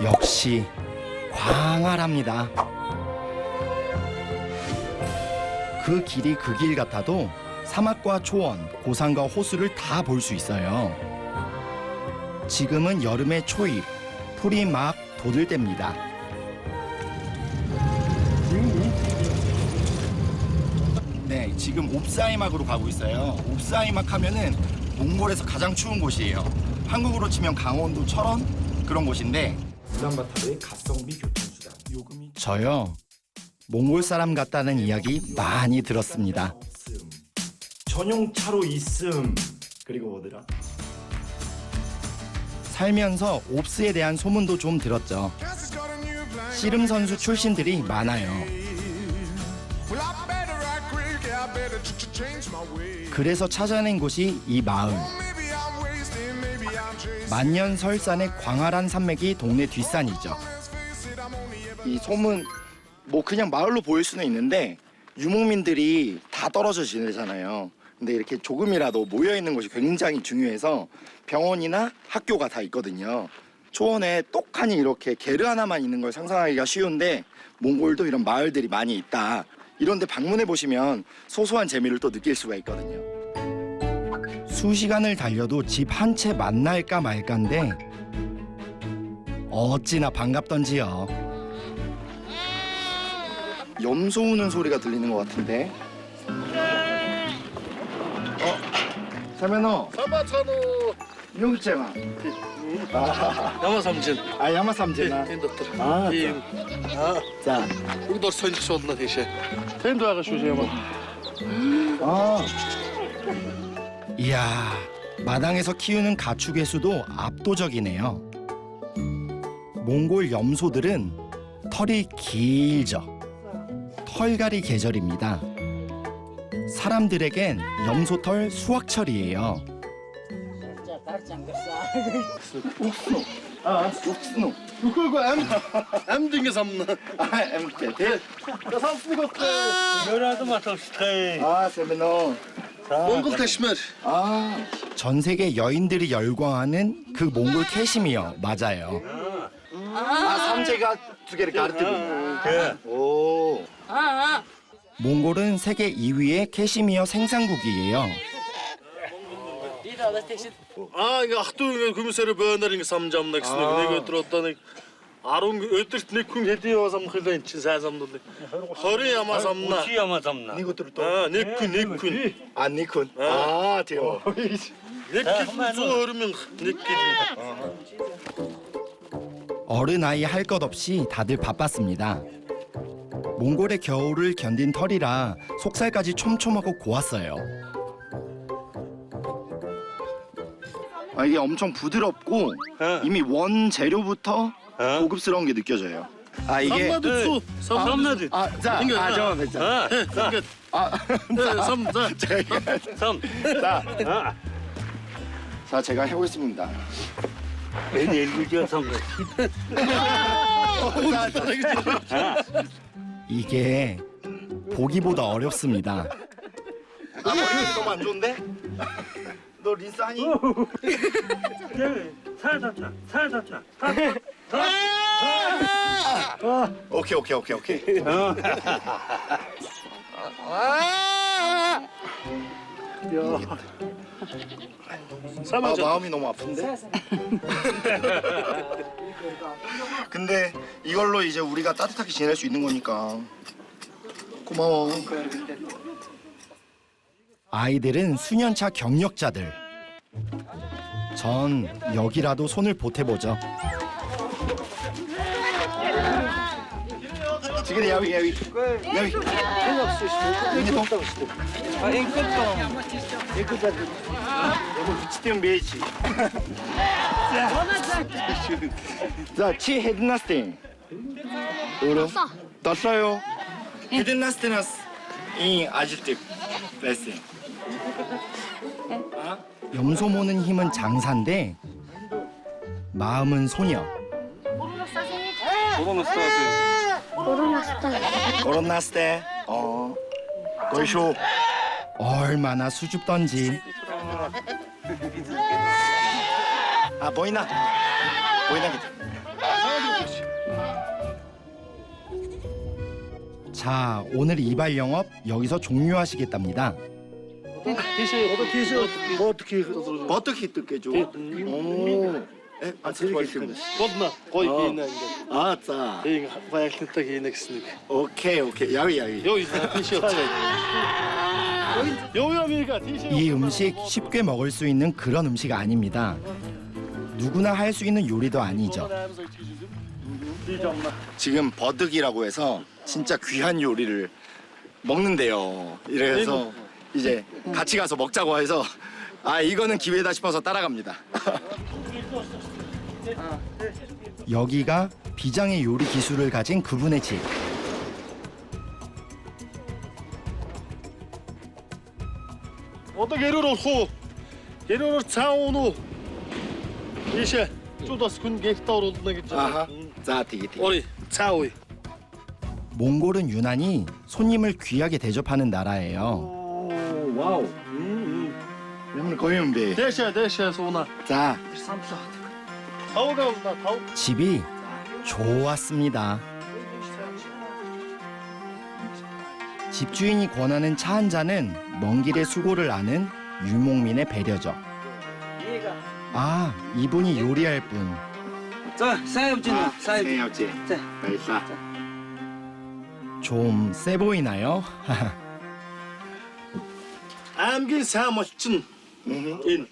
역시 광활합니다. 그 길이 그 길 같아도 사막과 초원, 고산과 호수를 다 볼 수 있어요. 지금은 여름의 초입, 풀이 막 돋을 때입니다. 네, 지금 옵사이막으로 가고 있어요. 옵사이막 하면은 몽골에서 가장 추운 곳이에요. 한국으로 치면 강원도 철원 그런 곳인데 울란바토르의 가성비 교통수단. 요금이 저요, 몽골 사람 같다는 이야기 많이 들었습니다. 전용 차로 있음. 그리고 뭐더라? 살면서 옵스에 대한 소문도 좀 들었죠. 씨름 선수 출신들이 많아요. 그래서 찾아낸 곳이 이 마을. 만년설산의 광활한 산맥이 동네 뒷산이죠. 이 소문 뭐 그냥 마을로 보일 수는 있는데 유목민들이 다 떨어져 지내잖아요. 근데 이렇게 조금이라도 모여 있는 곳이 굉장히 중요해서 병원이나 학교가 다 있거든요. 초원에 똑하니 이렇게 게르 하나만 있는 걸 상상하기가 쉬운데 몽골도 이런 마을들이 많이 있다. 이런 데 방문해 보시면 소소한 재미를 또 느낄 수가 있거든요. 수시간을 달려도 집 한 채 만날까 말까인데 어찌나 반갑던지요. 염소 우는 소리가 들리는 것 같은데. 사면호 사마차노 용체마 야마삼진 야마삼제나 텐더트 아, 자, 우리도 선지 었나 대신 텐도아가 쇼시야마 아. 이야, 마당에서 키우는 가축의 수도 압도적이네요. 몽골 염소들은 털이 길죠. 털갈이 계절입니다. 사람들에겐 염소털 수확철이에요. 옥수노. 옥수노. 그거 엠딩에 삼나 엠테. 열아도 맞췄을 세메노. 몽골 캐시메르 전 세계 여인들이 열광하는 그 몽골 캐시미어 맞아요. 삼재가 두 개를 가르치고 있는. 오. 몽골은 세계 2위의 캐시미어 생산국이에요. 아 이거 ахтугийн комиссар бөөнөрийн самжамна гэсэн нэг өдөр одоо нэг 10 өдөрт нэг хүн хэдий яваа самх хэлээ эн чинь сайн самнууд 20 ямаа самна 야마 잡나. 니고 들었다. нэг хүн 아, 니쿤. 대박. нэг хүн 120 нэг 어른 아이 할 것 없이 다들 바빴습니다. 몽골의 겨울을 견딘 털이라 속살까지 촘촘하고 고왔어요. 이게 엄청 부드럽고 이미 원 재료부터 고급스러운 게 느껴져요. 이게 삼나드 삼나드 잠깐만 뵙자. 삼자 자, 제가 해보겠습니다. 내일구지가 삼가. 이게 보기보다 어렵습니다. 머리가 너무 안 좋은데? 너 린스하니? 살았다. 오케이. 마음이 너무 아픈데? 근데 이걸로 이제 우리가 따뜻하게 지낼 수 있는 거니까 고마워. 아이들은 수년차 경력자들. 전 여기라도 손을 보태보죠. 지금 야위. 위치팀 메이치. 자, 치 헤드나스팅. 떴어요. 헤드나스티나스 이 아지트 베스. 염소 모는 힘은 장사인데 마음은 소녀. 코로나스테. 도이쇼. 얼마나 수줍던지. 보이나 기타. 자, 오늘 이발 영업 여기서 종료하시겠답니다. 어떻게 뜯겨줘? 오. 재밌겠습니다. Болна. Гой хийнэ ингэ. 자. Тэг баярлалтай хийнэ гэсэн нэг. 오케이. 야위. Йоо тийш яваа. Йоо 미가 тийш. 이 음식 쉽게 먹을 수 있는 그런 음식 아닙니다. 누구나 할 수 있는 요리도 아니죠. 지금 버득이라고 해서 진짜 귀한 요리를 먹는데요. 이래서 이제 같이 가서 먹자고 해서 아 이거는 기회다 싶어서 따라갑니다. 여기가 비장의 요리 기술을 가진 그분의 집. Одоо гэрээр болох уу? Гэрээр цаан уу? Ийшээ. Чуд бас хүн гэгтээ оруулна гэж 아하. байна. 자, 티기. Ори цаа уу. 몽골은 유난히 손님을 귀하게 대접하는 나라예요. 오, 와우. 오늘 고용비. Дэшээ сууна. 자, Тавгаа унаа тав. 집이 좋았습니다. 집주인이 권하는 차 한 잔은 먼 길의 수고를 아는 유목민의 배려죠. 아, 이분이 요리할 분. 자, 사엽진아, 사엽진. 생역지. 자, 맛있어. 좀 세 보이나요? Аймгийн сайн малчин. Энэ.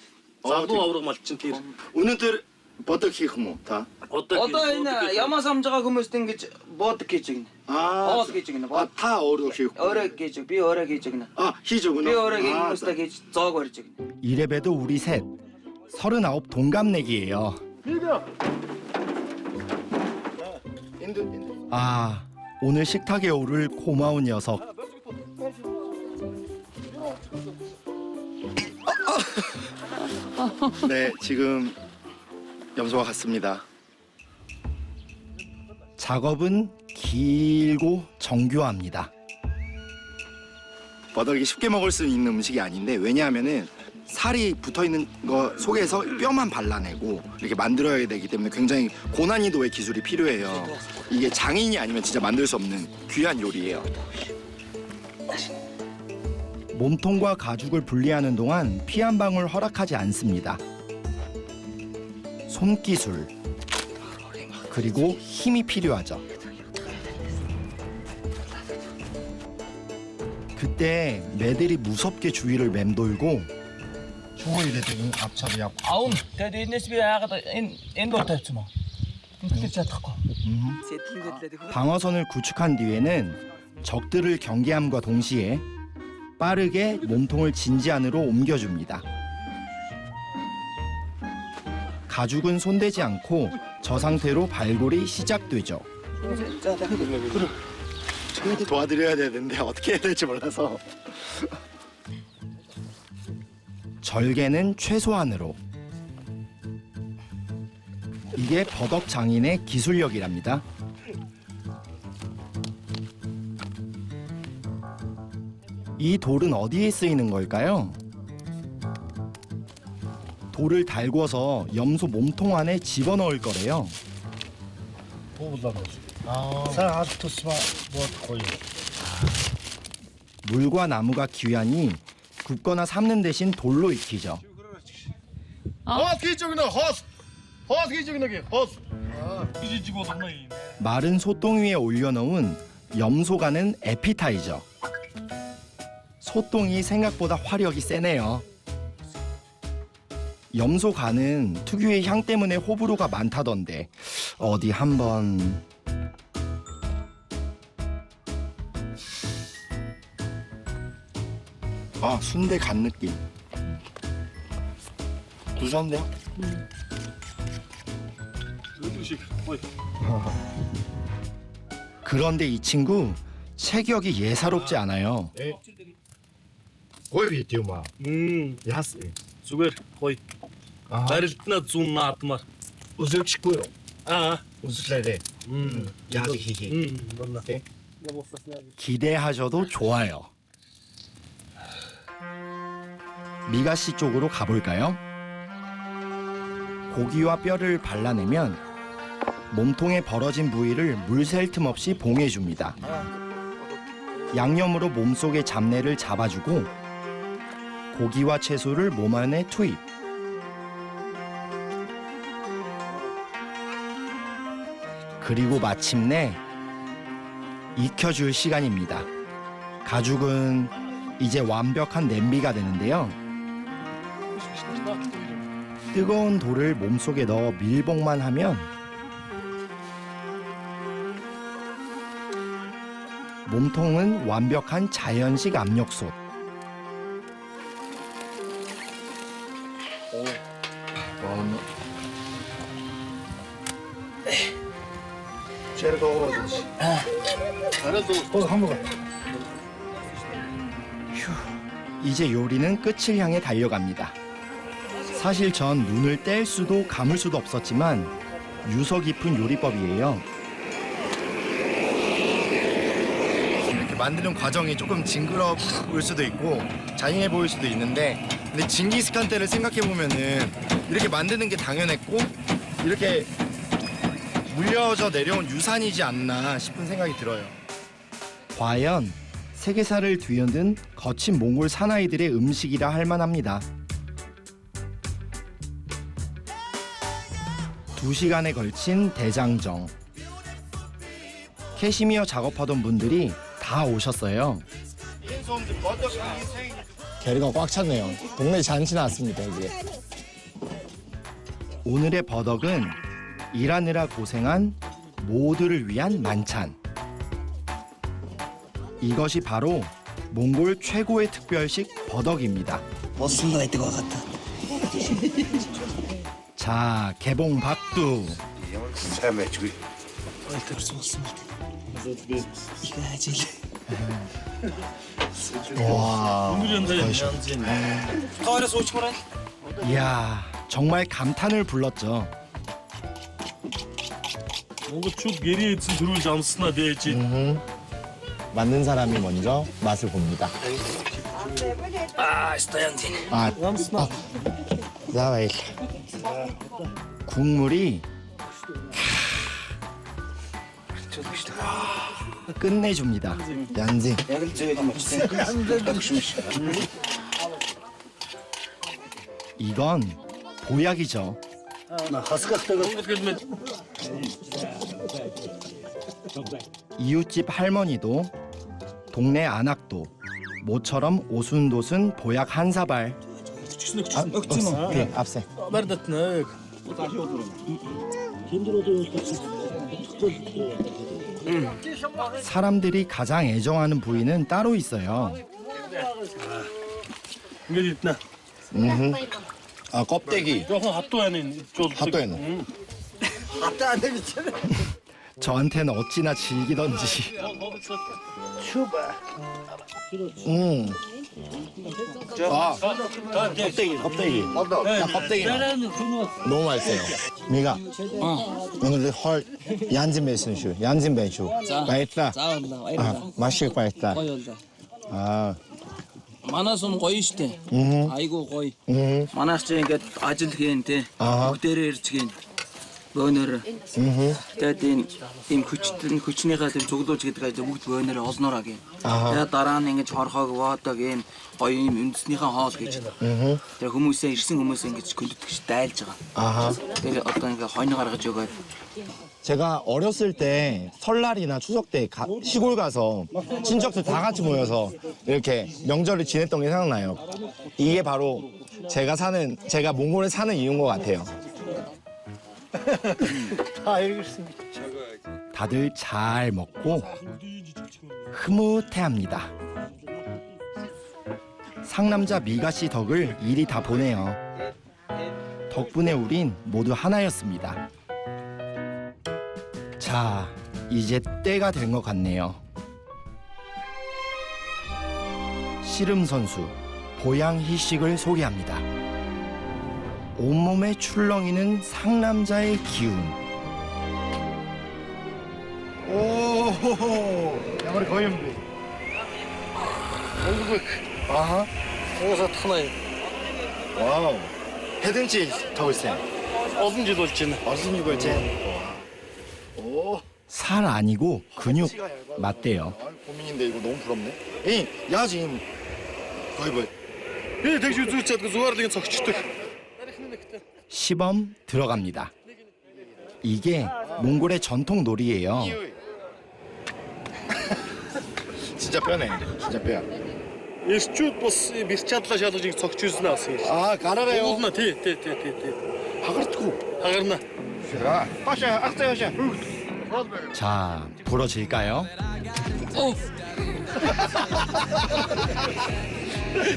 Завдуу авраг малчин тэр. 오늘들 버득 хийх 다. Одоо одоо энэ ямаа самж байгаа хүмүүст ингэж буудаг гэж гинэ. 아, Оол гэж гинэ. 다 어려 хийх. Өөрөө гэж би өөрөө гэж гинэ. 아, 희주구나. Би өөрөө гин хүмүүстээ гэж зоог барьж гинэ. 이래봬도 우리 셋 39 동갑내기예요. 인도. 아, 오늘 식탁에 오를 고마운 녀석. 네, 지금 염소가 갔습니다. 작업은 길고 정교합니다. 버덕이 쉽게 먹을 수 있는 음식이 아닌데 왜냐하면은 살이 붙어 있는 거 속에서 뼈만 발라내고 이렇게 만들어야 되기 때문에 굉장히 고난이도의 기술이 필요해요. 이게 장인이 아니면 진짜 만들 수 없는 귀한 요리예요. 몸통과 가죽을 분리하는 동안 피 한 방울 허락하지 않습니다. 손기술, 그리고 힘이 필요하죠. 그때 매들이 무섭게 주위를 맴돌고 Аун. Тэгээд энэс би яагаад энэ дор тавьсан мó? Ингээд чадахгүй. Сэтгэлгээд 방어선을 구축한 뒤에는 적들을 경계함과 동시에 빠르게 몸통을 진지 안으로 옮겨줍니다. 가죽은 손대지 않고 저 상태로 발골이 시작되죠. 저희도 도와드려야 되는데 어떻게 해야 될지 몰라서. 절개는 최소한으로. 이게 버덕 장인의 기술력이랍니다. 이 돌은 어디에 쓰이는 걸까요? 돌을 달궈서 염소 몸통 안에 집어넣을 거래요. 물과 나무가 귀하니 굽거나 삶는 대신 돌로 익히죠. Хоос хийж өгнө хоос. Хоос хийж өгнө гээ. Хоос. Жижиг болгоно юм. 마른 소똥 위에 올려놓은 염소간은 에피타이저. 소똥이 생각보다 화력이 세네요. 염소간은 특유의 향 때문에 호불호가 많다던데 어디 한번... 아, 순대 간 느낌. 구수한데요? Өдөршиг. Ой. 그런데 이 친구 체격이 예사롭지 않아요. Гой бит юм аа. Яс. Зүгээр гоё. Барилдна зүүн наадмаар. Үзэгчгүй юу? Аа. үзлээрээ. Яа хийхий. Байна. Тэ. 기대하셔도 좋아요. 미가씨 쪽으로 가볼까요? 고기와 뼈를 발라내면 몸통에 벌어진 부위를 물 셀 틈 없이 봉해줍니다. 양념으로 몸속의 잡내를 잡아주고 고기와 채소를 몸 안에 투입. 그리고 마침내 익혀줄 시간입니다. 가죽은 이제 완벽한 냄비가 되는데요. 뜨거운 돌을 몸속에 넣어 밀봉만 하면 몸통은 완벽한 자연식 압력솥. 이제 요리는 끝을 향해 달려갑니다. 사실 전 눈을 뗄 수도 감을 수도 없었지만 유서 깊은 요리법이에요. 이렇게 만드는 과정이 조금 징그러울 수도 있고 잔인해 보일 수도 있는데, 근데 징기스칸 때를 생각해 보면은 이렇게 만드는 게 당연했고 이렇게 물려져 내려온 유산이지 않나 싶은 생각이 들어요. 과연 세계사를 뒤흔든 거친 몽골 사나이들의 음식이라 할 만합니다. 2시간에 걸친 대장정. 캐시미어 작업하던 분들이 다 오셨어요. 게리가 꽉 찼네요. 동네 잔치 났습니다, 이게. 오늘의 버덕은 일하느라 고생한 모두를 위한 만찬. 이것이 바로 몽골 최고의 특별식 버덕입니다. 자, 개봉 박두. 와. 이야, 정말 감탄을 불렀죠. 뭔가 쭉 geriye etsin durulca amsına diyecek. 만든 사람이 먼저 맛을 봅니다. 나와이. 국물이 끝내줍니다. 얀지. 이건 보약이죠. 이웃집 할머니도 동네 안악도 모처럼 오순도순 보약 한 사발. 오케이, 앞세. 사람들이 가장 애정하는 부위는 따로 있어요. 아, 껍데기. Yok hattoyanın. 핫도에는. 저한테는 어찌나 질기던지. 아, 껍데기. 야, 껍데기. 너무 맛있어요. 미가. 오늘 헐 얀진 베이스슈. 얀진 베이슈. 맛있다. 아, 맛있게 맛있다. 아. Манаас қой штэ. Айгу қой. 음. Манаас ч ингээд ажил хийн тэ. Аа. Бүгдээрээ ирж хийн. Бөөнөр. Тэгээд ийм хүчнийхээ тийм цуглуулж гэдэг ажил бүгд бөөнөр олнороо хийн. Тэгээд дараа нь ингэж хорхоог воодог ийм гоё ийм үндэснийхээ хоол гэж. Тэгээд хүмүүсээ ирсэн хүмүүсээ ингэж гүнддэг ш дайлж байгаа. 아하. Тэгээд одоо ингээд хойно гаргаж өгөөд 제가 어렸을 때 설날이나 추석 때 시골 가서 친척들 다 같이 모여서 이렇게 명절을 지냈던 게 생각나요. 이게 바로 제가 몽골에 사는 이유인 것 같아요. 다들 잘 먹고 흐뭇해합니다. 상남자 미가 씨 덕을 이리 다 보네요. 덕분에 우린 모두 하나였습니다. 자, 이제 때가 된 것 같네요. 씨름 선수 보양 희식을 소개합니다. 온몸에 출렁이는 상남자의 기운. 오, 양머리 거의 준비. 아하. Oğuz'a tıklayın. 와우. 헤든치 더글쌤. Altıncı dolçini. 어순이 걸제. 살 아니고 근육 맞대요. 고민인데 이거 너무 부럽네. 에이, 야 지금 거의 뭐 Би тэгж үзүүлж чаддаг зүгээр л ингэ цогчдөг. 시범 들어갑니다. 이게 몽골의 전통 놀이예요. 진짜 뼈네. 진짜 뼈야. Ирчүүд бас бис чадлаа шалгаж ингэ цогч юуснаа бас ингэ. 아 가라래요. Уулна тий. 하그르트고. Хагарна. 자, 빠샤, 악자야샤. 자, 부러질까요?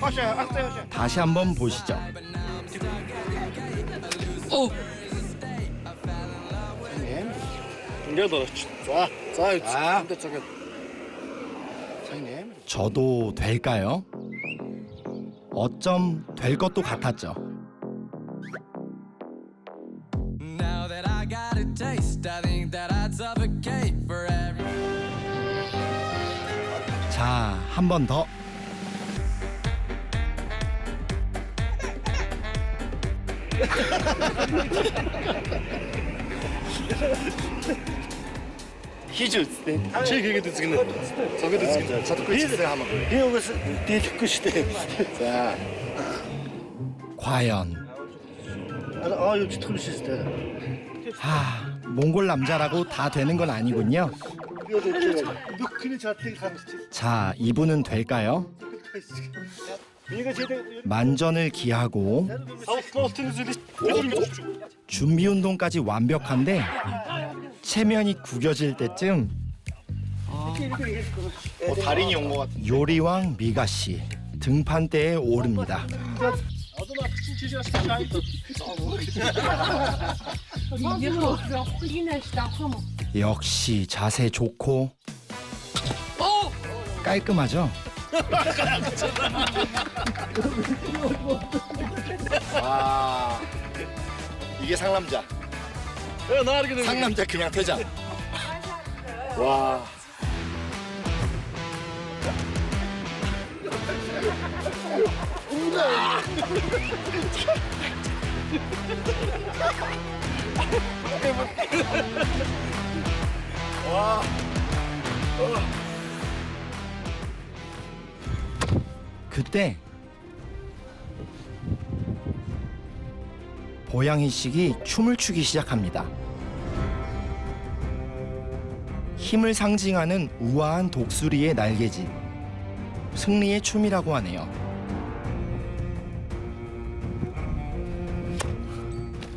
빠샤, 악자야샤. 다시 한번 보시죠. Ингээд орооч. За үз. 아. Энд цагаад. 사장님. 저도 될까요? 어쩜 될 것도 같았죠. Now that I got a taste, I think that I'd suffocate for every. 자, 한 번 더. 히즈. Чи хийгээд үзгэнэ. Цогод үзгэнэ. 자꾸 치세요 한번. Би угаас дийлэхгүй шүү дээ. 자, 과연 Юу ч чадахгүй шүү дээ. 몽골 남자라고 다 되는 건 아니군요. Бүхний чадлыг хангаж. 자, 이분은 될까요? Бигээ чидээ 만전을 기하고 Савлуултын зүйлийг бид ингэ цогч. 준비 운동까지 완벽한데 체면이 구겨질 때쯤 달인이 온 것 같은. 요리왕 미가 씨 등판대에 오릅니다. 역시 자세 좋고 깔끔하죠? 와, 이게 상남자. Нааргын 상남자 그냥 퇴장. 와. 그때 보양이식이 춤을 추기 시작합니다. 힘을 상징하는 우아한 독수리의 날개짓, 승리의 춤이라고 하네요.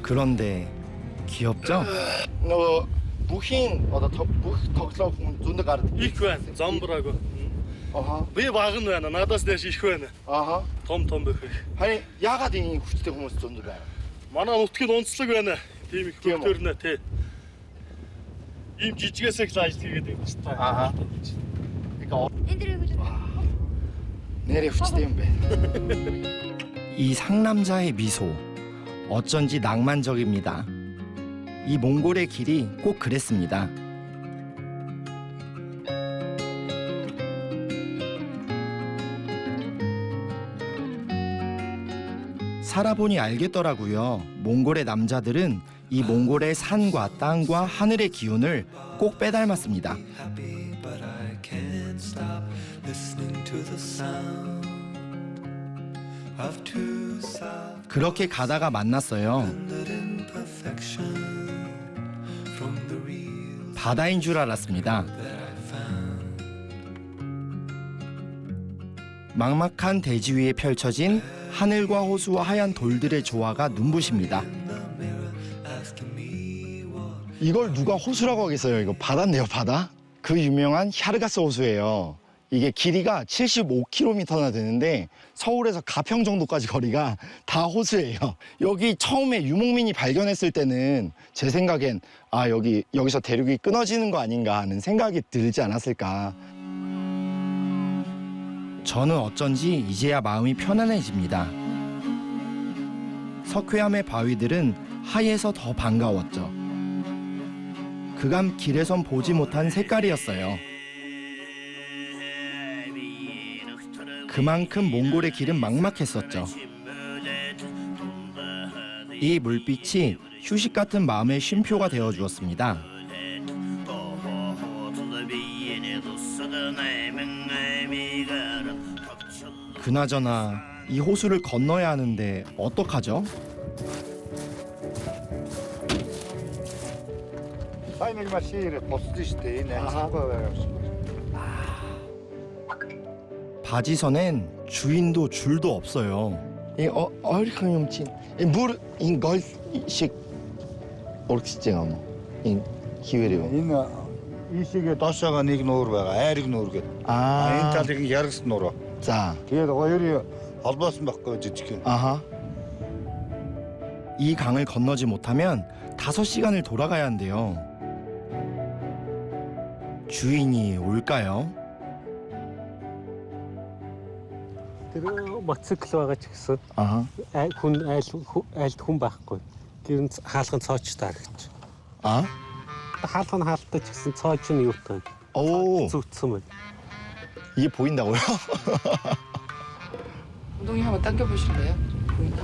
그런데 귀엽죠? 너 부힌 덕서 존나 가르. их байна. Зам браагүй. 아하. Би баг нь байна. Надаас дэш их байна. 아하. Том байх их. 아니 야가딩 хүчтэй хүмүүс 존나 байна. Манай нутгийн онцлог байна. Тийм их Тийм үү? хөлтөрнө тий. Ийм жижигээс их ажил хийгээд байгаа шүү дээ. 아하. 내래 хүчтэй юм бэ. 이 상남자의 미소, 어쩐지 낭만적입니다. 이 몽골의 길이 꼭 그랬습니다. 살아보니 알겠더라고요. 몽골의 남자들은 이 몽골의 산과 땅과 하늘의 기운을 꼭 빼닮았습니다. But I can't stop listening to the sound of two sides 그렇게 가다가 만났어요. in perfection from the real 바다인 줄 알았습니다. that I found. 막막한 대지 위에 펼쳐진 하늘과 호수와 하얀 돌들의 조화가 눈부십니다. 이걸 누가 호수라고 하겠어요? 이거 바다인데요, 바다? 그 유명한 샤르가스 호수예요. 이게 길이가 75km나 되는데 서울에서 가평 정도까지 거리가 다 호수예요. 여기 처음에 유목민이 발견했을 때는 제 생각엔 아 여기서 대륙이 끊어지는 거 아닌가 하는 생각이 들지 않았을까. 저는 어쩐지 이제야 마음이 편안해집니다. 석회암의 바위들은 하얘서 더 반가웠죠. 그간 길에선 보지 못한 색깔이었어요. 그만큼 몽골의 길은 막막했었죠. 이 물빛이 휴식 같은 마음의 쉼표가 되어 주었습니다. 그나저나 이 호수를 건너야 하는데 어떡하죠? Aynı gibi şehir postu işte yine. 바지선엔 주인도 줄도 없어요. 이 얼큰움친 물인 걸식 옳기증아 인 기회래요. Энэ ийшээгээ доошоогоо нэг нуур байгаа. Айрыг нуур гэдэг. Энэ талыг яргас нуур. 자, Тэгээд хоёрын холбоосон байхгүй жижиг. 아하. 이 강을 건너지 못하면 5시간을 돌아가야 한대요. 주인이 올까요? Тэр мотоцикл байгаа ч гэсэн 아하. айлд хүн байхгүй. Тэр нь хаалган цоочтой гэж. 아? хаалган хаалттай ч гэсэн цооч нь юутай. 오, зүгтсэн байна. 이게 보인다고요? 엉덩이 한번 당겨보실래요? 보이나?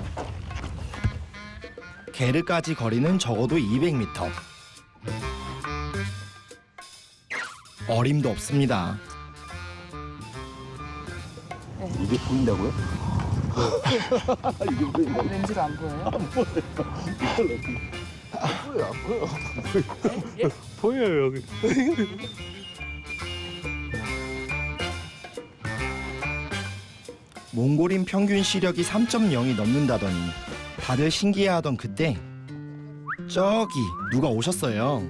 게르까지 거리는 적어도 200m. 어림도 없습니다. 이게 보인다고요? 렌즈가 안 보여요? 보여요 여기. 몽골인 평균 시력이 3.0이 넘는다더니 다들 신기해하던 그때 저기 누가 오셨어요.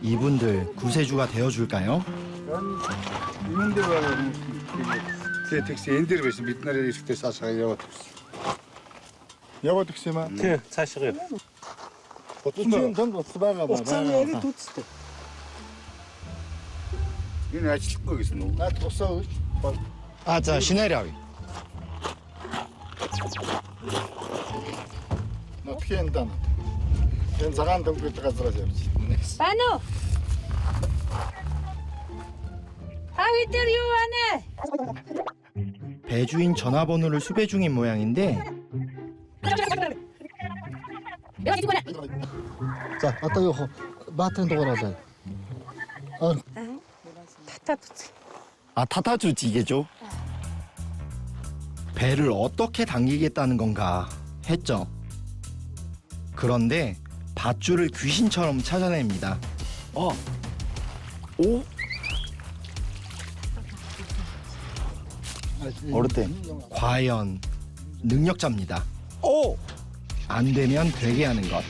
이분들 구세주가 되어줄까요? Энэ дээр байгаа юм. Тэгээд тэгс энэ дээр байсан бид нарыг ирэхдээ цаашаа яваад өгсөн. Яваад өгсөн юм аа. Тий, цаашаа. Утсан донд утсан байгаа ба. Уцаа яриад үзтээ. Энэ ажиллахгүй гэсэн үү? Наад тусаа өгч. 아, 자, 시내려위. Нутгийн дан. Энэ цагаан дөнгөж газраас явж. Байна уу? 하위 дээр юу байна? 배주인 전화번호를 수배 중인 모양인데 За одоо юу баатрын дугаар болоо. татаад үз. 아, 타타주지 이게죠? 배를 어떻게 당기겠다는 건가 했죠. 그런데 밧줄을 귀신처럼 찾아냅니다. 오? 어르때 과연 능력자입니다. 오! 안 되면 되게 하는 것.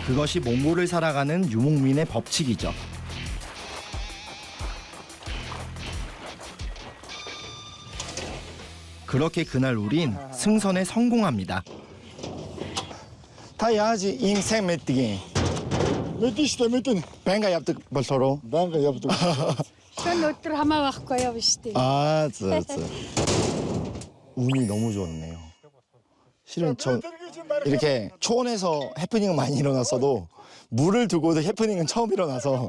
그것이 몽골을 살아가는 유목민의 법칙이죠. 그렇게 그날 우린 승선에 성공합니다. 다 야지 인생 메띠기. Мэдэн штэ мэдэн. 뱅가 яб득 벌서로. Банга явдаг. 전 өдөр хамаа байхгүй явна штэ. 아, 운이 너무 좋았네요. 실은 저 이렇게 초원에서 해프닝은 많이 일어났어도 물을 두고도 해프닝은 처음 일어나서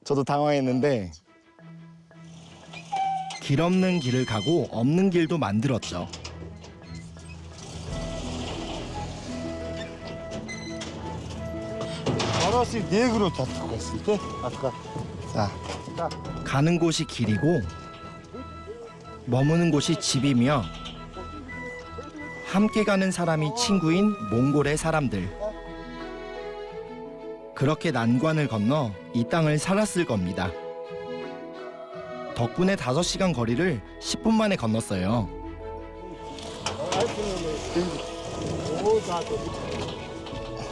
저도 당황했는데 길 없는 길을 가고 없는 길도 만들었죠. Ороосыг дээгрүү татах байсан тий. Атга. 자, 가는 곳이 길이고 머무는 곳이 집이며 함께 가는 사람이 친구인 몽골의 사람들. 그렇게 난관을 건너 이 땅을 살았을 겁니다. 덕분에 5시간 거리를 10분 만에 건넜어요.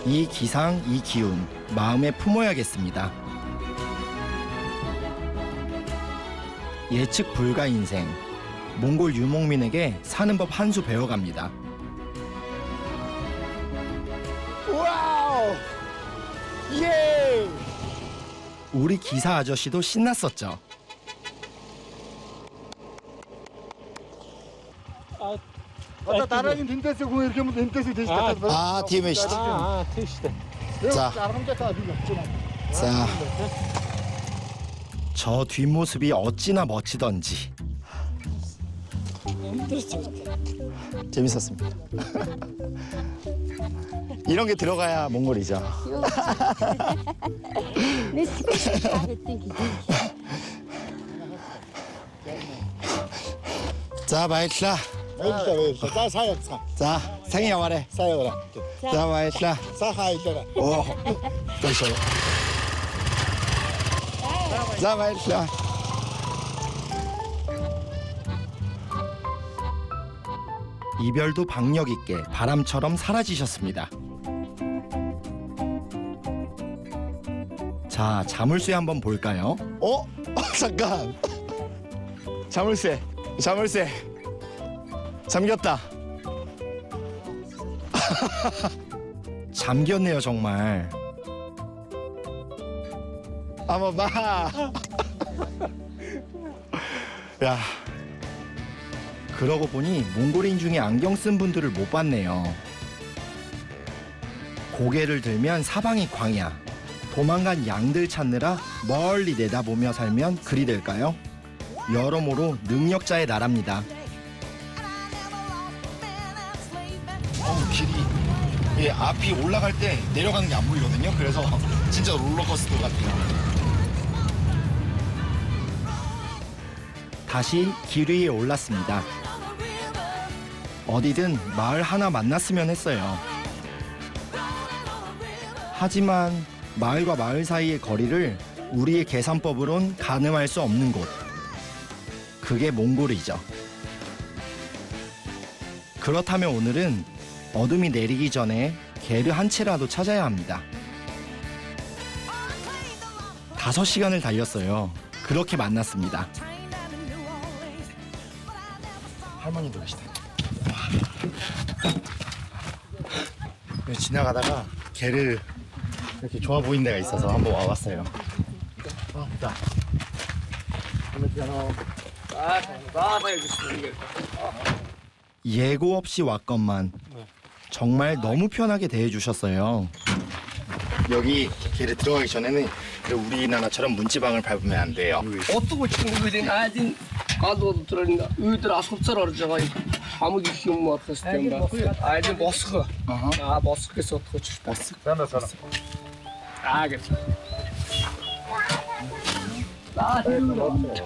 이 기상, 이 기운 마음에 품어야겠습니다. 예측 불가 인생. 몽골 유목민에게 사는 법 한 수 배워갑니다. 와우! 예! 우리 기사 아저씨도 신났었죠. Одоо дараагийн тэнтэйс хүн ирэх юм бол тэнтэйс тийш татаад байна. 아, 팀의 시. тийштэй. 자. 1000 би явчихна. 자, 저 뒷모습이 어찌나 멋지던지. 재밌었습니다. 이런 게 들어가야 몽골이죠. 자, 마이틀라. 자, 사역사. 자, 생일 영화래. 사역라. 자, 마이틀라. 사하이더라. 오, 또 있어요. 자, 마이틀라. 이별도 박력 있게 바람처럼 사라지셨습니다. 자, 자물쇠 한번 볼까요? 잠깐. 자물쇠. 잠겼다. 잠겼네요, 정말. 한번 봐. 야. 그러고 보니 몽골인 중에 안경 쓴 분들을 못 봤네요. 고개를 들면 사방이 광야. 도망간 양들 찾느라 멀리 내다보며 살면 그리 될까요? 여러모로 능력자의 나라입니다. 길이 앞이 올라갈 때 내려가는 게 안 보이거든요. 그래서 진짜 롤러코스터 같아요. 다시 길 위에 올랐습니다. 어디든 마을 하나 만났으면 했어요. 하지만 마을과 마을 사이의 거리를 우리의 계산법으론 가늠할 수 없는 곳. 그게 몽골이죠. 그렇다면 오늘은 어둠이 내리기 전에 게르 한 채라도 찾아야 합니다. 5시간을 달렸어요. 그렇게 만났습니다. 할머니도 계시다. 지나가다가 게르 이렇게 좋아 보이는 데가 있어서 한번 와봤어요. 자. 예고 없이 왔건만 정말 너무 편하게 대해주셨어요. 여기 길에 들어가기 전에는 우리나라처럼 문지방을 밟으면 안 돼요. 어떻게 친구들이 아진 가도 들으니까 의들 아섭살 어쩌가 아무도 힘 못 했을 텐데 아진 머스크 아 머스크에서 어떻게 치 버스? 알겠어.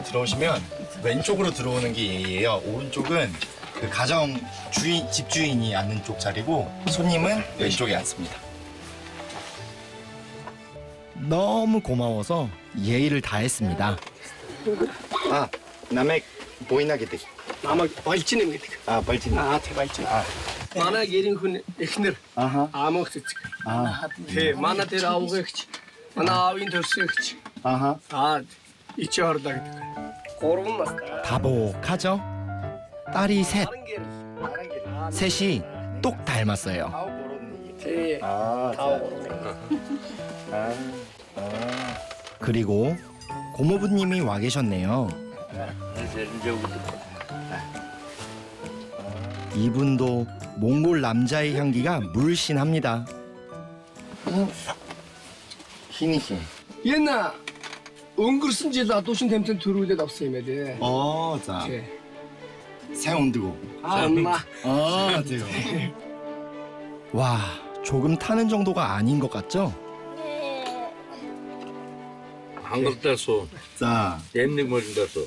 들어오시면 왼쪽으로 들어오는 게 예의예요. 오른쪽은 그 가정 주인, 집주인이 앉는 쪽 자리고 손님은 왼쪽에 앉습니다. 너무 고마워서 예의를 다했습니다. 아, 남의 보이나게들. 아마 발진입 니다. 아, 발진. 아, 대발진. 만화 예린 훈 에크늘. 아하. 아먹지. 아, 대 만화 대 아우겠지. 만화 아윈 덜스겠지. 아하. 아, 이치하르다. 고름 났다. 다복하죠? 딸이 셋. 셋이 똑 닮았어요. 대. 아, 다 그리고 고모부님이 와 계셨네요. 이분도 몽골 남자의 향기가 물씬합니다. 희니시. 옛날 엉글슨지다 도신 템템 들어오대 답세메데. 자. 새 온드고. 아, 엄마. 아, 돼요. 와, 조금 타는 정도가 아닌 것 같죠? Hangırdaso, 자, demlik mojundaso.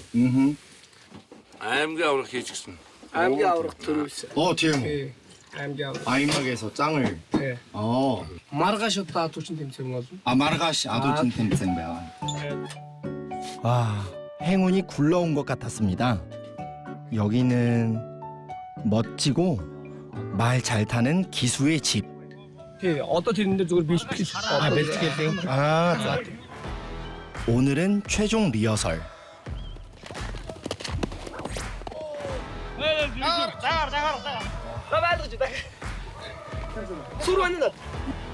Ayamga avrak geçiksin. 암기 아우락 들어있어. 뒤에 뭐. 예. 암기 아우락. 아이막에서 짱을. 예. 마르가셨다 도신 템템 가서. 마르가시 아도진 템생배와. 와, 행운이 굴러온 것 같았습니다. 여기는 멋지고 말 잘 타는 기수의 집. 예, 어떤 팀인데 저걸 비슷비슷. 매트게팅. 자. 오늘은 최종 리허설.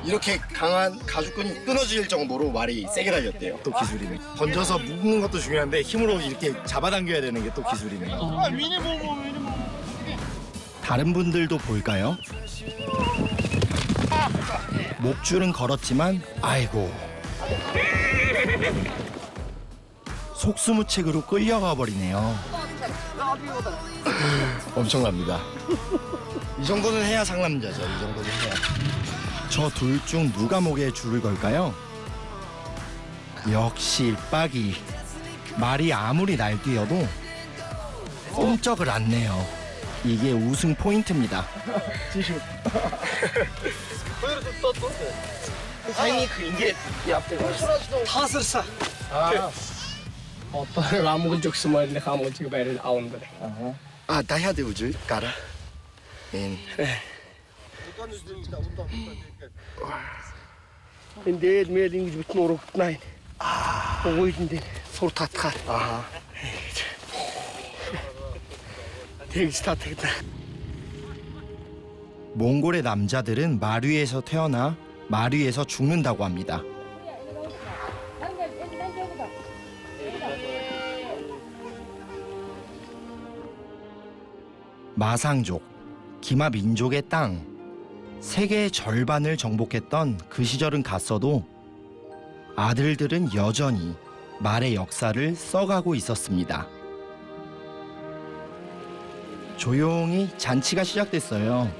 이렇게 강한 가죽끈이 끊어질 정도로 말이 세게 달렸대요. 또 기술이네. 던져서 묶는 것도 중요한데 힘으로 이렇게 잡아당겨야 되는 게 또 기술이네요. 다른 분들도 볼까요? 목줄은 걸었지만 아이고 속수무책으로 끌려가 버리네요. 엄청납니다. 이 정도는 해야 상남자죠. 이 정도는 해야. 저 둘 중 누가 목에 줄을 걸까요? 역시 빠기. 말이 아무리 날뛰어도 꼼짝을 안 내요. 이게 우승 포인트입니다. Тасарсан. Одоо амгын жогсон морины хамгыг байрал аавн байна. 아, 나야 돼 우주 가라. Энэ дээд мэйл ингэж бүтэн урагтнаа. Угойлонд сур татхаар. тэгж татагдана. 몽골의 남자들은 말 위에서 태어나 말 위에서 죽는다고 합니다. 마상족, 기마 민족의 땅, 세계의 절반을 정복했던 그 시절은 갔어도 아들들은 여전히 말의 역사를 써가고 있었습니다. 조용히 잔치가 시작됐어요.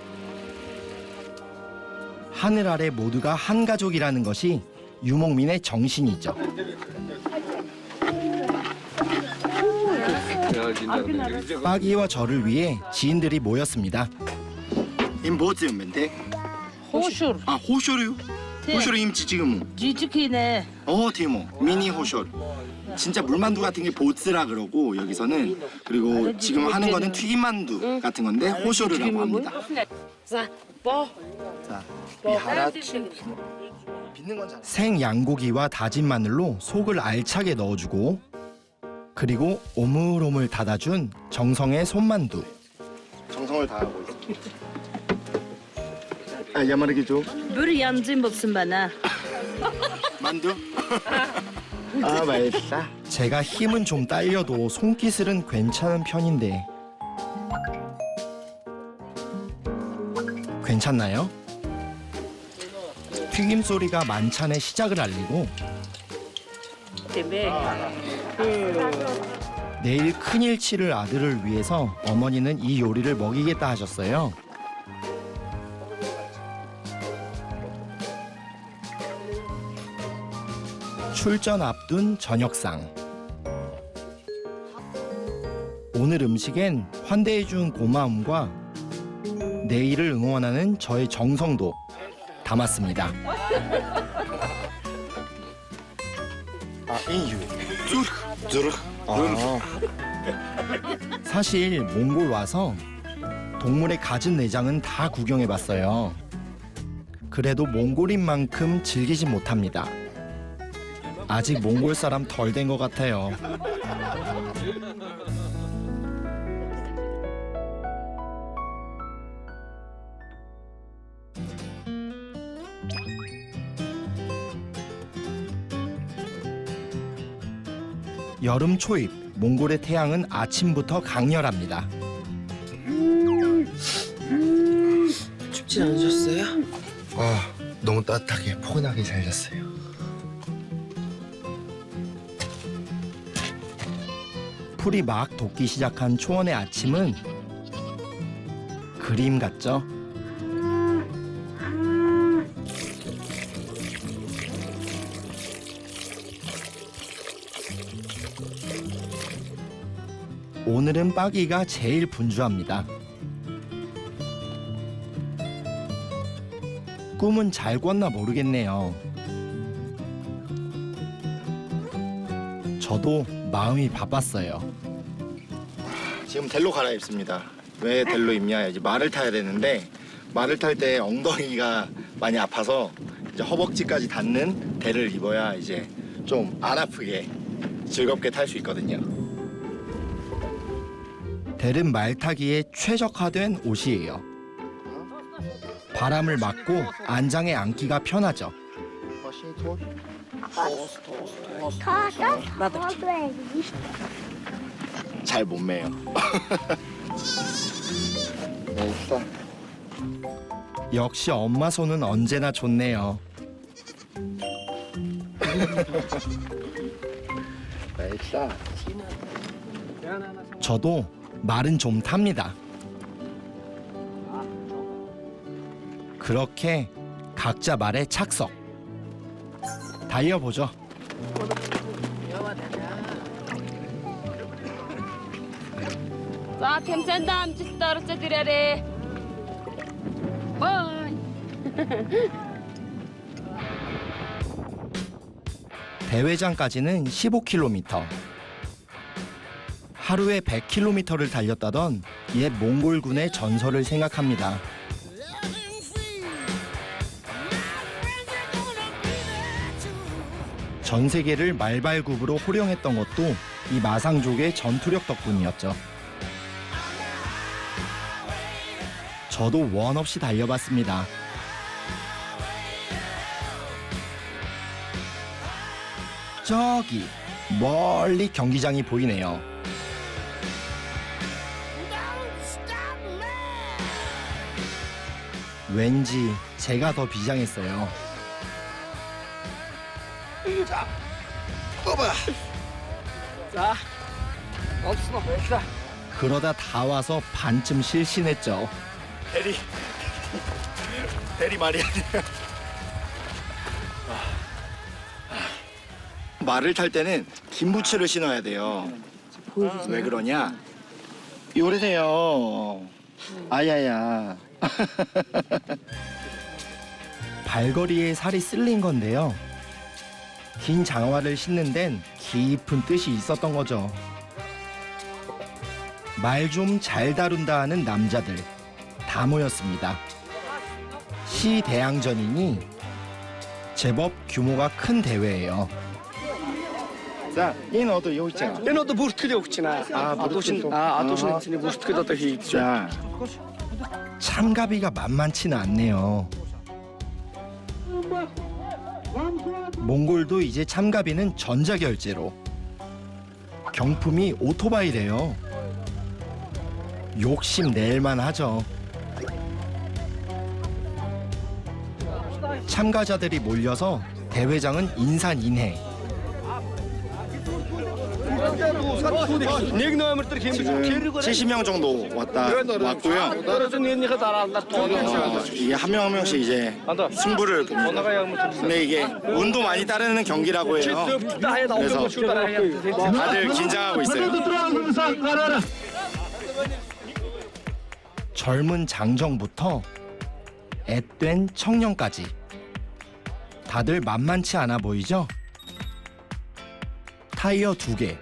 하늘 아래 모두가 한 가족이라는 것이 유목민의 정신이죠. 빠기와 저를 위해 지인들이 모였습니다. 임보즈면데? 호쇼. 아, 호쇼르요? 호쇼르 임지 지금. 지지키네. 디모 미니 호쇼르. 진짜 물만두 같은 게 보츠라 그러고 여기서는 그리고 지금 하는 거는 튀김만두 같은 건데 호쇼르라고 합니다. 자, 뭐? 자, 이 하라치. 생양고기와 다진 마늘로 속을 알차게 넣어주고 그리고 오물오물 닫아준 정성의 손만두. 정성을 다하고 있습니다. 아, 야마르기 줘. 물 얌지 무슨 바나? 만두? 아, 맛있다. 제가 힘은 좀 딸려도 손기술은 괜찮은 편인데 괜찮나요? 튀김 소리가 만찬의 시작을 알리고 내일 큰일 치를 아들을 위해서 어머니는 이 요리를 먹이겠다 하셨어요. 출전 앞둔 저녁상. 오늘 음식엔 환대해준 고마움과 내일을 응원하는 저의 정성도 담았습니다. 아, 인유. 쭈르. 사실 몽골 와서 동물의 가진 내장은 다 구경해봤어요. 그래도 몽골인 만큼 즐기진 못합니다. 아직 몽골 사람 덜 된 것 같아요. 여름 초입, 몽골의 태양은 아침부터 강렬합니다. 춥진 않으셨어요? 아, 너무 따뜻하게 포근하게 잘 잤어요. 풀이 막 돋기 시작한 초원의 아침은 그림 같죠? 오늘은 빠기가 제일 분주합니다. 꿈은 잘 꿨나 모르겠네요. 저도 마음이 바빴어요. 지금 델로 갈아입습니다. 왜 델로 입냐? 이제 말을 타야 되는데 말을 탈 때 엉덩이가 많이 아파서 이제 허벅지까지 닿는 델을 입어야 이제 좀 안 아프게 즐겁게 탈 수 있거든요. 델은 말 타기에 최적화된 옷이에요. 바람을 막고 안장에 앉기가 편하죠. 잘 못 매요. 역시 엄마 손은 언제나 좋네요. 저도 말은 좀 탑니다. 그렇게 각자 말에 착석. 달려보죠. 자, 괜찮다. 암치 떨어져 드려래. 뭐? 대회장까지는 15km. 하루에 100km를 달렸다던 옛 몽골군의 전설을 생각합니다. 전 세계를 말발굽으로 호령했던 것도 이 마상족의 전투력 덕분이었죠. 저도 원 없이 달려봤습니다. 저기 멀리 경기장이 보이네요. 왠지 제가 더 비장했어요. 자, 뽑아. 자, 없어, 없어. 그러다 다 반쯤 실신했죠. 대리 말이 아니에요. 말을 탈 때는 긴 부츠를 신어야 돼요. 왜 그러냐? 요러세요. 아야야. 발걸이에 살이 쓸린 건데요. 긴 장화를 신는 데는 깊은 뜻이 있었던 거죠. 말 좀 잘 다룬다 하는 남자들 다 모였습니다. 시대항전이니 제법 규모가 큰 대회예요. 자, 얘는 어디 여기 있잖아. Энэ одоо бүртгэл явчихна. 아도신 эцний бүртгэл одоо хийгдэж байна. 자, 참가비가 만만치는 않네요. 몽골도 이제 참가비는 전자결제로. 경품이 오토바이래요. 욕심 낼만 하죠. 참가자들이 몰려서 대회장은 인산인해. Нэг номер дээр 지금 70명 정도 왔고요. 이게 한 명 한 명씩 이제 승부를 봅니다. 근데 이게 운도 많이 따르는 경기라고 해요. 그래서 다들 긴장하고 있어요. 젊은 장정부터 앳된 청년까지 다들 만만치 않아 보이죠? 타이어 2개,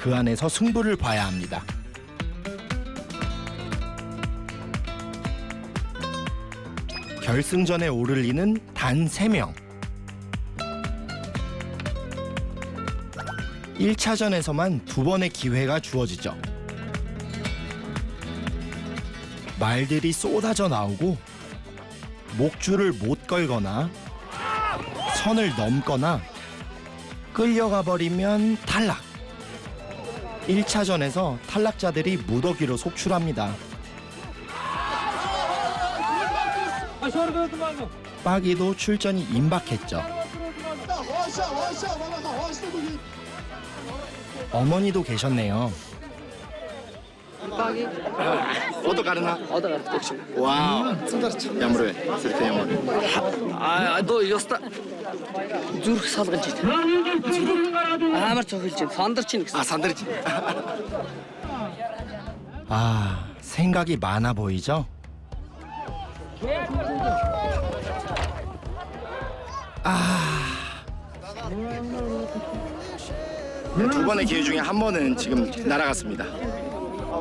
그 안에서 승부를 봐야 합니다. 결승전에 오를 이는 단 3명. 1차전에서만 2번의 기회가 주어지죠. 말들이 쏟아져 나오고 목줄을 못 걸거나 선을 넘거나 끌려가 버리면 탈락. 1차전에서 탈락자들이 무더기로 속출합니다. 빠기도 출전이 임박했죠. 어머니도 계셨네요. 어디 가르나? 와우. ямар вэ? Сэртэй ямар? 너 ёста зүрх салгаж байна. Амар цохилж байна. Сандарч байна гэсэн. 산들지. 아, 생각이 많아 보이죠? 두 번의 기회 중에 한 번은 지금 날아갔습니다.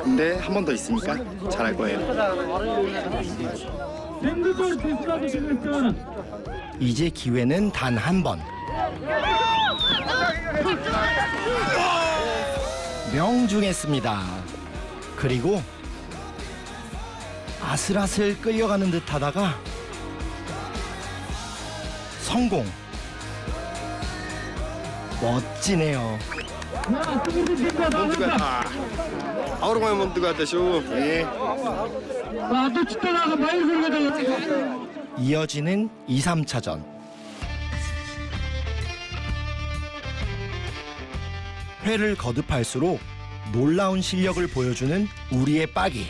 근데 한 번 더 있으니까 잘할 거예요. 이제 기회는 단 한 번. 명중했습니다. 그리고 아슬아슬 끌려가는 듯 하다가 성공. 멋지네요. 아우르마이 몬드가 되쇼. 예. 이어지는 2, 3차전. 회를 거듭할수록 놀라운 실력을 보여주는 우리의 빠기.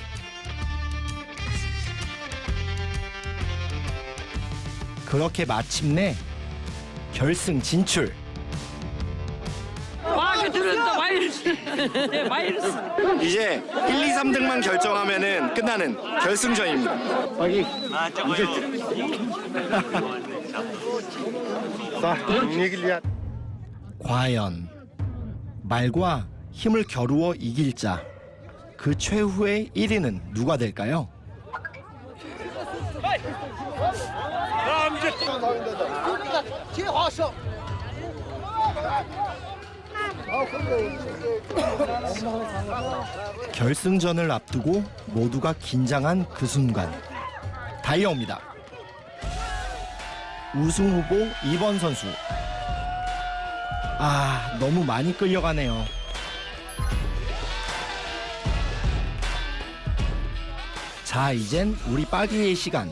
그렇게 마침내 결승 진출. 이제 1, 2, 3등만 결정하면은 끝나는 결승전입니다. 과연 말과 힘을 겨루어 이길 자, 그 최후의 1위는 누가 될까요? 결승전을 앞두고 모두가 긴장한 그 순간 달려옵니다. 우승 후보 2번 선수. 아, 너무 많이 끌려가네요. 자, 이젠 우리 빠기의 시간.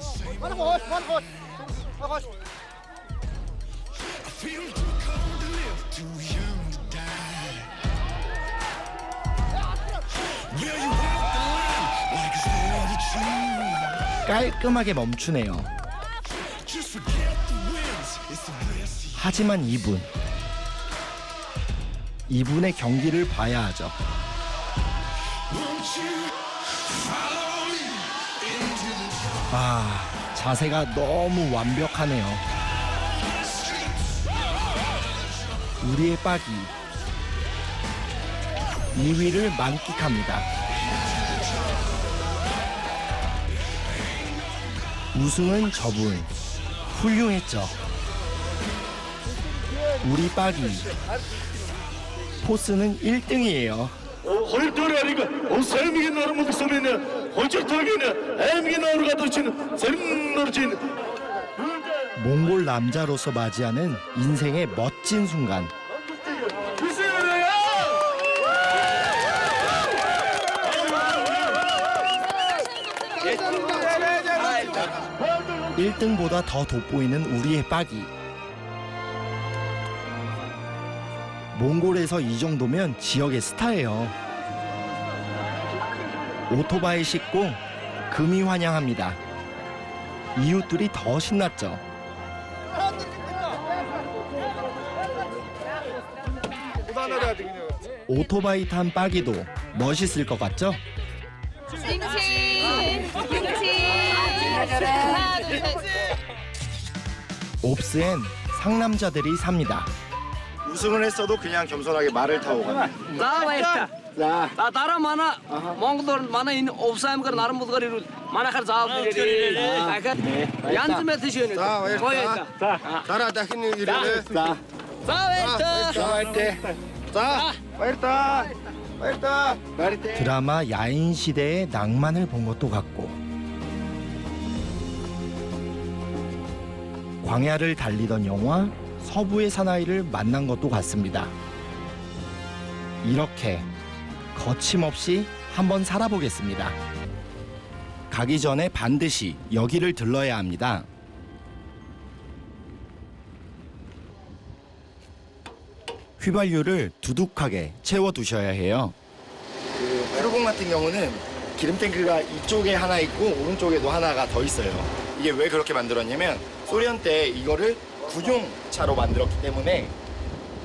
깔끔하게 멈추네요. 하지만 이분의 경기를 봐야 하죠. 아, 자세가 너무 완벽하네요. 우리의 빠기 2위를 만끽합니다. 우승은 저분 훌륭했죠. 우리 빠기 포스는 1등이에요. 몽골 남자로서 맞이하는 인생의 멋진 순간. 일등보다 더 돋보이는 우리의 빠기. 몽골에서 이 정도면 지역의 스타예요. 오토바이 싣고 금이 환영합니다. 이웃들이 더 신났죠. 오토바이 탄 빠기도 멋있을 것 같죠? 칭칭 하나 둘 셋. 옵스엔 상남자들이 삽니다. 우승을 했어도 그냥 겸손하게 말을 타고 가요. За баярлалаа. 자, Дараа манай Монголоор манай энэ увс аймгаар наран булгаар ирвэл манайхаар заавал ирээрээ. Дахиад янз мэт шөнө. За баярлалаа. Дараа дахин ирээрээ. За баярлалаа. 드라마 야인 시대의 낭만을 본 것도 같고, 광야를 달리던 영화 서부의 사나이를 만난 것도 같습니다. 이렇게 거침없이 한번 살아보겠습니다. 가기 전에 반드시 여기를 들러야 합니다. 휘발유를 두둑하게 채워두셔야 해요. 프로공 같은 경우는 기름 탱크가 이쪽에 하나 있고 오른쪽에도 하나가 더 있어요. 이게 왜 그렇게 만들었냐면 소련 때 이거를 군용차로 만들었기 때문에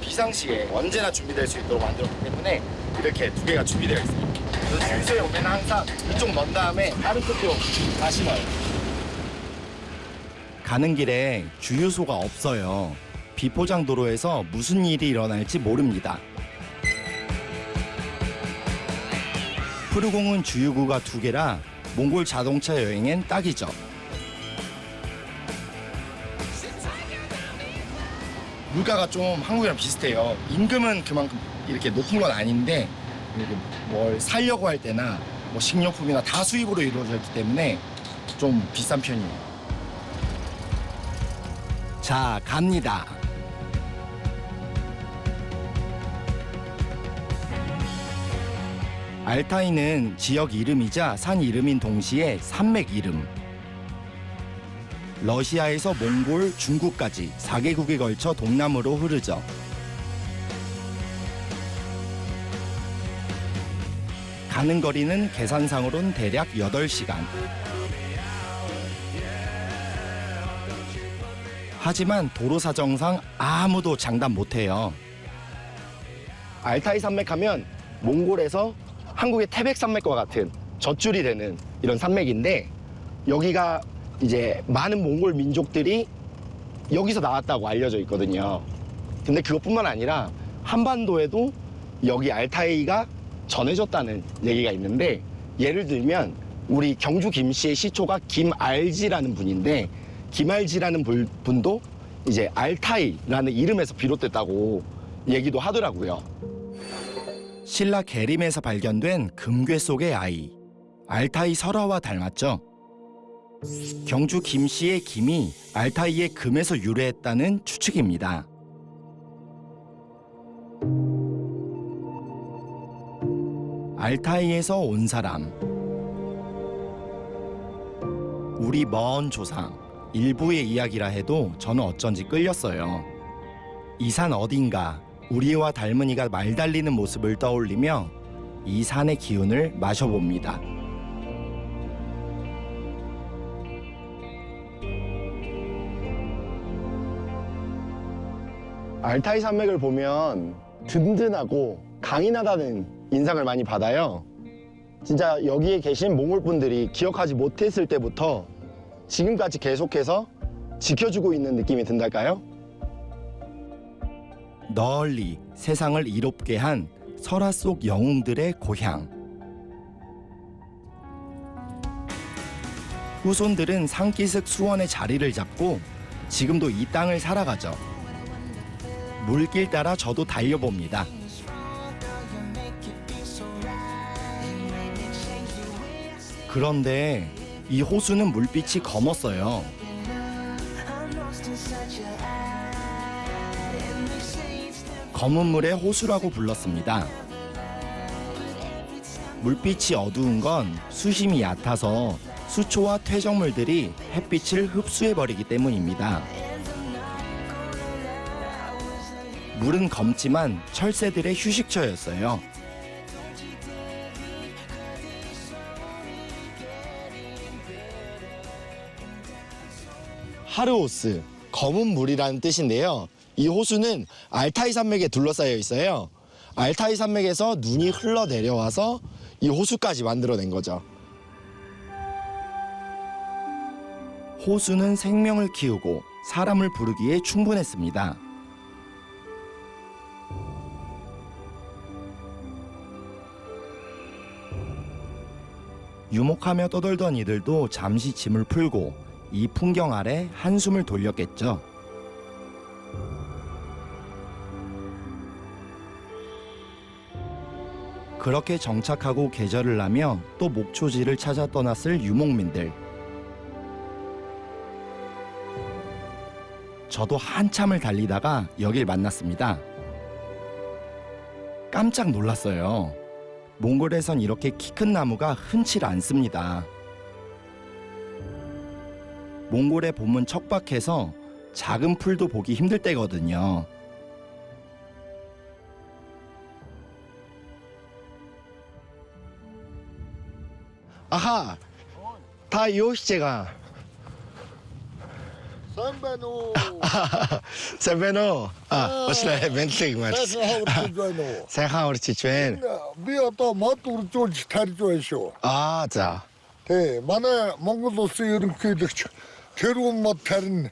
비상시에 언제나 준비될 수 있도록 만들었기 때문에 이렇게 두 개가 준비되어 있어요. 그래서 주유소에 오면 항상 이쪽 넣은 다음에 다른 쪽도 다시 넣어요. 가는 길에 주유소가 없어요. 비포장도로에서 무슨 일이 일어날지 모릅니다. 푸르공은 주유구가 2개라 몽골 자동차 여행엔 딱이죠. 물가가 좀 한국이랑 비슷해요. 임금은 그만큼 이렇게 높은 건 아닌데 이렇게 뭘 사려고 할 때나 뭐 식료품이나 다 수입으로 이루어져 있기 때문에 좀 비싼 편이에요. 자, 갑니다. 알타이는 지역 이름이자 산 이름인 동시에 산맥 이름. 러시아에서 몽골, 중국까지 4개국에 걸쳐 동남으로 흐르죠. 가는 거리는 계산상으론 대략 8시간. 하지만 도로 사정상 아무도 장담 못해요. 알타이 산맥 하면 몽골에서 한국의 태백 산맥과 같은 젖줄이 되는 이런 산맥인데 여기가 이제 많은 몽골 민족들이 여기서 나왔다고 알려져 있거든요. 근데 그것뿐만 아니라 한반도에도 여기 알타이가 전해졌다는 얘기가 있는데 예를 들면 우리 경주 김씨의 시초가 김알지라는 분인데 김알지라는 분도 이제 알타이라는 이름에서 비롯됐다고 얘기도 하더라고요. 신라 계림에서 발견된 금괴 속의 아이, 알타이 설화와 닮았죠. 경주 김씨의 김이 알타이의 금에서 유래했다는 추측입니다. 알타이에서 온 사람, 우리 먼 조상, 일부의 이야기라 해도 저는 어쩐지 끌렸어요. 이 산 어딘가 우리와 닮은 이가 말 달리는 모습을 떠올리며 이 산의 기운을 마셔봅니다. 알타이 산맥을 보면 든든하고 강인하다는 인상을 많이 받아요. 진짜 여기에 계신 몽골 분들이 기억하지 못했을 때부터 지금까지 계속해서 지켜주고 있는 느낌이 든달까요? 널리 세상을 이롭게 한 설화 속 영웅들의 고향. 후손들은 상기슭 수원의 자리를 잡고 지금도 이 땅을 살아가죠. 물길 따라 저도 달려봅니다. 그런데 이 호수는 물빛이 검었어요. 검은 물에 호수라고 불렀습니다. 물빛이 어두운 건 수심이 얕아서 수초와 퇴적물들이 햇빛을 흡수해버리기 때문입니다. 물은 검지만 철새들의 휴식처였어요. 하르호스, 검은 물이라는 뜻인데요. 이 호수는 알타이 산맥에 둘러싸여 있어요. 알타이 산맥에서 눈이 흘러내려와서 이 호수까지 만들어낸 거죠. 호수는 생명을 키우고 사람을 부르기에 충분했습니다. 유목하며 떠돌던 이들도 잠시 짐을 풀고 이 풍경 아래 한숨을 돌렸겠죠. 그렇게 정착하고 계절을 나며 또 목초지를 찾아 떠났을 유목민들. 저도 한참을 달리다가 여길 만났습니다. 깜짝 놀랐어요. 몽골에선 이렇게 키 큰 나무가 흔치 않습니다. 몽골의 봄은 척박해서 작은 풀도 보기 힘들 때거든요. 아하, 다 요시제가. Sambeno. Sambeno. Osla 멘트기 말이지. 세하 우리 지주엔. 비어도 모두 좋지 탈조해쇼. 아, 자. 네, 만에 몽골도스 이런 그들 괴로운 못하는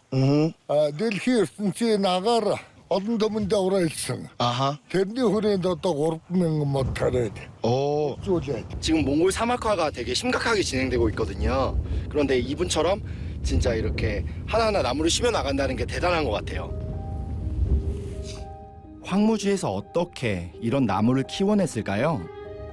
델히 진짜 나가라. 어떤 도문데 오라 있음. 아하. 대니 후레도 또 어렵는 못하래. 오. 지금 몽골 사막화가 되게 심각하게 진행되고 있거든요. 그런데 이분처럼 진짜 이렇게 하나하나 나무를 심어 나간다는 게 대단한 것 같아요. 황무지에서 어떻게 이런 나무를 키워냈을까요?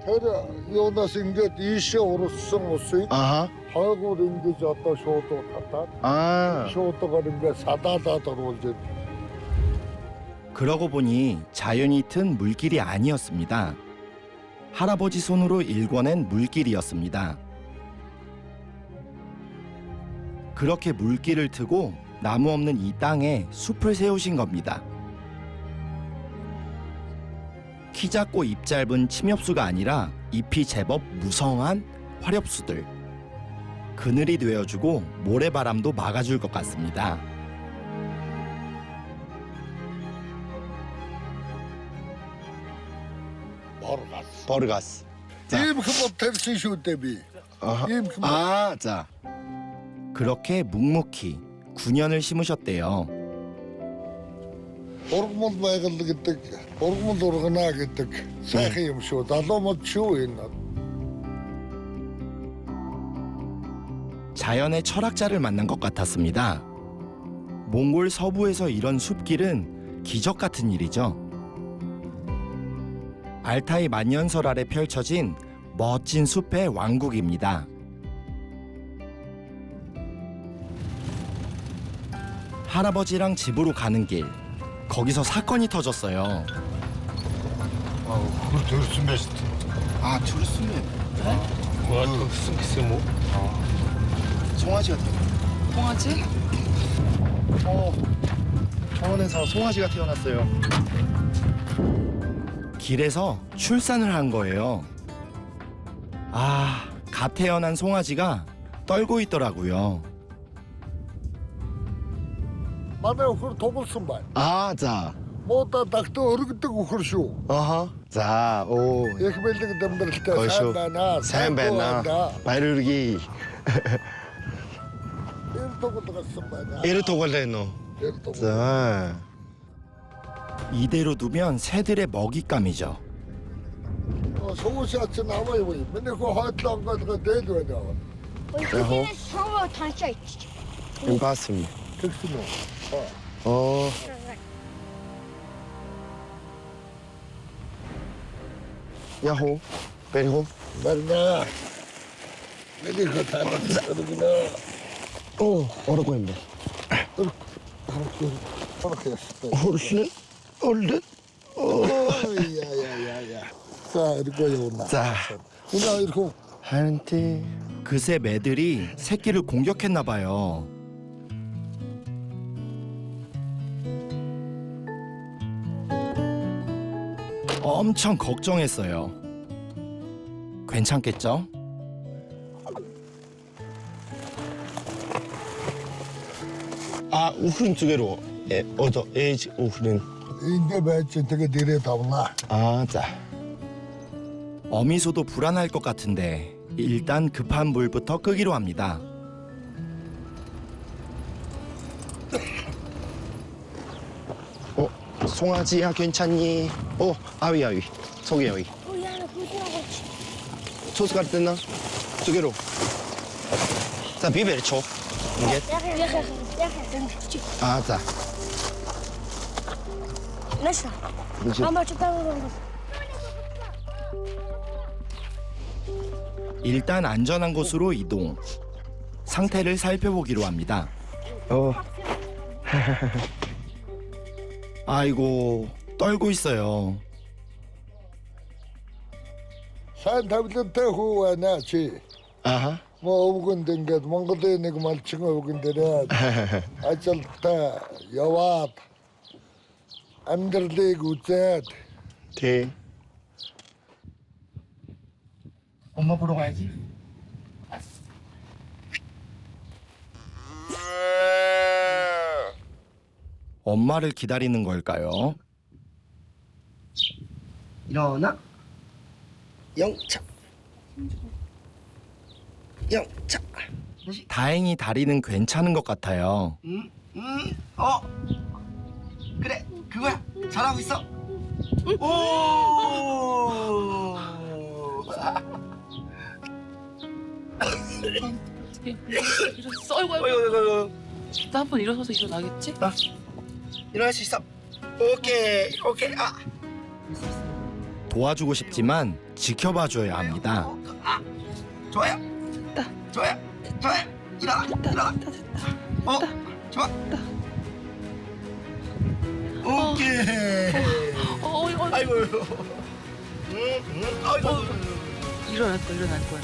테라 요나싱게 이시 오르성 오스. 아하. 하고 링게 저또 쇼도 타타. 아. 쇼도가 링게 사다다 들어오지. 그러고 보니 자연이 튼 물길이 아니었습니다. 할아버지 손으로 일궈낸 물길이었습니다. 그렇게 물길을 트고 나무 없는 이 땅에 숲을 세우신 겁니다. 키 작고 잎 짧은 침엽수가 아니라 잎이 제법 무성한 화렵수들. 그늘이 되어주고 모래바람도 막아줄 것 같습니다. 버르가스. 임금업 대시슈 대비. 아, 자. 그렇게 묵묵히 9년을 심으셨대요. Ormond байгалдаг гэдэг, Ormond ургана гэдэг сайхан юм шүү. Далуумад шүү энэ. 자연의 철학자를 만난 것 같았습니다. 몽골 서부에서 이런 숲길은 기적 같은 일이죠. 알타이 만년설 아래 펼쳐진 멋진 숲의 왕국입니다. 할아버지랑 집으로 가는 길, 거기서 사건이 터졌어요. 그걸 들었으면 아, 들었으면. 뭐야, 들었으면 뭐? 송아지 같은. 송아지? 정원에서 송아지가 태어났어요. 길에서 출산을 한 거예요. 아, 갓 태어난 송아지가 떨고 있더라고요. манай өхөр тоглосон байна. 아, 자. Муудаа дагтаа өргөдөг өхөр шүү. 아하. 자, 오. Их бэлэг дамдралтай 거쇼. сайн байна. сайн байна. 바르르기. Энэ тоглосон байна. 에르 토갈레노. 자. 이대로 두면 새들의 먹잇감이죠. Сууш ач наваа юу. Миний хөө хойдлоо ингээд дээл байна. 야호. 서워 다시 임파스미. Тэгсэн үү? 야호. 베리호. Барна. Миний хөө таалагдана. 오, 어렵고 힘들. 얼른? 얼른? 야야야야. 자, 이거 요나. 자. 누나 이거 한테. 그새 매들이 새끼를 공격했나 봐요. 엄청 걱정했어요. 괜찮겠죠? 아, 우흐른 두 개로. 어저 에이지 우흐른. 인데 배치 되게 디레 답나. 아, 자. 어미소도 불안할 것 같은데 일단 급한 물부터 끄기로 합니다. 송아지야 괜찮니? 아위 아위. 속이 아위. 소스 갈 때나? 두 개로. 자, 비베리 쳐. 이게. 아, 자. 그렇지. 일단 안전한 곳으로 이동. 상태를 살펴보기로 합니다. 아이고, 떨고 있어요. Сайн тавилантай хүү байна чи. 아하. Мо өвгөнд ингээд Монголын нэг малчин өвгөн дээрээ ажилдаа яваад амьдралыг үзээд 네. 엄마 보러 가야지. 엄마를 기다리는 걸까요? 일어나. 영차. 영차. 다행히 다리는 괜찮은 것 같아요. 그래, 그거야. 잘하고 있어. 오. 일어섰어. 어이구. 나 한 번 일어서서 일어나겠지? 일어날 수 있어. 오케이. 아. 도와주고 싶지만 지켜봐줘야 합니다. 좋아요. 좋아요. 일어나. 좋아. 오케이. 아이고. 아이고. 일어날 거야.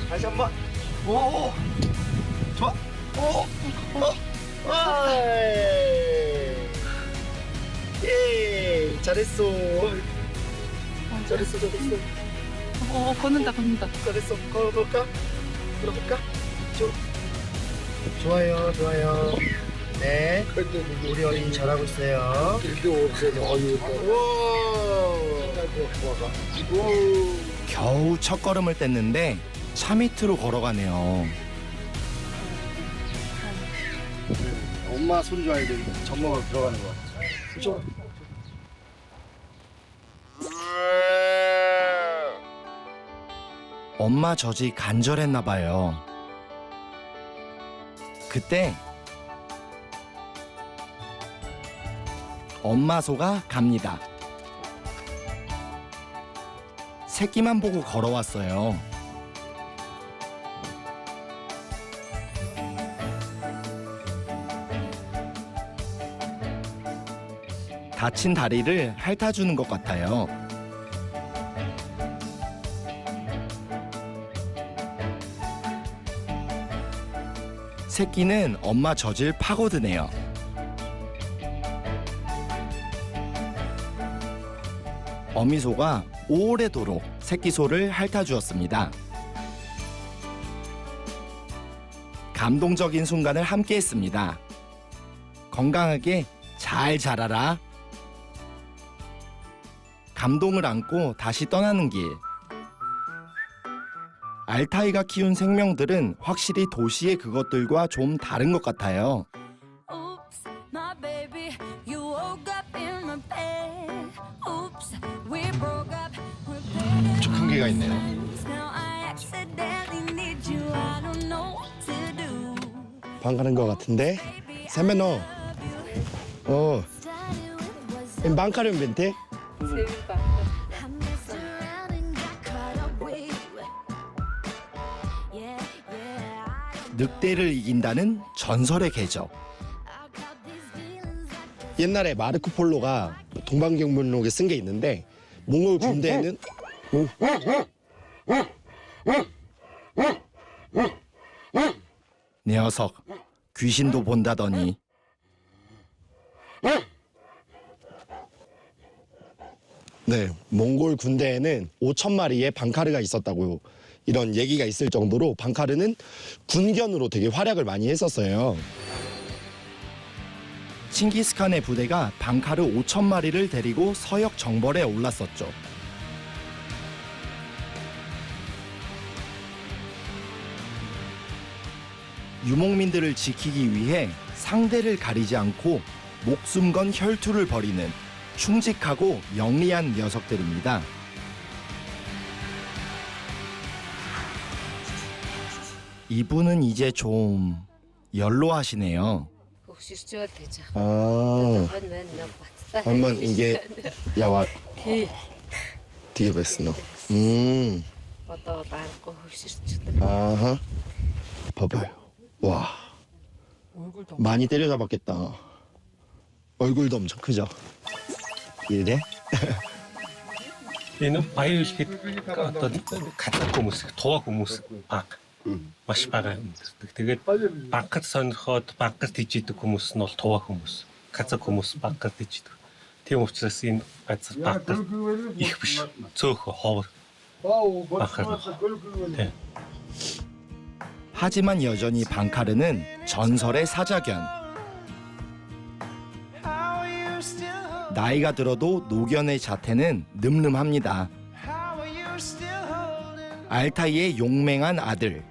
다시 한 번. 오. 좋아. 예. 자, 잘했어. 잘했어. 걷는다. 잘했어. 걸어볼까? 좋아요. 네. 우리 어린이 잘하고 있어요. 겨우 첫 걸음을 뗐는데 차 밑으로 걸어가네요. 엄마 손 줘야 돼. 젖먹으러 들어가는 거야. 엄마 젖이 간절했나 봐요. 그때 엄마 소가 갑니다. 새끼만 보고 걸어왔어요. 다친 다리를 핥아주는 것 같아요. 새끼는 엄마 젖을 파고드네요. 어미소가 오래도록 새끼소를 핥아주었습니다. 감동적인 순간을 함께했습니다. 건강하게 잘 자라라. 감동을 안고 다시 떠나는 길. 알타이가 키운 생명들은 확실히 도시의 그것들과 좀 다른 것 같아요. My baby, you woke up in my bed. Oops, we broke up. 엄청 큰 개가 있네요. Now I accidentally need you. I don't know what to do. 방 가는 것 같은데. 세면어. 방카름 벤테? 늑대를 이긴다는 전설의 궤적. 옛날에 마르코 폴로가 동방경문록에 쓴 게 있는데 몽골 군대에는 녀석, 귀신도 본다더니. 네, 몽골 군대에는 5,000마리의 방카르가 있었다고 이런 얘기가 있을 정도로 방카르는 군견으로 되게 활약을 많이 했었어요. 칭기스칸의 부대가 방카르 5,000마리를 데리고 서역 정벌에 올랐었죠. 유목민들을 지키기 위해 상대를 가리지 않고 목숨 건 혈투를 벌이는 충직하고 영리한 녀석들입니다. 이분은 이제 좀 연로하시네요. 한번 이게 야와 뒤에 뵀어. 아하. 봐봐요. 와. 많이 때려잡았겠다. 얼굴도 엄청 크죠. 이래? Энэ баяр ихэд одоо гадаад хүмүүс туваа хүмүүс баг маш бага амьддаг. Тэгээд банкад сонирхоод банкад тийждэг хүмүүс нь бол туваа хүмүүс. Казак хүмүүс банкад тийждэг. Тийм учраас энэ газар банкад их биш. Цөөхөн ховор. 하지만 여전히 방카르는 전설의 사자견. 나이가 들어도 노견의 자태는 늠름합니다. 알타이의 용맹한 아들.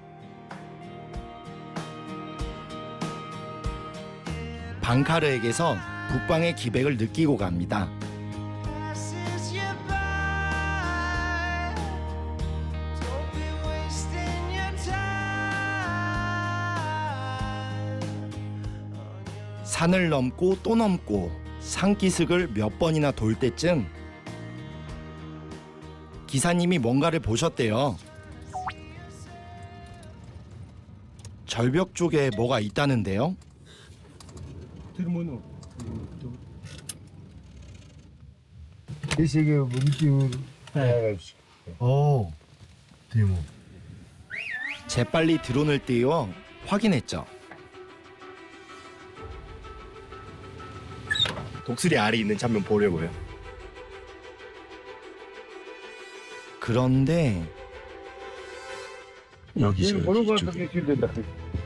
방카르에게서 북방의 기백을 느끼고 갑니다. 산을 넘고 또 넘고 산기슭을 몇 번이나 돌 때쯤 기사님이 뭔가를 보셨대요. 절벽 쪽에 뭐가 있다는데요. 대세계 문기운 오, 대모. 재빨리 드론을 띄워 확인했죠. 독수리 알이 있는 장면 보려고요. 그런데 여기죠. 보는 거 이쪽에. 같은 게 된다.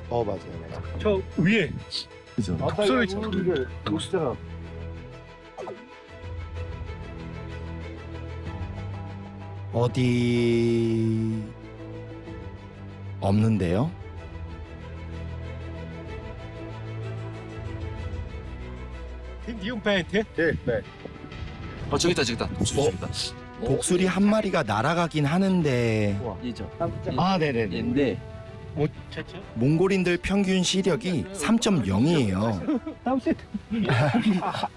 맞아요. 저 위에 그죠. 독수리 독수리가 어디 없는데요? 니온파한테? 네. 저기 있다. 독수리입니다. 독수리 한 마리가 날아가긴 하는데 얘죠. 아, 네네네. 얘인데 못 찾죠? 몽골인들 평균 시력이 3.0이에요.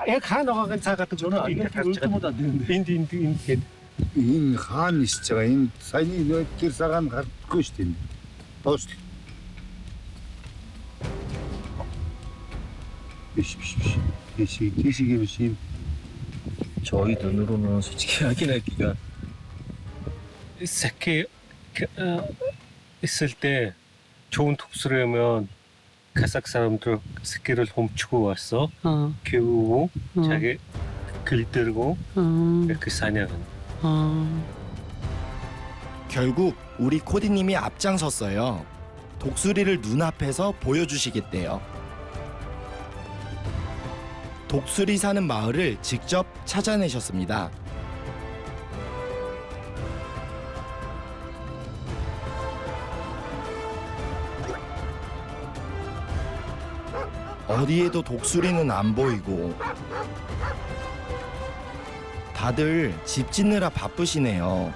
얘가 나가간 차 같은 거는 안 돼. 울트보다 느는데. 인디. 인 хан нисчээ. Энэ саяны нэг гэр сагаан гарахгүй шүү дээ. Доош. биш. Тийшээ биш юм. 저희 눈으로는 솔직히 확인하기가 새끼 있을 때 좋은 독수리면 가삭 사람들 새끼를 훔치고 왔어. 키우고 자기 길들고 이렇게 사냥하는. 결국 우리 코디님이 앞장섰어요. 독수리를 눈앞에서 보여주시겠대요. 독수리 사는 마을을 직접 찾아내셨습니다. 어디에도 독수리는 안 보이고 다들 집 짓느라 바쁘시네요.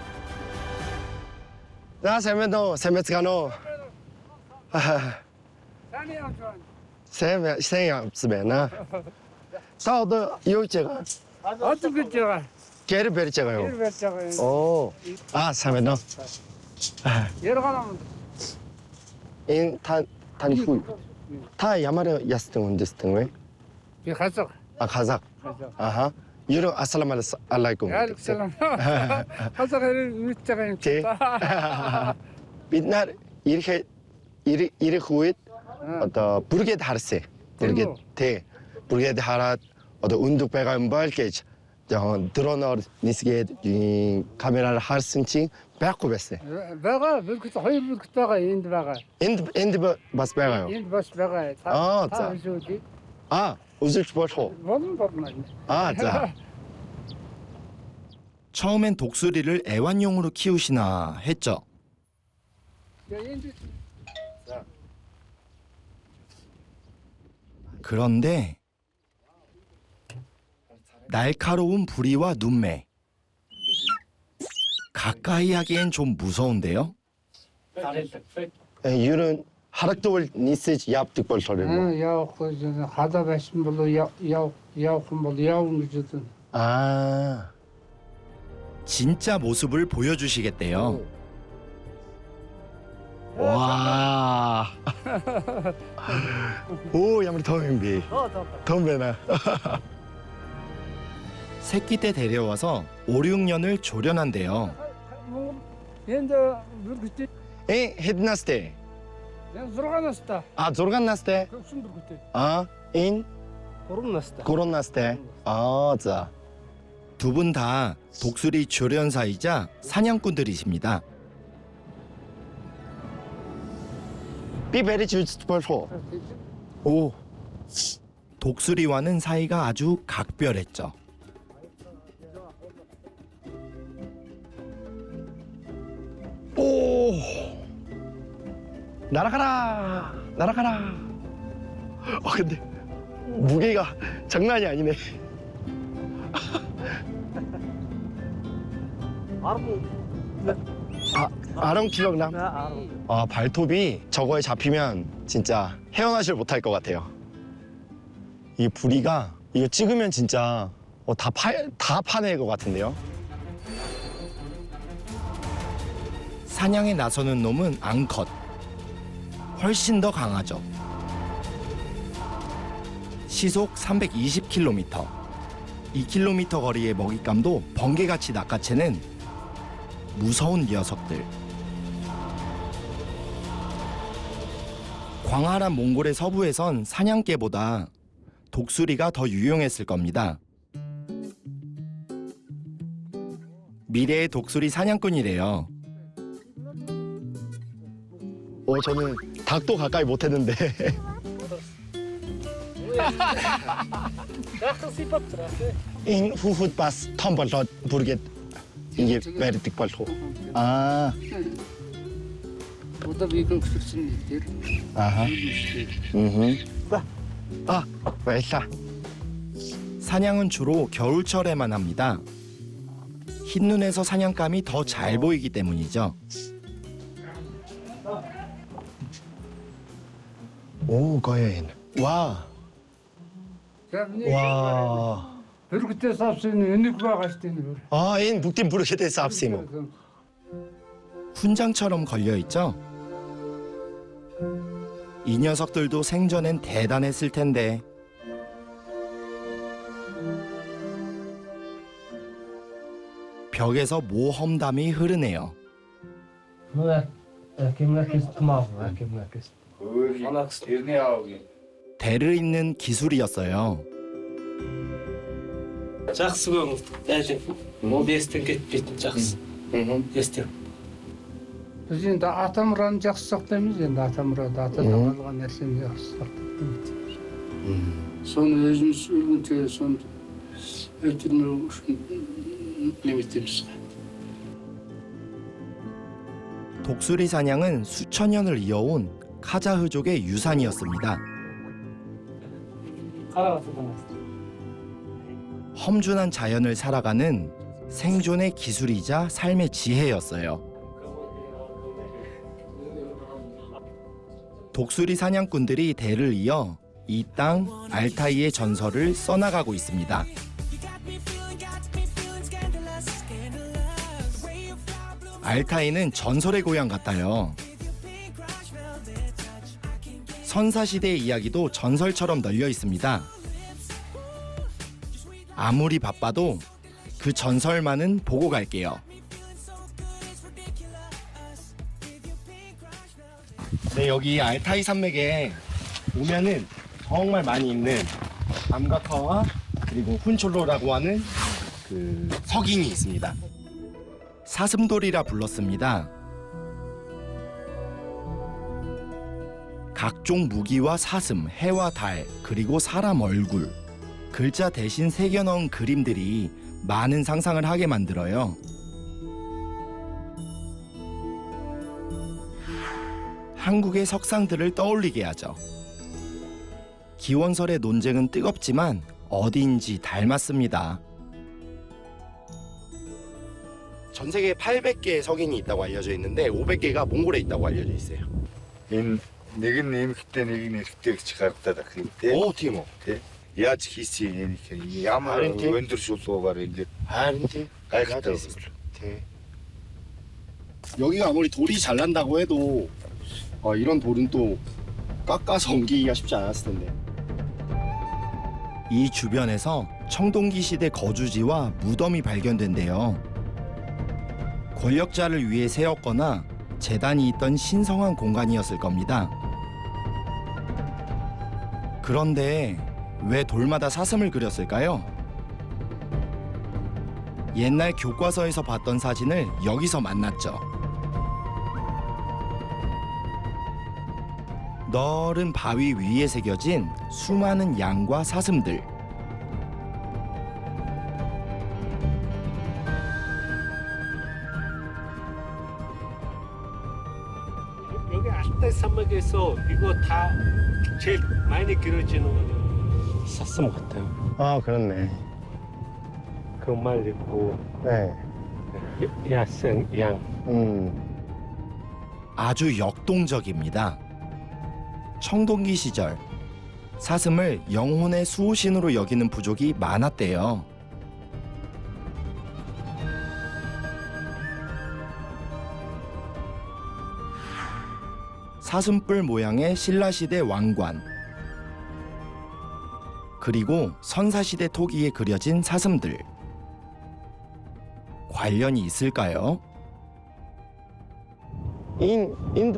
나 세면도 세면가노. 세면 없으면은 다도 요제가 어떻게 제가 게르베르 제가요. 오. 아, 세면도. 여러 가지 인 단후. 다 야마르 야스등 데스등 왜? 가서 가삭. 아하. 유로 알라이쿰. 알람. 가서를 위치가 제. 빛날 이렇게 후에 어떤 부르게 다르세. 부르게 대. 부르게 다라 어떤 운동 배가 멀게 드러너 니스게 카메라를 할 승치 배고 bes세. 배가 그렇게 허이 그다가 인도 배가. 인도 버스 배가요. 인도 버스 배가. 아, 자. 어디? 아, 웃을 뻔호. 뭔 법만. 아, 자. 처음엔 독수리를 애완용으로 키우시나 했죠. 그런데 날카로운 부리와 눈매. 가까이 하기엔 좀 무서운데요. 유는 하락도를 니스지 yaptık böyle soruyor. Yok hocam hada beşim bulu yakum bulu yaum vücudun. 아. 진짜 모습을 보여주시겠대요. 와. 오, 야무리 더운비. 더운배나. 새끼 때 데려와서 5, 6년을 조련한대요. Endi burgutdi. 헤드나스 때. Zo'rg'anasda. 아, 조르간나스 때. Ko'ksin burgutdi. 아, 인 Ko'rinasda. 고론나스 때. 아, 자. 두 분 다 독수리 조련사이자 사냥꾼들이십니다. 삐베리 주스 벌포. 오. 독수리와는 사이가 아주 각별했죠. 오. 날아가라. 근데 무게가 장난이 아니네. 아롱 킬로그램. 아, 발톱이 저거에 잡히면 진짜 헤어나질 못할 것 같아요. 이 부리가 이거 찍으면 진짜 다 파낼 것 같은데요. 사냥에 나서는 놈은 앙컷. 훨씬 더 강하죠. 시속 320km. 2km 거리의 먹잇감도 번개같이 낚아채는 무서운 녀석들. 광활한 몽골의 서부에선 사냥개보다 독수리가 더 유용했을 겁니다. 미래의 독수리 사냥꾼이래요. 저는 닭도 가까이 못 했는데. 인 후훗 바스 텀벌럿 부르게 이게 베르틱 벌토. 아. Burada bir gün kısırsın der. 아하. 아, 왜사? 사냥은 주로 겨울철에만 합니다. 흰눈에서 사냥감이 더 잘 보이기 때문이죠. 오, 거인. 와. 와. Hürgütte sapsın önlük bağıştığını. 아, 인 북팀 부르게 됐어 앞시모. 훈장처럼 걸려 있죠. 이 녀석들도 생전엔 대단했을 텐데. 벽에서 모험담이 흐르네요. 대를 잇는 기술이었어요. Жақсы көңіл. Дәжі. Ол бестен кетпейтін жақсы. Естен. Biz endi Atamurani жақсы сақтаймыз, енді Атамурады атадан қалған нәрсені жақсы сақтаймыз. Соны өзіміз өлгенше соны өлтірмеу үшін неметеміз. 독수리 사냥은 수천 년을 이어온 카자흐족의 유산이었습니다. 험준한 자연을 살아가는 생존의 기술이자 삶의 지혜였어요. 독수리 사냥꾼들이 대를 이어 이 땅 알타이의 전설을 써나가고 있습니다. 알타이는 전설의 고향 같아요. 선사시대의 이야기도 전설처럼 널려 있습니다. 아무리 바빠도 그 전설만은 보고 갈게요. 네, 여기 알타이 산맥에 오면은 정말 많이 있는 암각화와 그리고 훈촐로라고 하는 그 석인이 있습니다. 사슴돌이라 불렀습니다. 각종 무기와 사슴, 해와 달, 그리고 사람 얼굴, 글자 대신 새겨 넣은 그림들이 많은 상상을 하게 만들어요. 한국의 석상들을 떠올리게 하죠. 기원설의 논쟁은 뜨겁지만 어디인지 닮았습니다. 전 세계에 800개의 석인이 있다고 알려져 있는데 500개가 몽골에 있다고 알려져 있어요. Нэг нь эмхтэй нэг нь эрэгтэй гэж гаргадаг хэрэгтэй. 어떻게 뭐? Яаж хийсэн юм ямар өндөр шулуугаар ингэж харин тийм гайхалтай. 여기가 아무리 돌이 잘 난다고 해도 이런 돌은 또 깎아서 옮기기가 쉽지 않았을 텐데. 이 주변에서 청동기 시대 거주지와 무덤이 발견된대요. 권력자를 위해 세웠거나 재단이 있던 신성한 공간이었을 겁니다. 그런데 왜 돌마다 사슴을 그렸을까요? 옛날 교과서에서 봤던 사진을 여기서 만났죠. 넓은 바위 위에 새겨진 수많은 양과 사슴들. 여기 알타이 산맥에서 이거 다 제일 많이 그려지는 사슴 같아요. 아, 그렇네. 그 말 있고 네. 야생 양. 아주 역동적입니다. 청동기 시절 사슴을 영혼의 수호신으로 여기는 부족이 많았대요. 사슴뿔 모양의 신라시대 왕관, 그리고 선사시대 토기에 그려진 사슴들. 관련이 있을까요? 인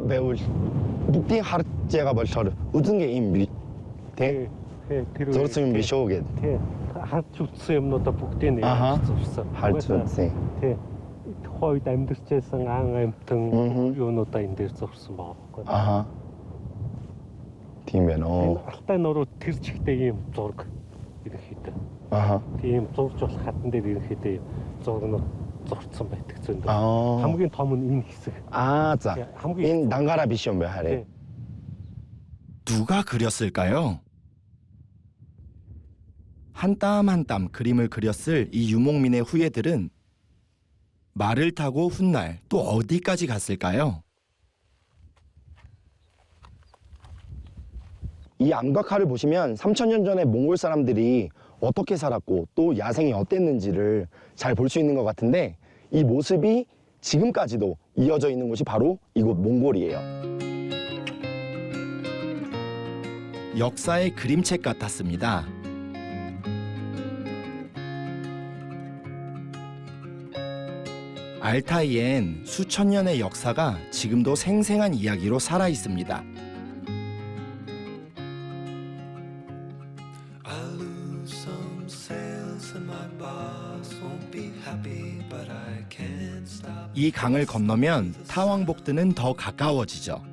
배울 묵딩 하르제가 벌처를 우든 게 임비 대 저렇으면 미쇼게 할축스 염노다 북대네. 할축스 тухайд амьдарчээсэн ан амьтан юунуудаа энэ дээр зурсан байгаа байхгүй. 아하. Тийм байна уу. Алтай нуруу тэр чигтэй ийм зураг ерөнхийдөө. 아하. Тийм зурж болох хатан дээр ерөнхийдөө зургнууд зурцсан байдаг зөндөө. Аа. хамгийн том нь энэ хэсэг. 아, 자. 인 난가라 비숑 왜 하래? 누가 그렸을까요? 한 땀 한 땀 그림을 그렸을 이 유목민의 후예들은 말을 타고 훗날 또 어디까지 갔을까요? 이 암각화를 보시면 3,000년 전에 몽골 사람들이 어떻게 살았고 또 야생이 어땠는지를 잘 볼 수 있는 것 같은데 이 모습이 지금까지도 이어져 있는 곳이 바로 이곳 몽골이에요. 역사의 그림책 같았습니다. 알타이엔 수천 년의 역사가 지금도 생생한 이야기로 살아 있습니다. 이 강을 건너면 타왕복드는 더 가까워지죠.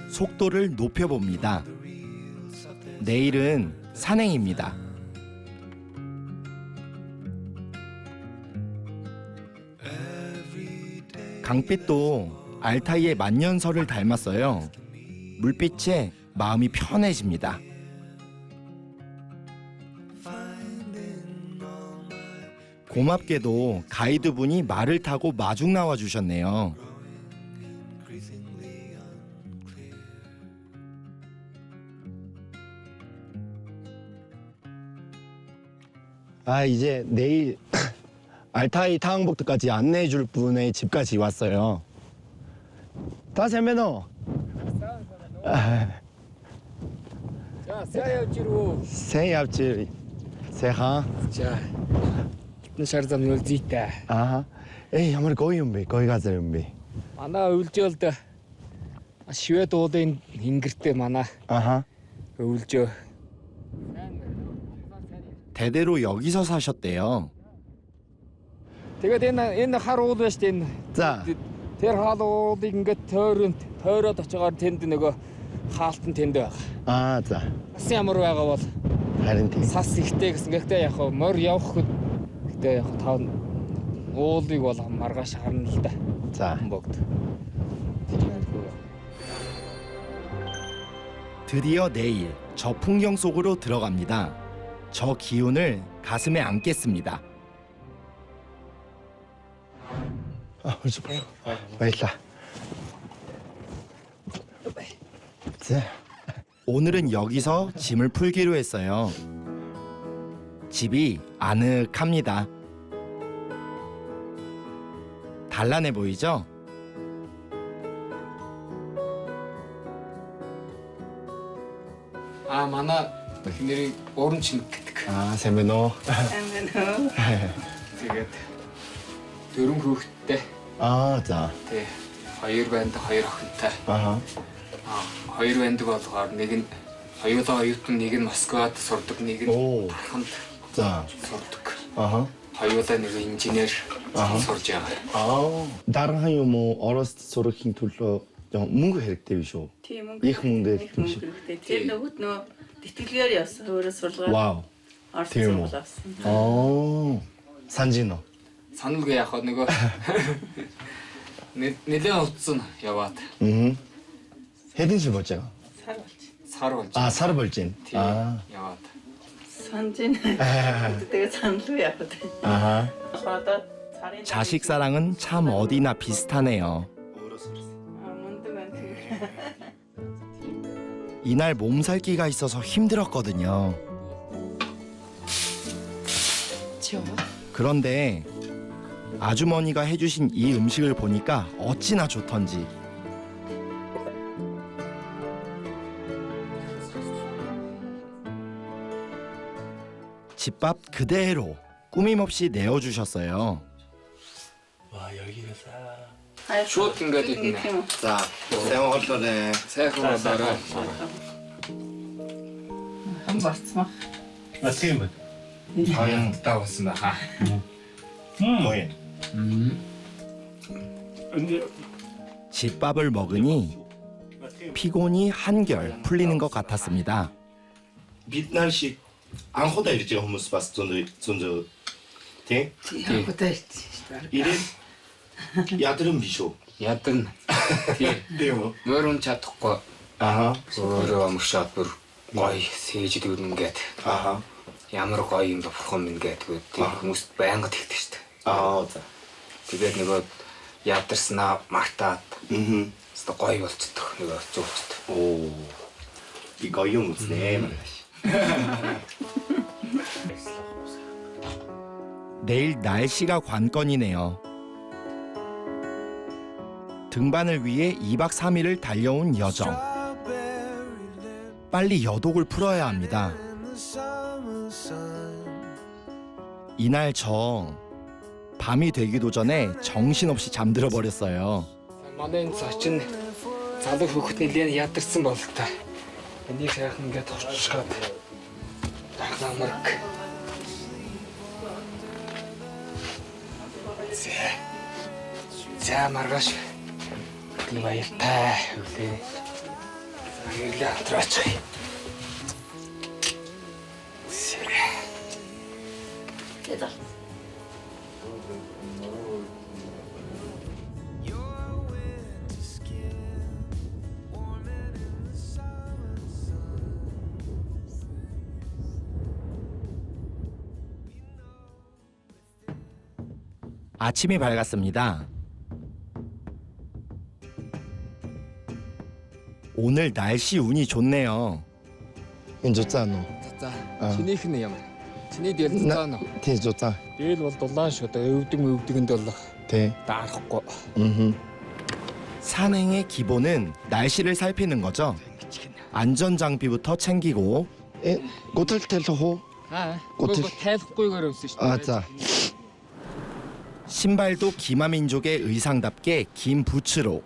속도를 높여봅니다. 내일은 산행입니다. 강빛도 알타이의 만년설을 닮았어요. 물빛에 마음이 편해집니다. 고맙게도 가이드분이 말을 타고 마중 나와 주셨네요. 아, 이제 내일 알타이 타왕복드까지 안내해 줄 분의 집까지 왔어요. 다 세면어. 자, 새야지로. 새야지. 새하. 자. ншарзам үлзийтэй. Аа. Ямар гоё юм бэ? Гоё газар юм бэ? Манай өвлжөөлд Шведуудын ингэртэй манай. 아하. өвлжөө. 대대로 여기서 사셨대요. Тэгээд энэ хар уул байж тэн. За. Тэр хаалуудыг ингээд тойроод очигаар тэнд нөгөө хаалтан тэнд байгаа. Аа, за. Бас ямар байгаа бол харин тийм. Сас ихтэй гэсэн. Гэхдээ яг морь явах гэдэг яг тав уулыг бол маргааш харна л да. За. Богд. 드디어 내일 저 풍경 속으로 들어갑니다. 저 기운을 가슴에 안겠습니다. 아, 벌써 맛있다. 자. 오늘은 여기서 짐을 풀기로 했어요. 집이 아늑합니다. 단란해 보이죠? 아, манай эхнэрийн уран чинь гэдэг. 아, 세면어. Тэгээд дөрөв хүүхэдтэй. 아, 자. Тэ хоёр банд хоёр охинтой. 아하. Хоёр бандаг болохоор нэг нь хоёулаа оюутан, нэг нь Москвад сурдаг, нэг нь Тарханд сурдаг. 아하. хоёулаа нэг инженер сурж байгаа. 아, 다른 하요 뭐 어렸을 때 저렇게 둘러 문구 хэрэгтэй биш үү? Тийм үү. Их мөн дээр биш. Тэр нөгөөт нөө тэтгэлгээр явсан өөрөө сурлагаа. 와우. Тийм үү. 어. 산진호. Саналгүй яг нөгөө нэлээд утсан яваад. 헤딩실 뭐죠? Сар болж. 아, 사르 벌진. 아. яваад. 산진. 되게 산도 яваад. 아하. 자식 사랑은 참 어디나 비슷하네요. 이날 몸살기가 있어서 힘들었거든요. 그런데 아주머니가 해주신 이 음식을 보니까 어찌나 좋던지. 집밥 그대로 꾸밈없이 내어주셨어요. 와, 여기가 싹. Шууд ингээд идэнэ. 자, сайн хооллоорой. Сайхан болоорой. Хамбарцмаа. Тийм байна. 갔다 왔습니다. 뭐해? 집밥을 먹으니 피곤이 한결 풀리는 것 같았습니다. 빛날씨 안 호다일지 호무스 바스 존저 대? 이래 야들은 미쇼. 야든 네요. 머름 чадахгүй. 아하. өөрөө мөшөөд бүр гоё сээжд өрнгээд. 아하. Ямар гоё юм бурхан минь гэдгүй тийм хүмүүст байнга тэгдэг шүү дээ. За. Тэгээд нөгөө ядарснаа мартаад. Өстө гоё болцдог нөгөө зүгчтэй. 오. 이거 용스네. 내일 날씨가 관건이네요. 등반을 위해 2박 3일을 달려온 여정. 빨리 여독을 풀어야 합니다. 이날 저 밤이 되기도 전에 정신없이 잠들어 버렸어요. Манай энэ зочин залуу хүүхэд нэлээд ядарсан бол та. Энийг сайхан ингээд орчуулгаад дахламарк. За маргааш тийм баяртай үлээ. Аяглаа хамтраач. Тэдэ. 아침이 밝았습니다. 오늘 날씨 운이 좋네요. 좋잖아. За. Чинийх нь ямар? Чиний дээр цаана. тий 좋다. Дээл бол дулаан шүү дээ. өвдөнд бол тий. даахгүй. 산행의 기본은 날씨를 살피는 거죠. 안전 장비부터 챙기고. 고틀텔호. 그거 타일гүйгээр өвсөн шүү дээ. 자. 신발도 기마민족의 의상답게 긴 부츠로.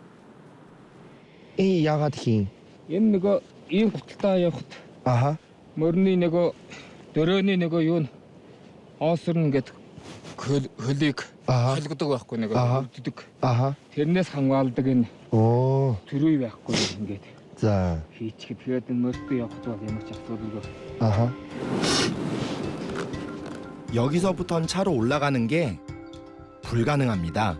이 яагаад хийн? Энэ нөгөө ийм гуталтай явахд. 아하. Мөрний нөгөө дөрөөний нөгөө юу н оосрн гэдэг хөлийг холгодог байхгүй нөгөө өвддөг. 아하. Тэрнээс хамгаалдаг энэ. 오. Төрүй байхгүй ингээд. 자. Хийчихэд тэгээд энэ мөртөө явахд бол ямар ч асуудалгүй. 아하. 여기서부턴 차로 올라가는 게 불가능합니다.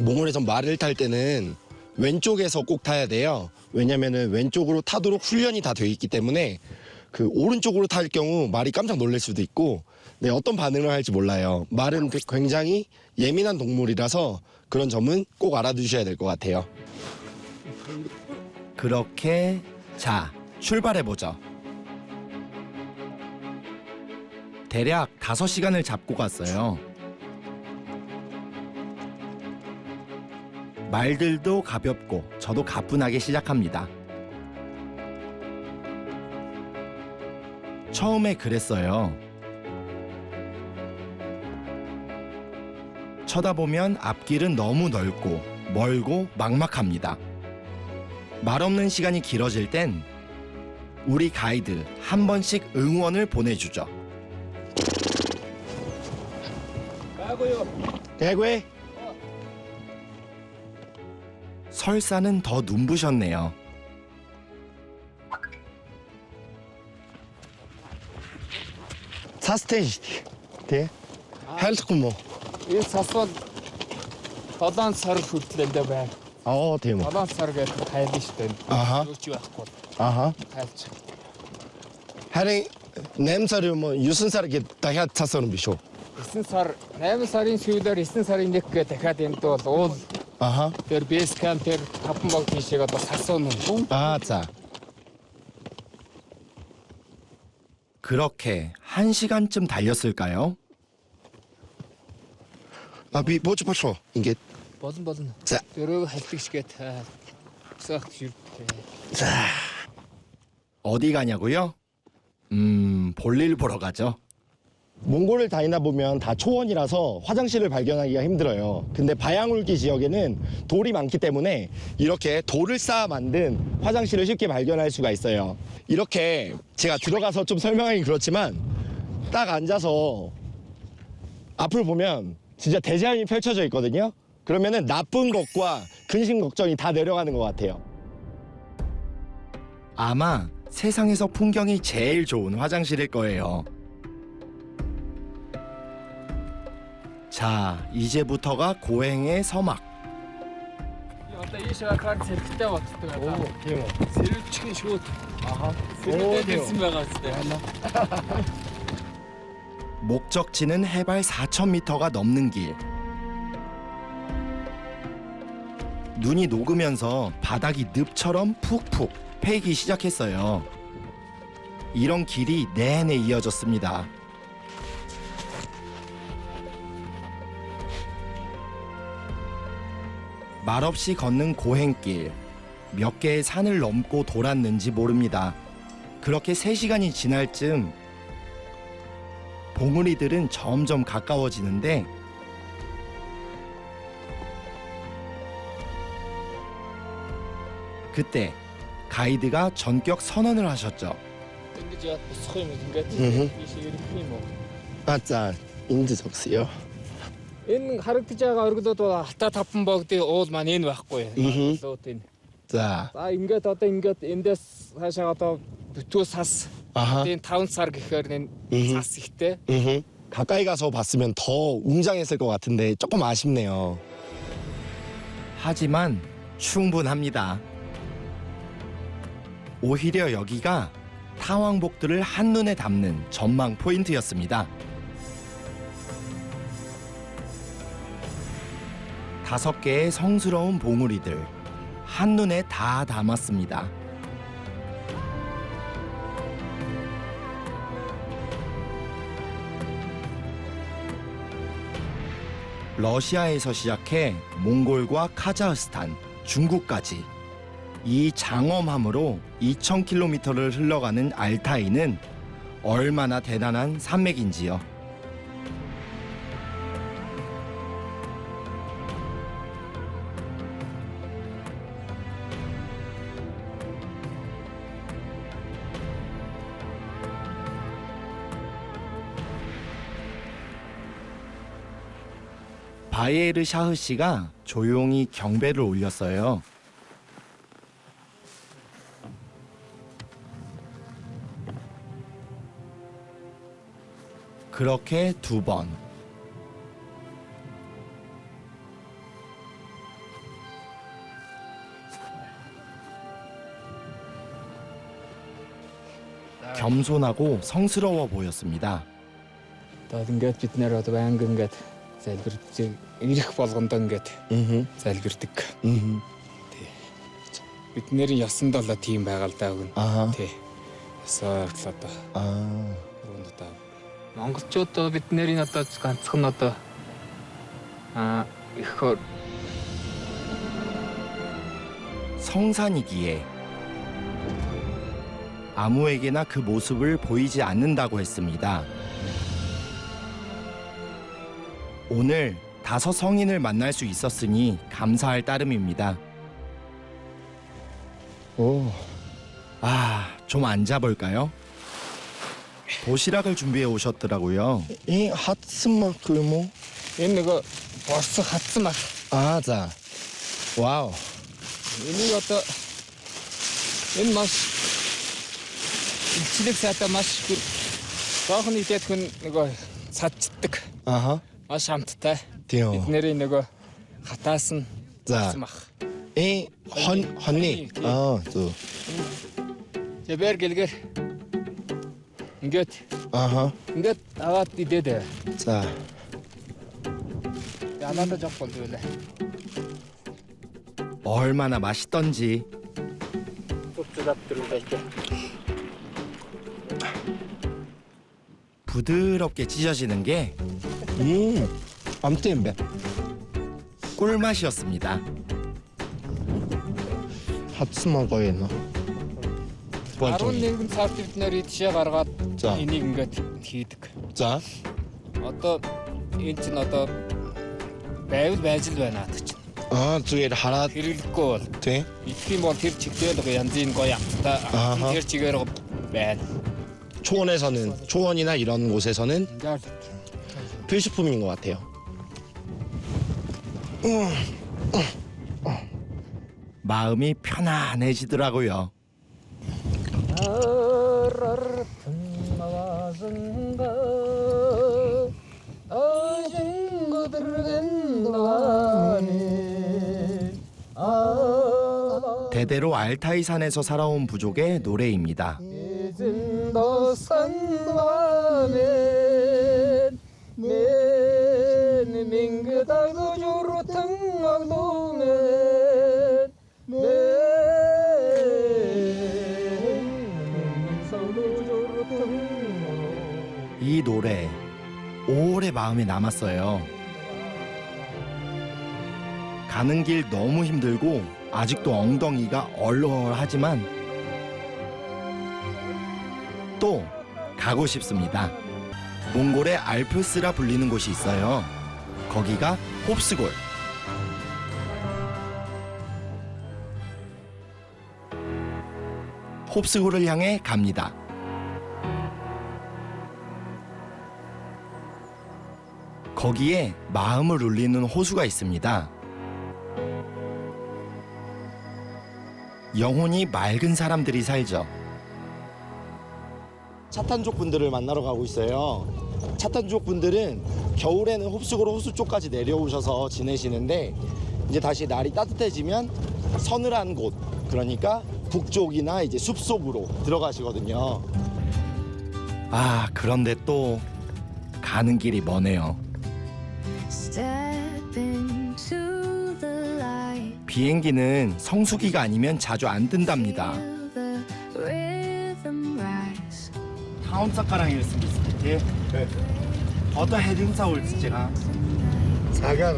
몽골에서 말을 탈 때는 왼쪽에서 꼭 타야 돼요. 왜냐면은 왼쪽으로 타도록 훈련이 다 되어 있기 때문에 그 오른쪽으로 탈 경우 말이 깜짝 놀랄 수도 있고 네, 어떤 반응을 할지 몰라요. 말은 굉장히 예민한 동물이라서 그런 점은 꼭 알아두셔야 될 것 같아요. 그렇게 자, 출발해보죠. 대략 5시간을 잡고 갔어요. 말들도 가볍고 저도 가뿐하게 시작합니다. 처음에 그랬어요. 쳐다보면 앞길은 너무 넓고 멀고 막막합니다. 말 없는 시간이 길어질 땐 우리 가이드 한 번씩 응원을 보내주죠. 대구에 설사는 더 눈부셨네요. 사스테이지 대 헬스코 뭐. Энэ цас бол 7 сар хүртлэндээ байна. тийм үү. 7 сар гэдэг хайлна шүү дээ. 아하. Юу ч байхгүй. 아하. Хайлч. харин 냄새를 뭐 유순사르게 дахиад цас өрн биш үү? 9 сар 8 сарын сүүлээр 9 сарын 1 гээ дахиад энд бол уул 아하. тэр бейс камп тэр таван баг тийшээ одоо сасуун юм. 자. 그렇게 1시간쯤 달렸을까요? 비 보지 보소. 이게 Болон. 자. Дөрөв хальтгшгээд цаах шүү. 자. 어디 가냐고요? 볼일 보러 가죠. 몽골을 다니다 보면 다 초원이라서 화장실을 발견하기가 힘들어요. 근데 바양울기 지역에는 돌이 많기 때문에 이렇게 돌을 쌓아 만든 화장실을 쉽게 발견할 수가 있어요. 이렇게 제가 들어가서 좀 설명하기 그렇지만 딱 앉아서 앞을 보면 진짜 대자연이 펼쳐져 있거든요. 그러면은 나쁜 것과 근심 걱정이 다 내려가는 것 같아요. 아마 세상에서 풍경이 제일 좋은 화장실일 거예요. 자, 이제부터가 고행의 서막. Одоо ийшээ карт зэрэгтэй болтдог байна. Оо, тийм үү. Сэрвчгийн шүүд. Оо, Сэрвчтэй тийм үү. дэлсэн байгаа үстэй. 목적지는 해발 4,000m가 넘는 길. 눈이 녹으면서 바닥이 늪처럼 푹푹 패이기 시작했어요. 이런 길이 내내 이어졌습니다. 말없이 걷는 고행길. 몇 개의 산을 넘고 돌았는지 모릅니다. 그렇게 3시간이 지날 쯤 봉우리들은 점점 가까워지는데 그때 가이드가 전격 선언을 하셨죠. Ингэж яад босох юм ингээд ийшээ ирэх юм уу? 자, 인드 적시요. Энэ харагдаж байгаа оргилууд бол хата таван богдын уул маань энэ байхгүй. Оргилууд энэ. 자, За ингээд одоо ингээд эндээс цаашаа одоо бүтүү сас. энэ 5 сар гэхээр энэ сас ихтэй. 가까이 가서 봤으면 더 웅장했을 것 같은데 조금 아쉽네요. 하지만 충분합니다. 오히려 여기가 타왕복들을 한눈에 담는 전망 포인트였습니다. 5개의 성스러운 봉우리들 한눈에 다 담았습니다. 러시아에서 시작해 몽골과 카자흐스탄, 중국까지 이 장엄함으로 2,000km를 흘러가는 알타이는 얼마나 대단한 산맥인지요. 바이에르 샤흐 씨가 조용히 경배를 올렸어요. 그렇게 2번. 겸손하고 성스러워 보였습니다. Одоо ингээд бид нэр одоо байнга ингээд залбирч ирэх болгондоо ингээд залбирдаг. Тий. Бид нэрийн ёсонд бол тийм байгаа л даа өгнө. Тий. Ёсоор л одоо. Одоо монголчууд бид нэрийн одоо ганцхан одоо их 성산이기에 아무에게나 그 모습을 보이지 않는다고 했습니다. 오늘 5 성인을 만날 수 있었으니 감사할 따름입니다. 좀 앉아볼까요? 도시락을 준비해 오셨더라고요. 이 핫스마 그뭐? Энэ нөгөө борсох хатсан баг. 자. 와우. Энийг одоо энэ маш илчлэг сайтай маш жоохон идээд хүн нөгөө цадчдаг. Маш хамттай. Тийм. Бидний нөгөө хатаас нь хатсан баг. 헌니. 또. Зэвэр гэлгэр. Ингээд. Ингээд аваад идээд. 자. 야나도 잡고 들래. 얼마나 맛있던지. 부드럽게 찢어지는 게 암땜배 꿀맛이었습니다. 핫스마가 있나? 11 сард бид нэр тийшээ гаргаад энийг ингээд хийдэг. 자. Одоо энэ чинь одоо байвал байж л байна наад чинь. зүгээр хараад хэрэглэхгүй бол тий. идэх юм бол тэр чигтэл янзын гоё амттай тэр чигээр байна. 초원이나 이런 곳에서는 필수품인 것 같아요. 마음이 편안해지더라고요. 대대로 알타이 산에서 살아온 부족의 노래입니다. 이 노래 오래 마음에 남았어요. 가는 길 너무 힘들고 아직도 엉덩이가 얼얼하지만 또 가고 싶습니다. 몽골의 알프스라 불리는 곳이 있어요. 거기가 홉스골. 홉스골을 향해 갑니다. 거기에 마음을 울리는 호수가 있습니다. 영혼이 맑은 사람들이 살죠. 차탄족 분들을 만나러 가고 있어요. 차탄족 분들은 겨울에는 홉스골 호수 쪽까지 내려오셔서 지내시는데 이제 다시 날이 따뜻해지면 서늘한 곳, 그러니까 북쪽이나 이제 숲속으로 들어가시거든요. 아, 그런데 또 가는 길이 머네요. 비행기는 성수기가 아니면 자주 안 뜬답니다. 다음 사카랑이었습니다. 예. 어떤 해등사 올지가 사갈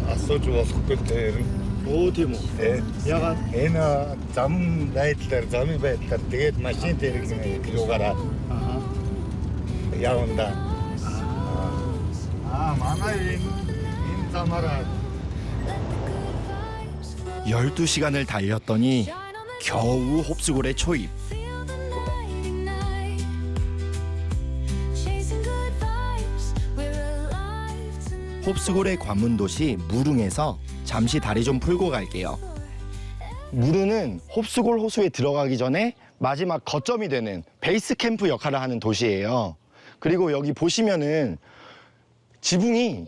асууж болох гэдэг. Оо тийм үү. Ягаад энэ зам байдлаар замын байдлаар тэгээд машин дээр рүүгаараа явна. манай энэ замаараа 12시간을 달렸더니 겨우 홉스골에 초입. 홉스골의 관문 도시 무릉에서 잠시 다리 좀 풀고 갈게요. 무르는 홉스골 호수에 들어가기 전에 마지막 거점이 되는 베이스 캠프 역할을 하는 도시예요. 그리고 여기 보시면은 지붕이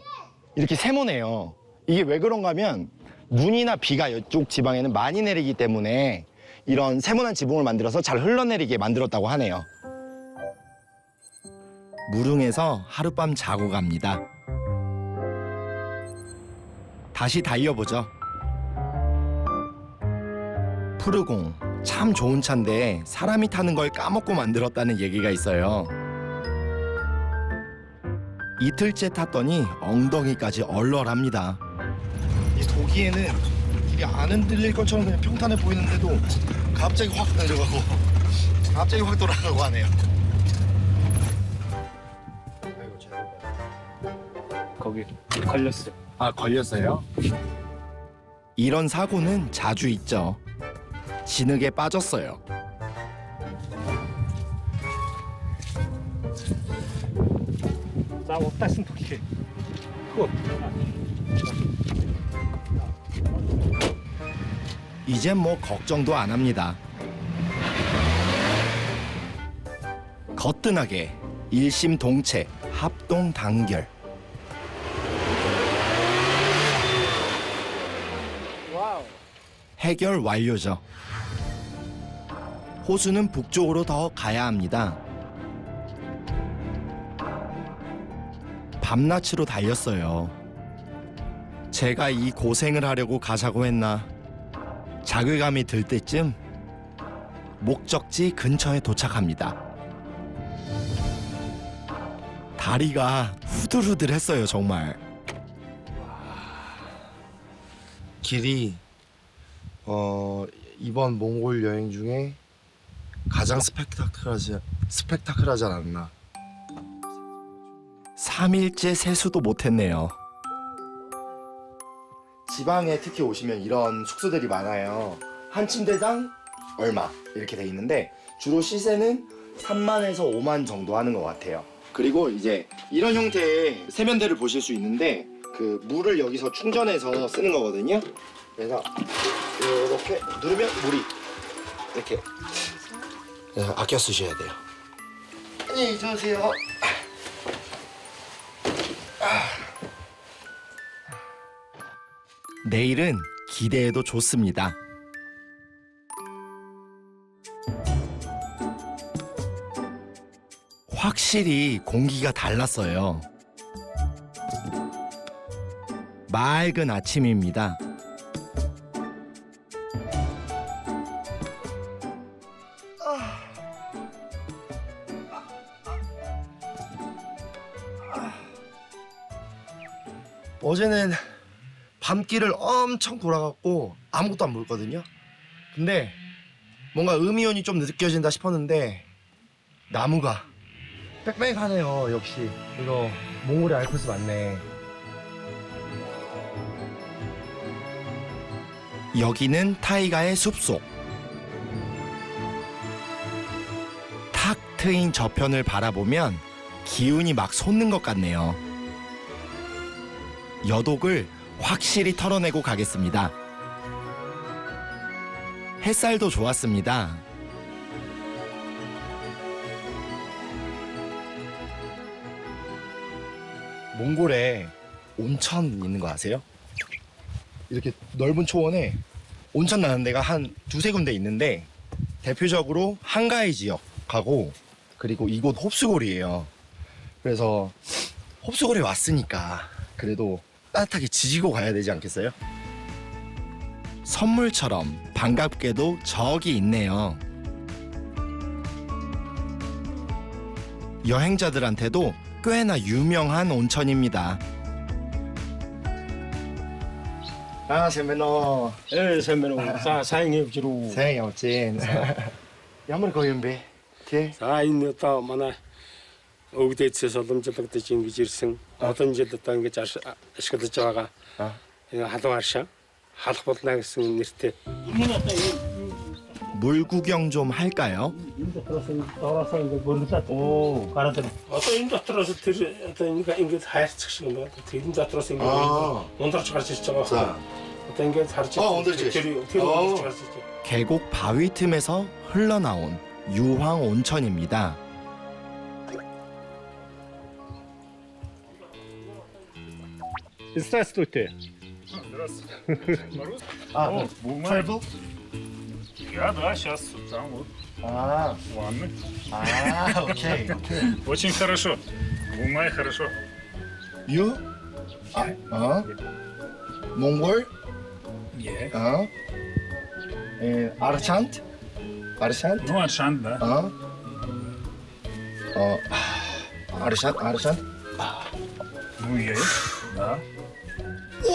이렇게 세모네요. 이게 왜 그런가 하면 눈이나 비가 이쪽 지방에는 많이 내리기 때문에 이런 세모난 지붕을 만들어서 잘 흘러내리게 만들었다고 하네요. 무릉에서 하룻밤 자고 갑니다. 다시 달려보죠. 푸르공, 참 좋은 차인데 사람이 타는 걸 까먹고 만들었다는 얘기가 있어요. 이틀째 탔더니 엉덩이까지 얼얼합니다. 이 보기에는 길이 안 흔들릴 것처럼 그냥 평탄해 보이는데도 갑자기 확 내려가고 갑자기 확 돌아가고 하네요. 거기 걸렸어. 아, 걸렸어요? 이런 사고는 자주 있죠. 진흙에 빠졌어요. 자, 없다신 토끼. 이젠 뭐 걱정도 안 합니다. 거뜬하게 일심동체 합동단결. 해결 완료죠. 호수는 북쪽으로 더 가야 합니다. 밤낮으로 달렸어요. 제가 이 고생을 하려고 가자고 했나. 자괴감이 들 때쯤 목적지 근처에 도착합니다. 다리가 후들후들했어요, 정말. 길이 이번 몽골 여행 중에 가장 스펙타클하지 않았나. 3일째 세수도 못했네요. 지방에 특히 오시면 이런 숙소들이 많아요. 한 침대당 얼마 이렇게 돼 있는데 주로 시세는 3만에서 5만 정도 하는 것 같아요. 그리고 이제 이런 형태의 세면대를 보실 수 있는데 그 물을 여기서 충전해서 쓰는 거거든요. 그래서 이렇게 누르면 물이 이렇게 아껴 쓰셔야 돼요. 안녕히 계세요. 내일은 기대해도 좋습니다. 확실히 공기가 달랐어요. 맑은 아침입니다. 어제는 밤길을 엄청 돌아갔고 아무것도 안 보였거든요. 근데 뭔가 음이온이 좀 느껴진다 싶었는데 나무가 빽빽하네요. 역시 이거 몽골의 알프스 맞네. 여기는 타이가의 숲속. 탁 트인 저편을 바라보면 기운이 막 솟는 것 같네요. 여독을 확실히 털어내고 가겠습니다. 햇살도 좋았습니다. 몽골에 온천 있는 거 아세요? 이렇게 넓은 초원에 온천 나는 데가 한 두세 군데 있는데 대표적으로 한가이 지역하고 그리고 이곳 홉수골이에요. 그래서 홉수골에 왔으니까 그래도 따뜻하게 지지고 가야 되지 않겠어요? 선물처럼 반갑게도 저기 있네요. 여행자들한테도 꽤나 유명한 온천입니다. 아, 샘메노. 예, 샘메노. 사행이 없지로. 사행이 없지. ямар гоё юм бэ? Тэ? За энэ одоо манай өвгдээцээс уламжлагдаж ингэж ирсэн. Олон жил одоо ингэж ашиглаж байгаа. Энэ халуун аршаа. халах болно гэсэн нэртэй. 물 구경 좀 할까요? 오, 가라들. 어떤 인 дотроос тэр одоо ингэж хайрцаг шиг байна. тэрэн дотроос ингэж ундарч гарч ирж байгаа. одоо ингэж харж тэр ундарч гарч ирж байгаа. 계곡 바위 틈에서 흘러나온 유황 온천입니다. Здравствуйте. А, travel? Да, сейчас там вот. Ванны. окей. Очень хорошо. Бумай хорошо. You? 몽골? Yeah. 아르샨트? 아르샨트? Ну, Аршан, да. 아르샨트? Ну, есть, да. О!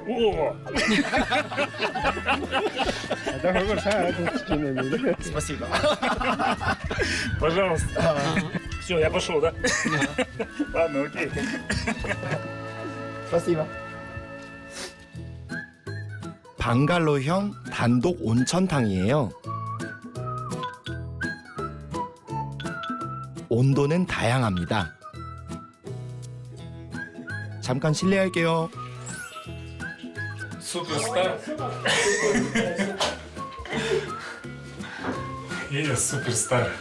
О! Спасибо. Пожалуйста. Все, я пошел, да? Ладно, окей. Спасибо. 방갈로형 단독 온천탕이에요. 온도는 다양합니다. 잠깐 실례할게요. Суперстар. Я суперстар.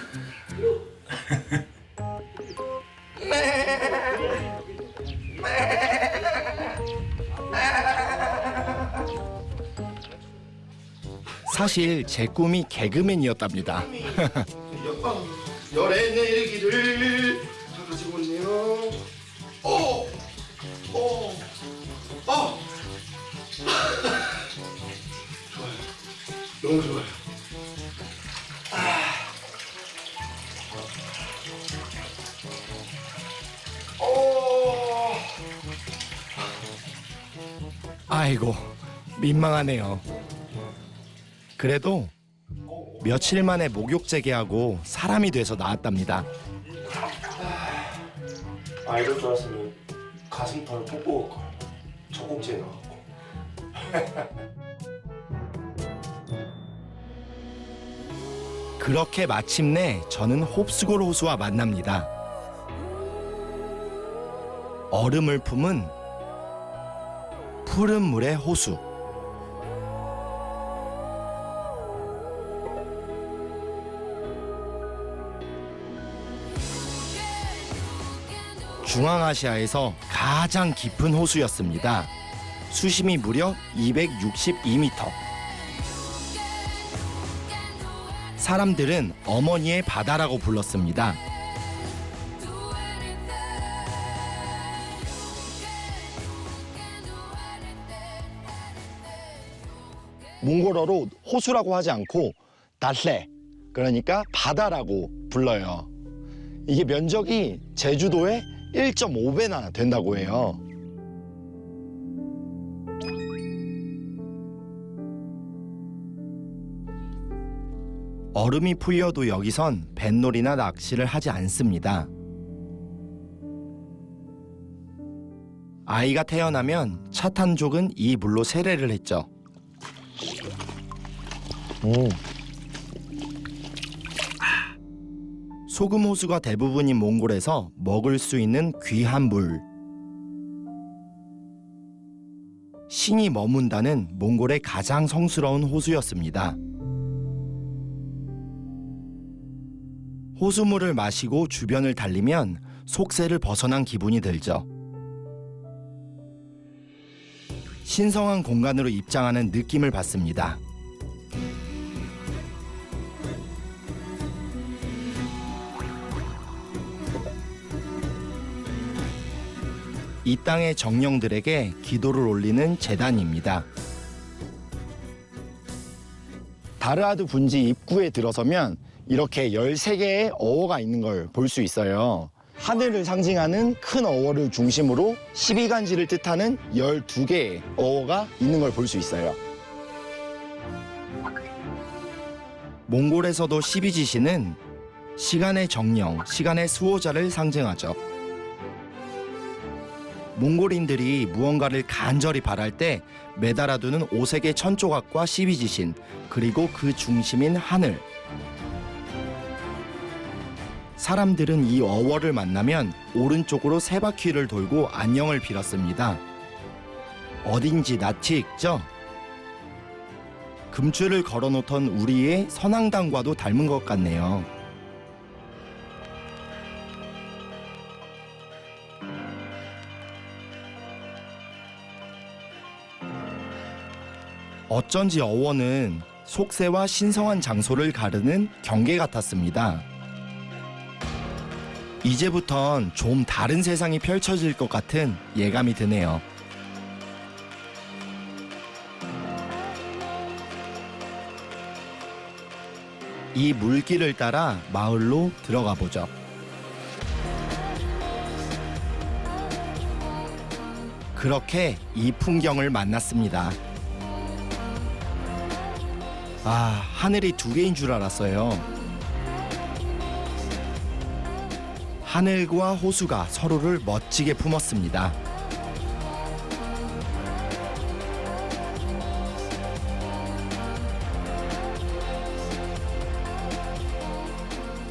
사실 제 꿈이 개그맨이었답니다. 열의 내기를 가지고 있네요. 좋아요. 너무 좋아요. 아이고, 민망하네요. 그래도 며칠 만에 목욕 재개하고 사람이 돼서 나왔답니다. 아이돌 좋았으면 가슴털 뽑고 올 거야. 청국지에 넣어갖고. 그렇게 마침내 저는 홉스골 호수와 만납니다. 얼음을 품은 푸른 물의 호수. 중앙아시아에서 가장 깊은 호수였습니다. 수심이 무려 262m. 사람들은 어머니의 바다라고 불렀습니다. 몽골어로 호수라고 하지 않고 달레, 그러니까 바다라고 불러요. 이게 면적이 제주도의 1.5배나 된다고 해요. 얼음이 풀려도 여기선 뱃놀이나 낚시를 하지 않습니다. 아이가 태어나면 차탄족은 이 물로 세례를 했죠. 소금 호수가 대부분인 몽골에서 먹을 수 있는 귀한 물. 신이 머문다는 몽골의 가장 성스러운 호수였습니다. 호수물을 마시고 주변을 달리면 속세를 벗어난 기분이 들죠. 신성한 공간으로 입장하는 느낌을 받습니다. 이 땅의 정령들에게 기도를 올리는 제단입니다. 다르아드 분지 입구에 들어서면 이렇게 13개의 어워가 있는 걸 볼 수 있어요. 하늘을 상징하는 큰 어워를 중심으로 12간지를 뜻하는 12개의 어워가 있는 걸 볼 수 있어요. 몽골에서도 12지신은 시간의 정령, 시간의 수호자를 상징하죠. 몽골인들이 무언가를 간절히 바랄 때 매달아두는 5색의 천조각과 12지신, 그리고 그 중심인 하늘. 사람들은 이 어워를 만나면 오른쪽으로 3바퀴를 돌고 안녕을 빌었습니다. 어딘지 낯이 익죠? 금줄을 걸어놓던 우리의 선앙당과도 닮은 것 같네요. 어쩐지 어워는 속세와 신성한 장소를 가르는 경계 같았습니다. 이제부턴 좀 다른 세상이 펼쳐질 것 같은 예감이 드네요. 이 물길을 따라 마을로 들어가 보죠. 그렇게 이 풍경을 만났습니다. 아, 하늘이 2개인 줄 알았어요. 하늘과 호수가 서로를 멋지게 품었습니다.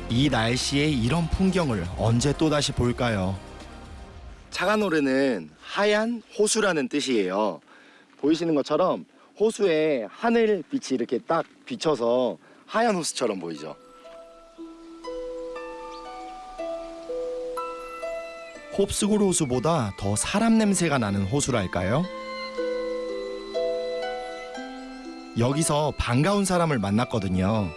이 날씨에 이런 풍경을 언제 또다시 볼까요? 차가노르는 하얀 호수라는 뜻이에요. 보이시는 것처럼 호수에 하늘빛이 이렇게 딱 비쳐서 하얀 호수처럼 보이죠. 홉스골 호수보다 더 사람 냄새가 나는 호수랄까요? 여기서 반가운 사람을 만났거든요.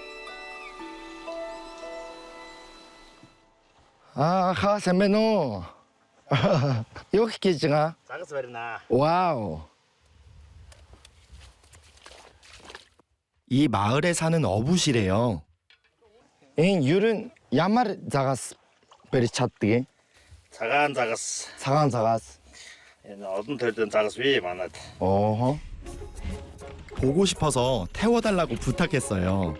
아하, 샘메노. 여기 계지가. 작아서 그랬나? 와우. 이 마을에 사는 어부시래요. 유른 야마르 자가스 베리 찻뜨게. 작았어. 사간 자가스. 어떤 털든 작아서 왜 많았대. 어허. 보고 싶어서 태워달라고 부탁했어요.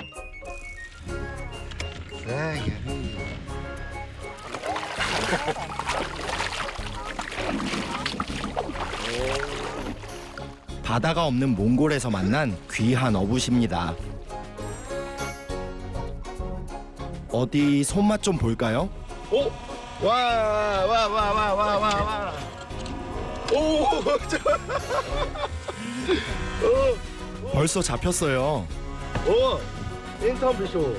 바다가 없는 몽골에서 만난 귀한 어부십니다. 어디 손맛 좀 볼까요? 오! 와. 오! 벌써 잡혔어요. 오! 인터뷰쇼.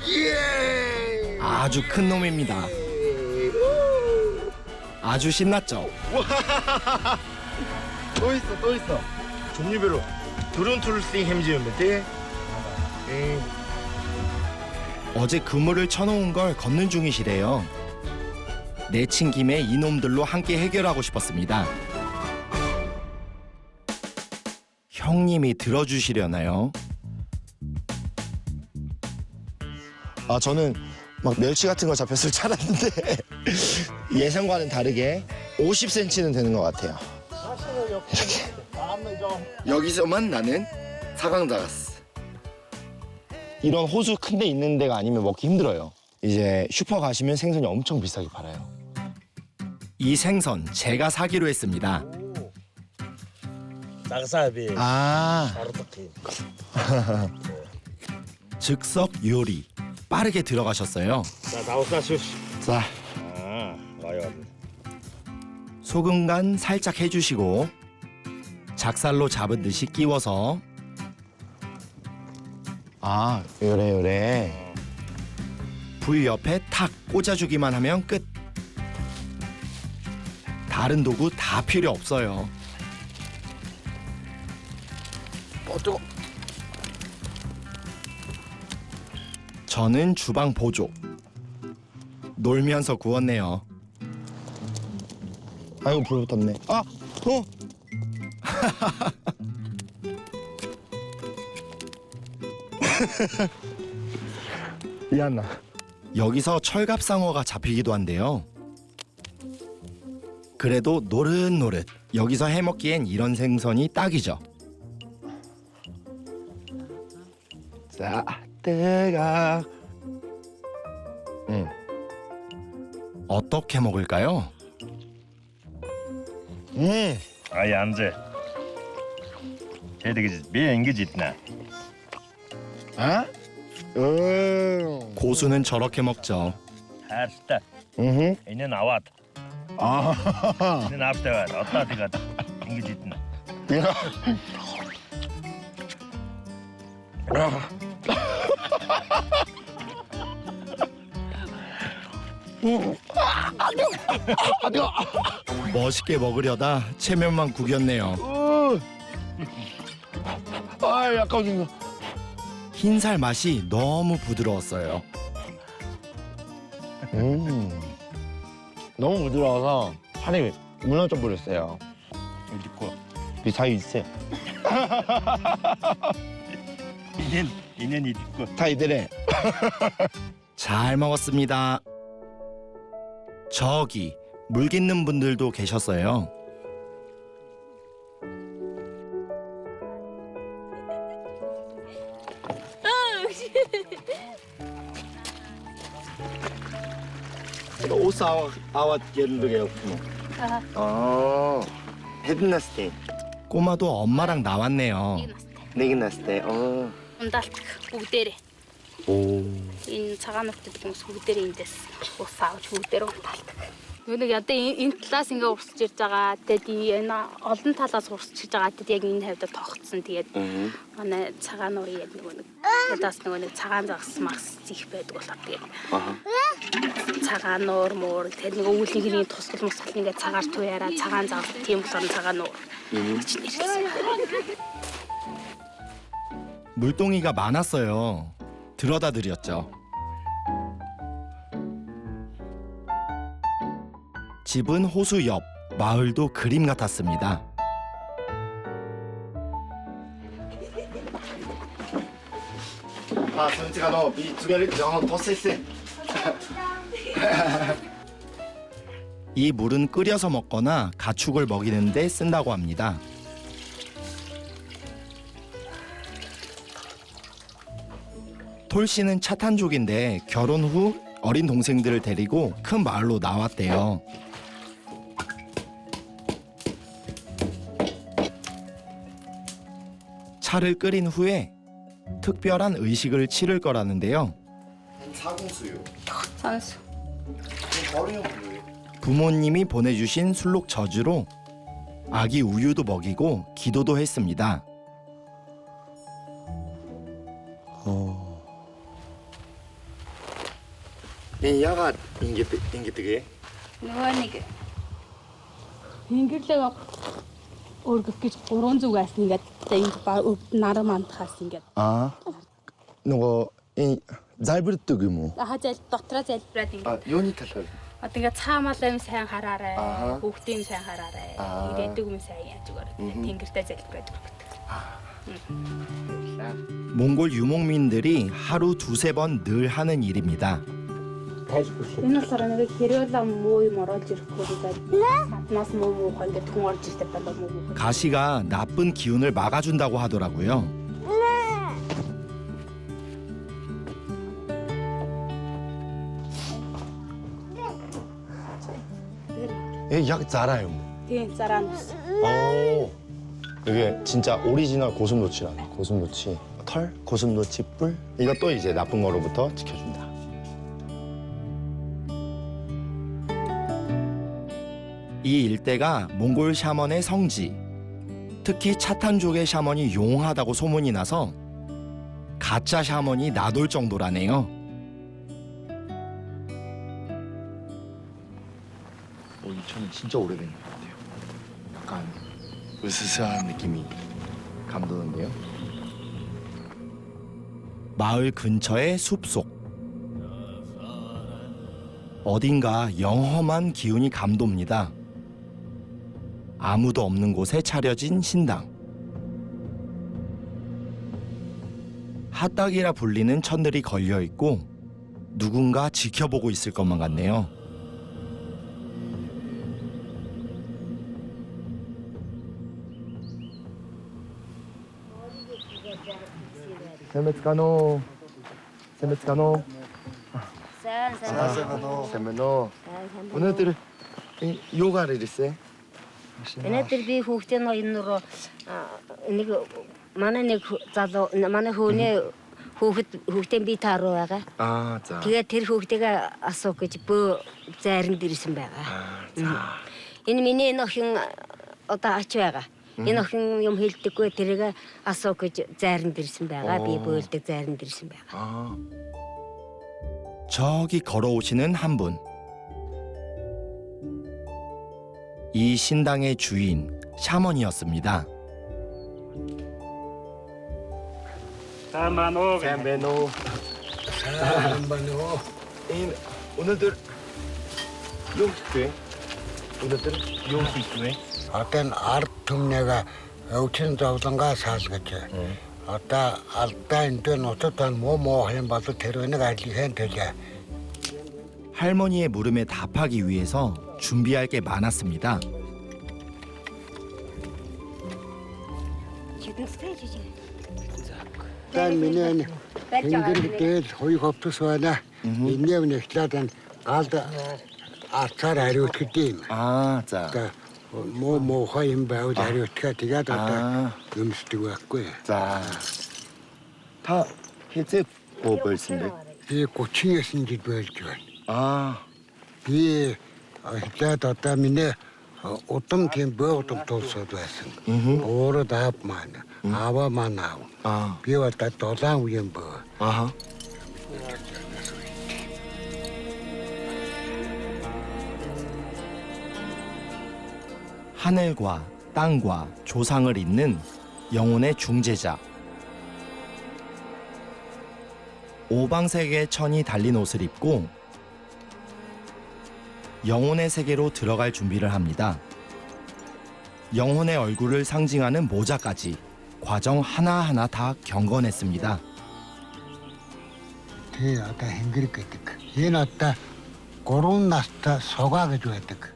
예! 아주 큰 놈입니다. 아주 신났죠? 또 있어. 종류별로. 두룬툴싱 햄지였는데. 어제 그물을 쳐놓은 걸 걷는 중이시래요. 내친 김에 이놈들로 함께 해결하고 싶었습니다. 형님이 들어주시려나요? 아, 저는 막 멸치 같은 거 잡혔을 줄 알았는데 예상과는 다르게 50cm는 되는 것 같아요. 이렇게. 여기서만 나는 사강 잡았어. 이런 호수 큰 데 있는 데가 아니면 먹기 힘들어요. 이제 슈퍼 가시면 생선이 엄청 비싸게 팔아요. 이 생선 제가 사기로 했습니다. 낙사비. 아. 즉석 요리. 빠르게 들어가셨어요. 자, 나오사쇼. 자. 와요. 소금 간 살짝 해주시고 작살로 잡은 듯이 끼워서 아, 요래. 불 옆에 탁 꽂아주기만 하면 끝. 다른 도구 다 필요 없어요. 뜨거. 저는 주방 보조. 놀면서 구웠네요. 아이고, 불 붙었네. 아, 미안나. 여기서 철갑상어가 잡히기도 한데요. 그래도 노릇노릇. 여기서 해먹기엔 이런 생선이 딱이죠. 자, 뜨거. 어떻게 먹을까요? 아이 안제. 헤드기 비행기짓나. 아? 고수는 저렇게 먹죠. 하스타. 이는 아와트. 이는 앞대와 어따디가 인기짓나. 멋있게 먹으려다 체면만 구겼네요. 아, 약간 흰살 맛이 너무 부드러웠어요. 너무 부드러워서 살이 무너져 버렸어요. 이 사이 있어요. 이년 이디고. 다 이들에. 잘 먹었습니다. 저기 물 깃는 분들도 계셨어요. 오스 아와 옌르게요. 헤드나스테. 꼬마도 엄마랑 나왔네요. 네기나스테. Ундалт бүгдээрээ. Энэ цагаан нутгийн хүмүүс бүгдээрээ эндээс ус авч бүгдээрээ ундалдаг. Нэг одоо энэ талаас ингээ урсж ирж байгаа. Тэгээд энэ олон талаас урсж ирж байгаа. Тэгээд яг энэ хавьд тогтсон. Тэгээд манай цагаан нуурын яг нэг ядаас нэг цагаан загас магс зих байдаг болоо тэгээд. Цагаан нуур муур тэгээд нэг өвлийн хэрийн тусгал мусгал ингээ цагаар туяараа цагаан загас тийм болохоор цагаан нуур. 물동이가 많았어요. 들어다 드렸죠. 집은 호수 옆, 마을도 그림 같았습니다. 아, 전체가 너 두 개를 더 쎄쎄. 이 물은 끓여서 먹거나 가축을 먹이는 데 쓴다고 합니다. 톨 씨는 차탄족인데 결혼 후 어린 동생들을 데리고 큰 마을로 나왔대요. 차를 끓인 후에 특별한 의식을 치를 거라는데요. 사공수유. 산수. 부모님이 보내주신 술록 저주로 아기 우유도 먹이고 기도도 했습니다. 이 야가 인기뜨게. Нөгөө нэг Ингэлээ өргөх гэж 3 зүгээс ингээд ингэ наран мандахаас ингээд. нөгөө 이 залбирдаг юм уу? Хажаал дотроо залбираад ингээд. Юуны талаар? Одоо ингээд цаамаалаа юм сайн хараарай. Хүүхдийн юм сайн хараарай. Ирээдүг юм сайн яаж өгөөрэй. Тэнгэртэй залбираад өргөдөг. 몽골 유목민들이 하루 두세 번 늘 하는 일입니다. Энэ болохоор нэг хэрүүл муу юм оруулж ирэхгүй гэдэг. Сатнаас муу ингээд хүн орж ирдэг болоо муу. 가시가 나쁜 기운을 막아준다고 하더라고요. 약 잘아요. Тийм зараанаас. 이게 진짜 오리지널 고슴도치라네. 고슴도치 털, 고슴도치 뿔. 이것도 이제 나쁜 거로부터 지켜준다. 이 일대가 몽골 샤먼의 성지. 특히 차탄족의 샤먼이 용하다고 소문이 나서 가짜 샤먼이 나돌 정도라네요. 2000은 진짜 오래된 것 같아요. 약간 으스스한 느낌이 감도는데요. 마을 근처의 숲속. 어딘가 영험한 기운이 감돕니다. 아무도 없는 곳에 차려진 신당. 핫닭이라 불리는 천들이 걸려 있고 누군가 지켜보고 있을 것만 같네요. 세메츠카노. 세메노. 오늘들 요가를 했어요? Өнөөдөр би хүүхдээ ноёноор нэг манай нэг залуу манай хүүхдээ би тааруу байгаа. за. Тэгээд тэр хүүхдээгээ асуух гэж бөө зайранд ирсэн байгаа. Энэ миний охин одоо ач байгаа. Энэ охин юм хэлдэггүй тэрийг асуух гэж зайранд ирсэн байгаа. Би бөөлдөг зайранд ирсэн байгаа. 저기 걸어오시는 한 분. 이 신당의 주인 샤먼이었습니다. Самбано. 오늘들 용식회. 오늘들 용식회. 어떤 아르툼네가 өвчин зовлонгаа саалгаж одоо алдаа энэ нутагт moo 하는 것도 데려오는 아이한 되자. 할머니의 물음에 답하기 위해서 준비할 게 많았습니다. 단 미는 앵글들 호이 겁투서나 인내는 эхлээд галд арцаар хариуцдаг юм. 자. moo хоим байвал хариуцгаа тэгээд одоо юмсдаг байхгүй. 자. 다 해제 뽑을신데. би 30-ээс жил болж байна. Би эхлээд одоо миний удам тийм бөөдом тулсууд байсан. Өөрөө даап маань, аваа маань аав. Би одоо 7 үеийн бөө. 하늘과 땅과 조상을 잇는 영혼의 중재자. 오방색의 천이 달린 옷을 입고 영혼의 세계로 들어갈 준비를 합니다. 영혼의 얼굴을 상징하는 모자까지 과정 하나하나 다 경건했습니다. 그 одоо хэнгэрэг гэдэг. Энэ одоо 3 настай согаа гэж байдаг.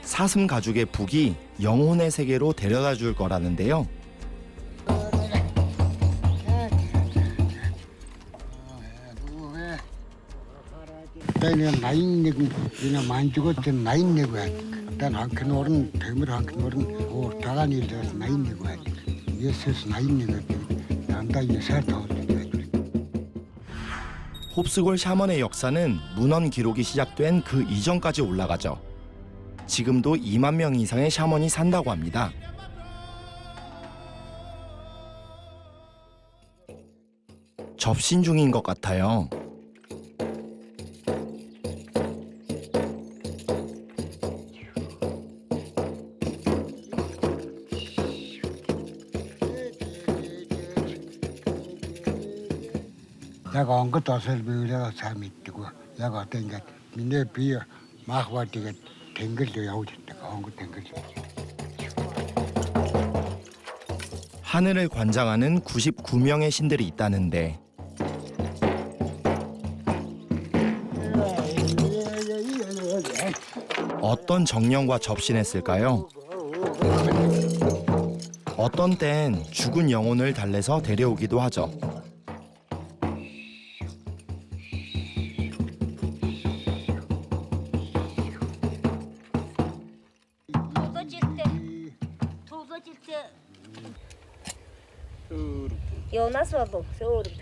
사슴 가죽의 북이 영혼의 세계로 데려다 줄 거라는데요. Тэний 81 энэ манжгууд 81 байдаг. Dan hankin orun, temir hankin orun, ortadan ildeyiz, nayin ne var? Yesus nayin ne var? Yanda yeser tağlı. 홉스골 샤먼의 역사는 문헌 기록이 시작된 그 이전까지 올라가죠. 지금도 2만 명 이상의 샤먼이 산다고 합니다. 접신 중인 것 같아요. Яг онгод осол биелээ сайн мэддэг. Яг одоо ингээд миний бие маахваа тэгээд тэнгэл явж иддэг. онгод тэнгэл. 하늘을 관장하는 99명의 신들이 있다는데 어떤 정령과 접신했을까요? 어떤 땐 죽은 영혼을 달래서 데려오기도 하죠. Yonas oldu. Soğudum.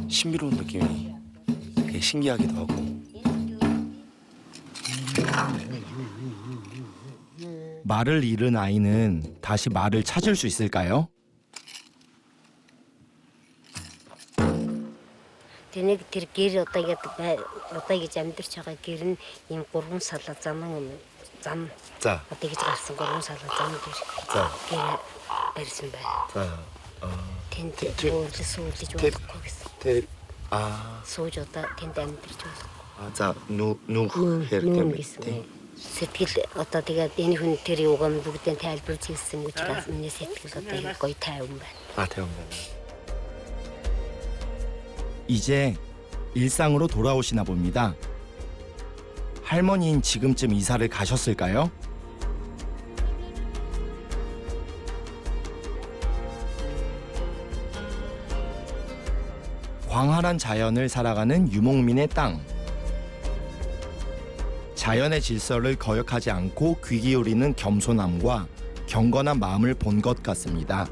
신비로운 느낌이 되게 신기하기도 하고. 말을 잃은 아이는 다시 말을 찾을 수 있을까요? Тэнийг тэр гэр одоо ингэж амьдарч байгаа гэр нь ийм 3 салаа зам. За. Одоо гэж гарсан 3 салаа зам гэр. За. Гэр барьсан байна. За. Тэнд уурлаж суулж болохгүй гэсэн. Сууж одоо тэнд амьдарч байна. 자, 누 гэсэн. Сэтгэл одоо тэгээд энэ хүн тэр юуган бүгдээ тайлбарлаж хэлсэн учраас миний сэтгэл одоо гоё тайван байна. 태운 이제 일상으로 돌아오시나 봅니다. 할머니인 지금쯤 이사를 가셨을까요? 광활한 자연을 살아가는 유목민의 땅. 자연의 질서를 거역하지 않고 귀 기울이는 겸손함과 경건한 마음을 본 것 같습니다.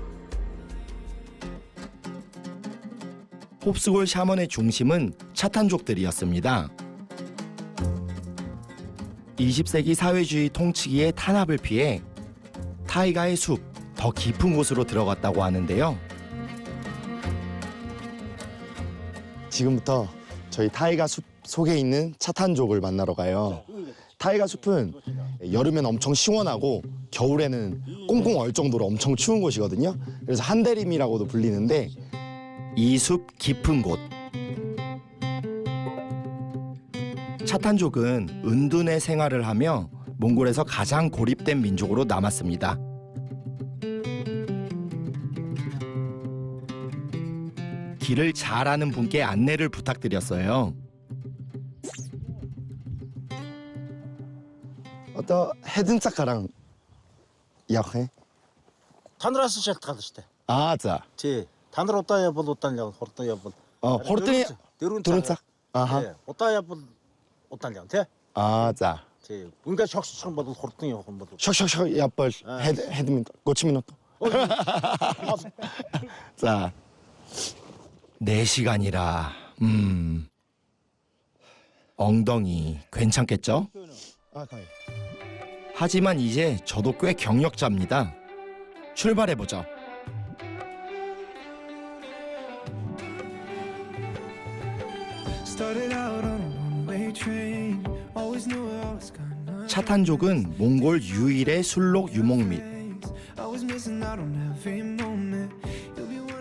홉스골 샤먼의 중심은 차탄족들이었습니다. 20세기 사회주의 통치기의 탄압을 피해 타이가의 숲, 더 깊은 곳으로 들어갔다고 하는데요. 지금부터 저희 타이가 숲 속에 있는 차탄족을 만나러 가요. 타이가 숲은 여름엔 엄청 시원하고 겨울에는 꽁꽁 얼 정도로 엄청 추운 곳이거든요. 그래서 한대림이라고도 불리는데 이 숲 깊은 곳. 차탄족은 은둔의 생활을 하며 몽골에서 가장 고립된 민족으로 남았습니다. 길을 잘 아는 분께 안내를 부탁드렸어요. 어떤 헤든사카랑 약해? Танраас шалтгаална штэ. За. Тий. Та нар удаан явбал удаан явна, хурдан явбал. хурдан дөрвөн цаг. 아하. Удаан явбал удаан явна, тий? За. Тий. Ингээд шогсчих юм бол хурдан явах юм бол. 샥샥샥 yapar. 헤드민 고치미노. 자. 4시간이라. 엉덩이 괜찮겠죠? 하지만 이제 저도 꽤 경력자입니다. 출발해보죠. 차탄족은 몽골 유일의 술록 유목민.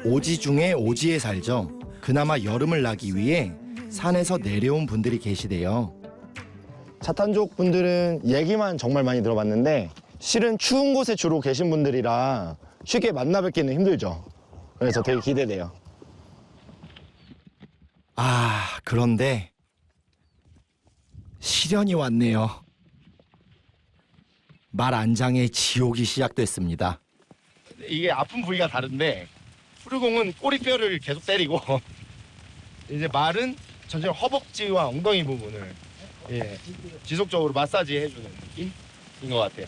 오지 중에 오지에 살죠. 그나마 여름을 나기 위해 산에서 내려온 분들이 계시대요. 차탄족 분들은 얘기만 정말 많이 들어봤는데 실은 추운 곳에 주로 계신 분들이라 쉽게 만나 뵙기는 힘들죠. 그래서 되게 기대돼요. 그런데 시련이 왔네요. 말 안장의 지옥이 시작됐습니다. 이게 아픈 부위가 다른데 푸르공은 꼬리뼈를 계속 때리고 이제 말은 전체적으로 허벅지와 엉덩이 부분을 예, 지속적으로 마사지 해주는 느낌인 것 같아요.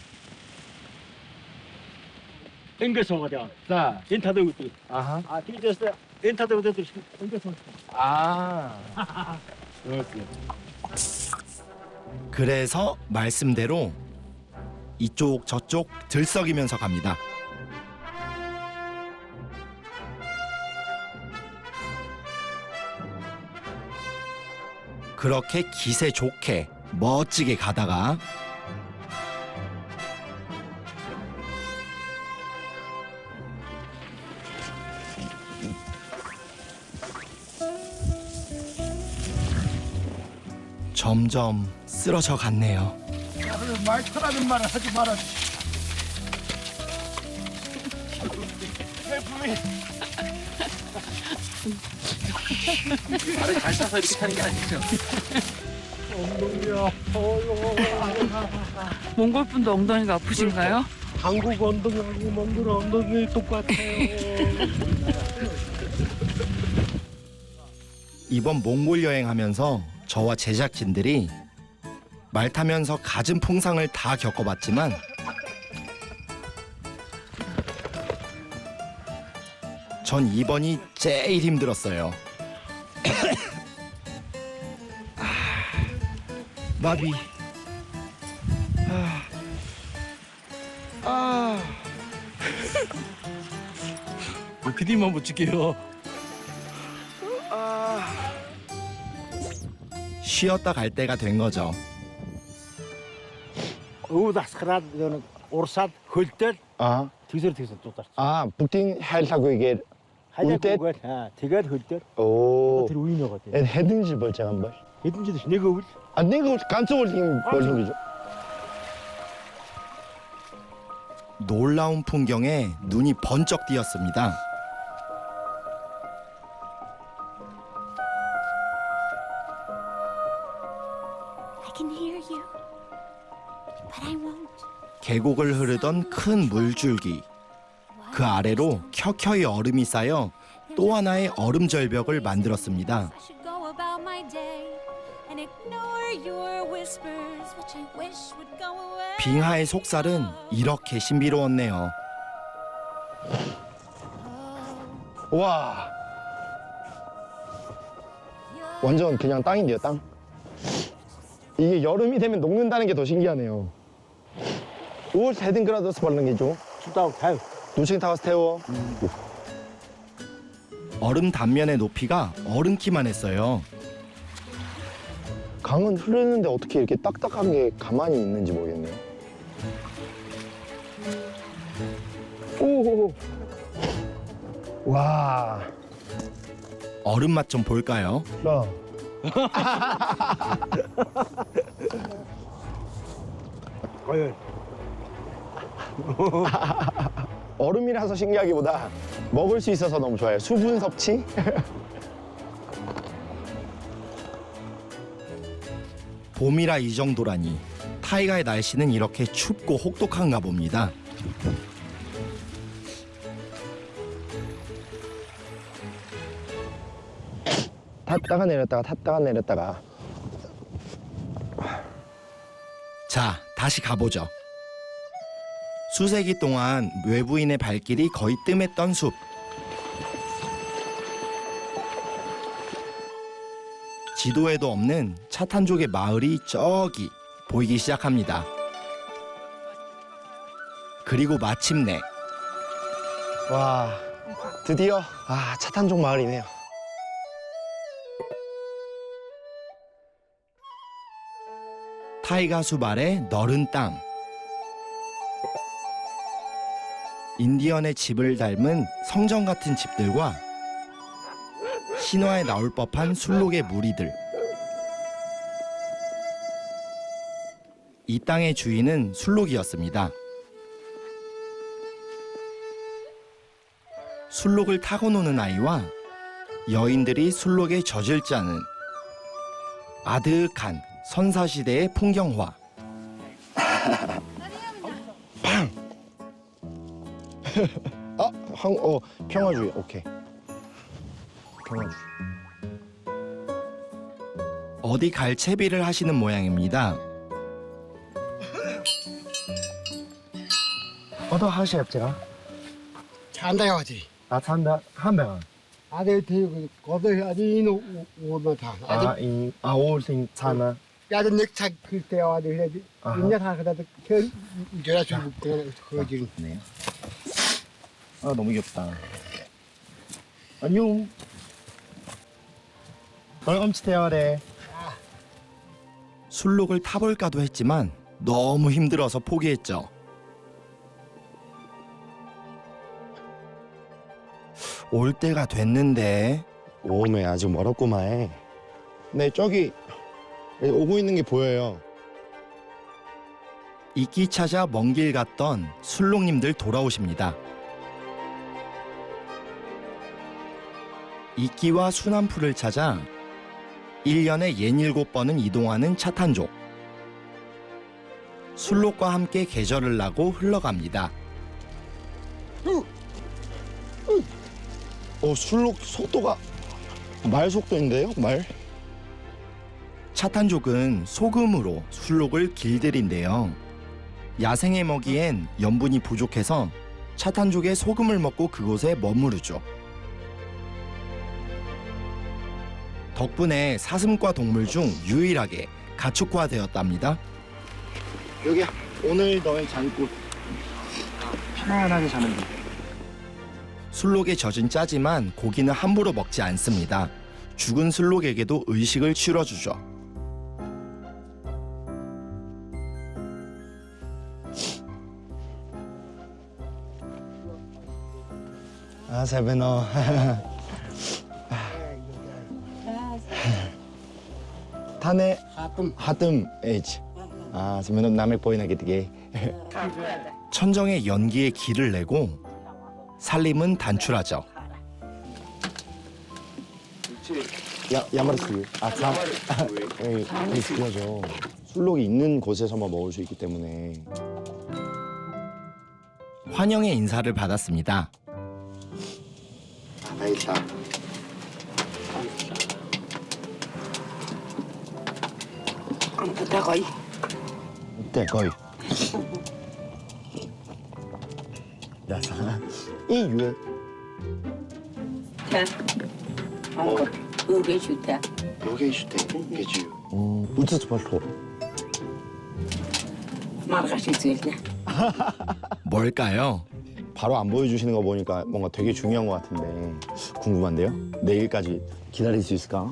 땡겨서 가자. 자, 엔타도 이것도. 아하. 아, 뒤졌어요. 엔타도 이것도 땡겨서. 아. 그래서 말씀대로 이쪽 저쪽 들썩이면서 갑니다. 그렇게 기세 좋게 멋지게 가다가 점점 쓰러져 갔네요. 말 편하는 말을 하지 말아. 발을 잘 싸서 이렇게 타는 게 아니죠. 엉덩이야 아파요. 몽골분도 엉덩이가 아프신가요? 한국 엉덩이하고 몽골 엉덩이 똑같아요. 이번 몽골 여행하면서 저와 제작진들이 말 타면서 갖은 풍상을 다 겪어봤지만 전 이번이 제일 힘들었어요. 마비. PD만 붙일게요. 쉬었다 갈 때가 된 거죠. 우다스크라 저는 오르삿 흘때 아. 뒤서 쫓았어. 아, 북팅 헬타고 이게 울때 대가 흘때. 오. 들이 우이녀가 돼. 헤든지 벌짝 한 번. 헤든지도 내가 울. 아, 내가 간쪽을 지금 벌린 거죠. 놀라운 풍경에 눈이 번쩍 띄었습니다. I can hear you, but I won't. 계곡을 흐르던 큰 물줄기. 그 아래로 켜켜이 얼음이 쌓여 또 하나의 얼음 절벽을 만들었습니다. I should go about my day and ignore your whispers, which I wish would go away. 빙하의 속살은 이렇게 신비로웠네요. 와. 완전 그냥 땅인데요, 땅. 이게 여름이 되면 녹는다는 게 더 신기하네요. 올 헤든그라더스 바른 게죠. 춥다고 타요. 노칭 타워스 태워. 얼음 단면의 높이가 얼음키만 했어요. 강은 흐르는데 어떻게 이렇게 딱딱한 게 가만히 있는지 모르겠네요. 오. 와. 얼음 맛 좀 볼까요? 얼음이라서 신기하기보다 먹을 수 있어서 너무 좋아요. 수분 섭취? 봄이라 이 정도라니 타이가의 날씨는 이렇게 춥고 혹독한가 봅니다. 탔다가 내렸다가 탔다가 내렸다가. 자, 다시 가보죠. 수세기 동안 외부인의 발길이 거의 뜸했던 숲. 지도에도 없는 차탄족의 마을이 저기 보이기 시작합니다. 그리고 마침내 와, 드디어 차탄족 마을이네요. 타이가 숲 아래 너른 땅. 인디언의 집을 닮은 성전 같은 집들과 신화에 나올 법한 술록의 무리들. 이 땅의 주인은 술록이었습니다. 술록을 타고 노는 아이와 여인들이 술록에 젖을 짜는 아득한 선사시대의 풍경화. 평화주의. 오케이. 평화주의. 어디 갈 채비를 하시는 모양입니다. 어떤 하시업 제가? 찬다 어디? 찬다 한 명. 아들 그 거들 아직 이노 오나 다. 올생 차나. 야들 넥차 그때 아들 해야지. 인자 다 그다 그 저라 줄 거지. 네. 너무 귀엽다. 안녕. 엄청 대화래. 술록을 타볼까도 했지만 너무 힘들어서 포기했죠. 올 때가 됐는데. 오메 아직 멀었구만. 네, 저기 오고 있는 게 보여요. 이끼 찾아 먼 길 갔던 술록님들 돌아오십니다. 이끼와 순한풀을 찾아 1년에 67번은 이동하는 차탄족. 술록과 함께 계절을 나고 흘러갑니다. 술록 속도가 말 속도인데요? 말? 차탄족은 소금으로 술록을 길들인대요. 야생에 먹이엔 염분이 부족해서 차탄족의 소금을 먹고 그곳에 머무르죠. 덕분에 사슴과 동물 중 유일하게 가축화되었답니다. 여기야. 오늘 너의 잔꽃. 편안하게 자는 데. 술록에 젖은 짜지만 고기는 함부로 먹지 않습니다. 죽은 술록에게도 의식을 치러주죠. 세베너. 타네 하뜸 에이지. 세베너 남의 보이나 게되게. 천정의 연기에 기를 내고 살림은 단출하죠. 야마르스. 그거죠. 술록이 있는 곳에서만 먹을 수 있기 때문에. 환영의 인사를 받았습니다. 다 있다. 대거이. 야사. 이 유에. 요게 좋다. 요게 좋대. 게지요. 우츠스 발토. 말가시 들냐. 뭘까요? 바로 안 보여주시는 거 보니까 뭔가 되게 중요한 것 같은데 궁금한데요? 내일까지 기다릴 수 있을까?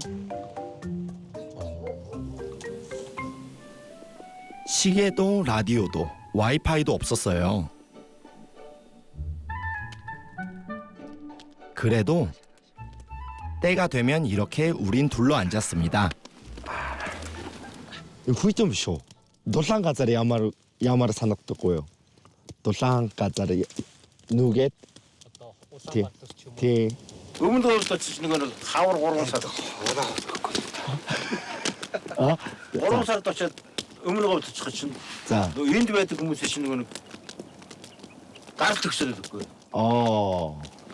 시계도 라디오도 와이파이도 없었어요. 그래도 때가 되면 이렇게 우린 둘러 앉았습니다. 후이좀 쇼. 노상가짜리 야마르 산악도고요. 노상가짜리 누겟 티. 의문도부터 치시는 거는 하오로 오롱사도. 오롱사를 또 의문도부터 치신. 자. 너 인도에도 근무 쓰시는 거는 까르특스를 듣고.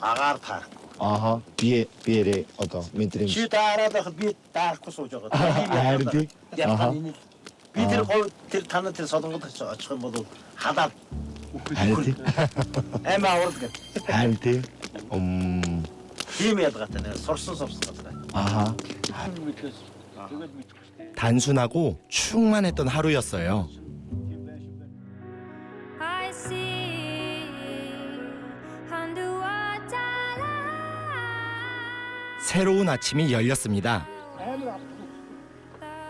아가르타. 아하. 비에레 어떤 민트림. 시다라다 비 따고 소저가. 알디. 아하. 비들 거 타는 데 서던 것도 저 모두 하다. 알디. 에마 오르드. 알디. 비미에도 같네. 설수 없어 같네. 아하. 단순하고 충만했던 하루였어요. I see underwater. 새로운 아침이 열렸습니다.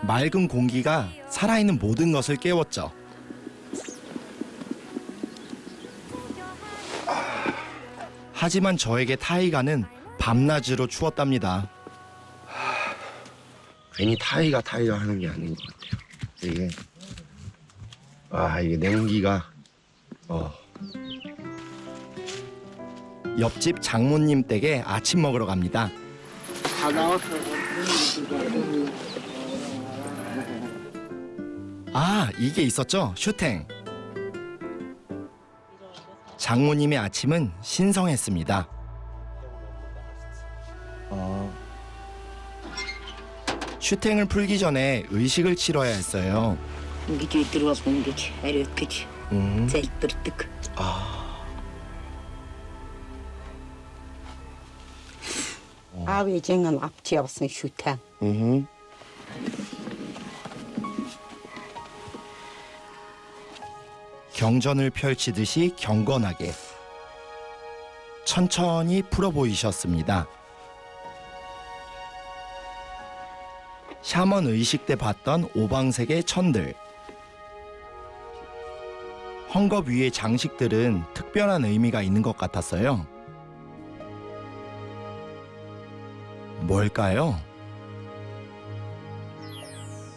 맑은 공기가 살아있는 모든 것을 깨웠죠. 하지만 저에게 타이가는 밤낮으로 추웠답니다. 괜히 타이가 하는 게 아닌 것 같아요. 이게 냉기가. 옆집 장모님 댁에 아침 먹으러 갑니다. 이게 있었죠? 슈탱. 장모님의 아침은 신성했습니다. 슈팅을 풀기 전에 의식을 치러야 했어요. Ингэж өдөр болгоо ингэж ариут гэж залбирдаг. 아버 ээжийн авч явсан шүү та. 경전을 펼치듯이 경건하게 천천히 풀어 보이셨습니다. 샤먼 의식 때 봤던 오방색의 천들. 헝겊 위의 장식들은 특별한 의미가 있는 것 같았어요. 뭘까요?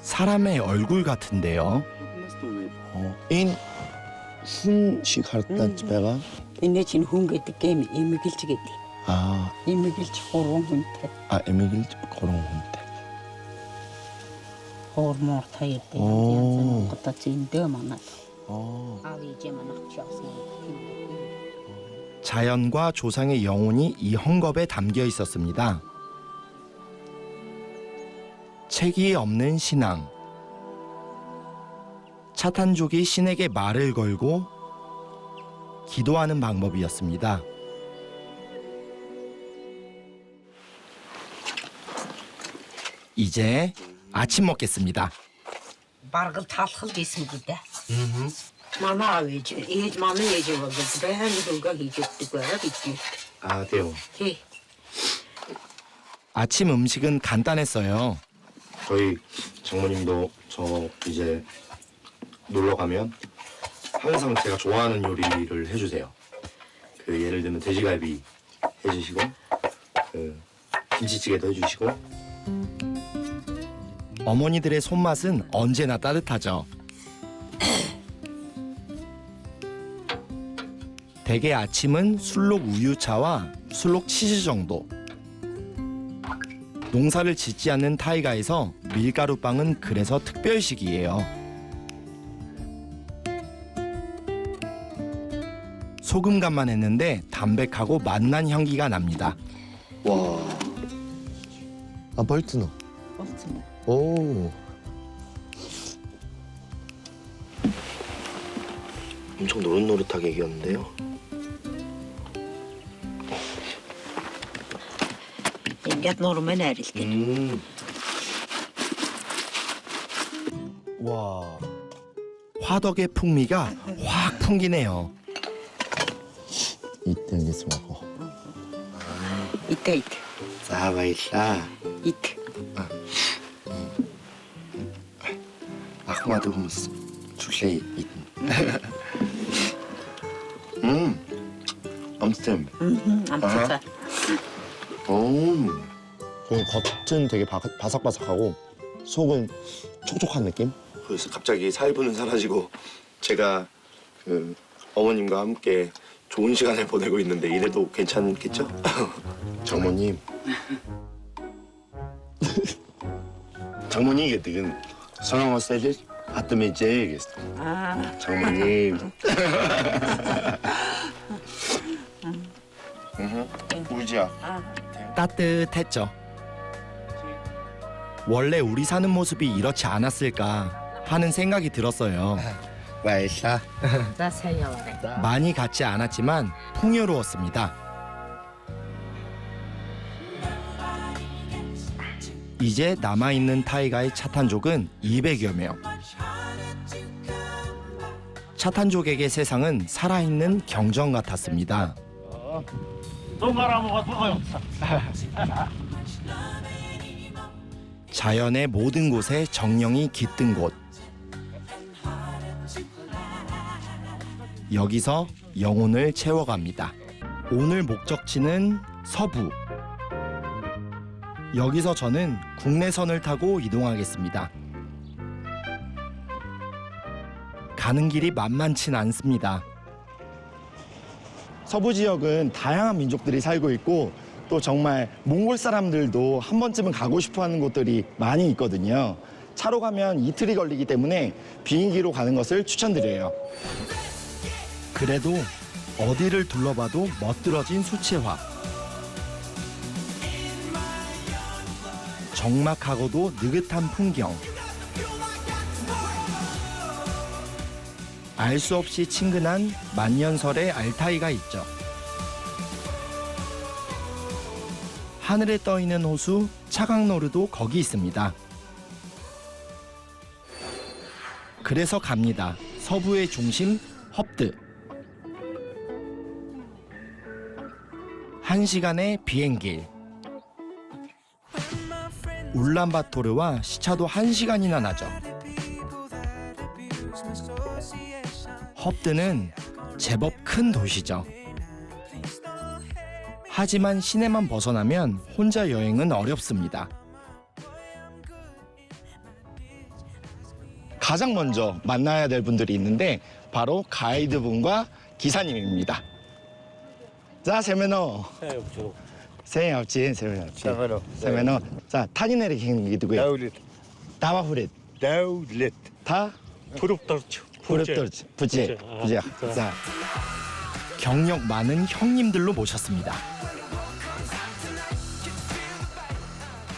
사람의 얼굴 같은데요. 훈식 харагдаад байгаа. Энэ чинь хүн гэдэг юм эмэгэлж гэдэг. Эмэгэлж гурван хүнтэй. Эмэгэлж гурван хүнтэй. Хормоор таяртай янз гутаа зэндээ манад. 아버 ээжээ манайх авч явсан. 자연과 조상의 영혼이 이 헝겊에 담겨 있었습니다. 책이 없는 신앙. 차탄족이 신에게 말을 걸고 기도하는 방법이었습니다. 이제 아침 먹겠습니다. Баргал талхал гэсэн үг дээ. Манай ээж манай ээж бол баян хөнгө хийж өгдөг байгаа гэж. 돼요. 아침 음식은 간단했어요. 저희 장모님도 저 이제 놀러 가면 항상 제가 좋아하는 요리를 해주세요. 그 예를 들면 돼지갈비 해주시고 그 김치찌개도 해주시고. 어머니들의 손맛은 언제나 따뜻하죠. 대개 아침은 술록 우유차와 술록 치즈 정도. 농사를 짓지 않는 타이가에서 밀가루빵은 그래서 특별식이에요. 소금 간만 했는데 담백하고 맛난 향기가 납니다. 와. 벌트너. 오. 엄청 노릇노릇하게 익었는데요. Ингээд нурмын арилт. 와, 화덕의 풍미가 확 풍기네요. 이때겠어 먹어. 이때. 자, 맛있다. 이때. 아흐마드 후무스 줄레이 이튼. 암스템. 암스템. 겉은 되게 바삭바삭하고 속은 촉촉한 느낌? 그래서 갑자기 살분은 사라지고 제가 그 어머님과 함께 좋은 시간을 보내고 있는데 이래도 괜찮겠죠? 장모님. 장모님 이게 지금 성형 스타일 아뜨면 제겠어. 장모님. 우지야. 따뜻했죠. 원래 우리 사는 모습이 이렇지 않았을까 하는 생각이 들었어요. 맛있어. 많이 같지 않았지만 풍요로웠습니다. 이제 남아있는 타이가의 차탄족은 200여 명. 차탄족에게 세상은 살아있는 경전 같았습니다. 자연의 모든 곳에 정령이 깃든 곳. 여기서 영혼을 채워갑니다. 오늘 목적지는 서부. 여기서 저는 국내선을 타고 이동하겠습니다. 가는 길이 만만치 않습니다. 서부 지역은 다양한 민족들이 살고 있고 또 정말 몽골 사람들도 한 번쯤은 가고 싶어하는 곳들이 많이 있거든요. 차로 가면 이틀이 걸리기 때문에 비행기로 가는 것을 추천드려요. 그래도 어디를 둘러봐도 멋들어진 수채화. 적막하고도 느긋한 풍경. 알 수 없이 친근한 만년설의 알타이가 있죠. 하늘에 떠있는 호수 차강노르도 거기 있습니다. 그래서 갑니다. 서부의 중심 헙드. 1시간의 비행길. 울란바토르와 시차도 1시간이나 나죠. 헙드는 제법 큰 도시죠. 하지만 시내만 벗어나면 혼자 여행은 어렵습니다. 가장 먼저 만나야 될 분들이 있는데 바로 가이드분과 기사님입니다. 자, 세메노. 세메노. 세메노. 자, 타니네르 경기도고요. 다울릿. 다와후렛. 다울릿. 다 부릅떨죠. 부릅떨지. 부지. 자, 경력 많은 형님들로 모셨습니다.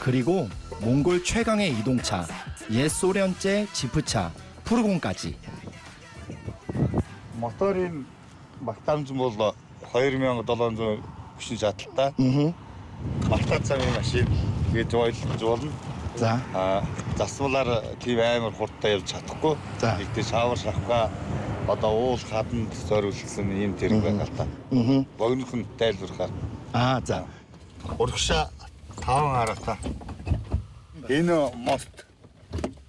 그리고 몽골 최강의 이동차, 옛 소련제 지프차, 푸르곤까지. Моторын багтаамж бол 2700 хүчин чадалтай. Мартаад замын машин гэж ойлгож болно. За. Засвалаар тийм амар хурдтай явж чадахгүй. Нэгдээ шавар шахга одоо уул хаданд зориулсан юм тэрэг байгаа л та. Богинохон нь тайлбархаар. За. Урагшаа 5 хараа. Энэ мост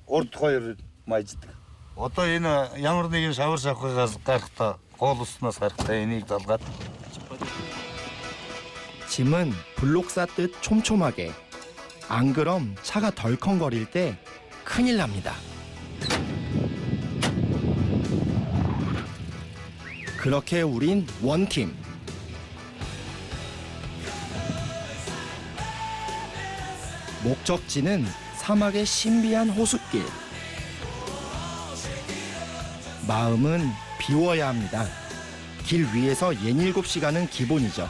урд 2 маяждаг. Одоо энэ ямар нэгэн шавар шавхагаас гарахтаа гол уснаас гарахтаа энийг залгаад 짐은 블록 쌓듯 촘촘하게. 안 그럼 차가 덜컹거릴 때 큰일 납니다. 그렇게 우린 원팀. 목적지는 사막의 신비한 호숫길. 마음은 비워야 합니다. 길 위에서 67시간은 기본이죠.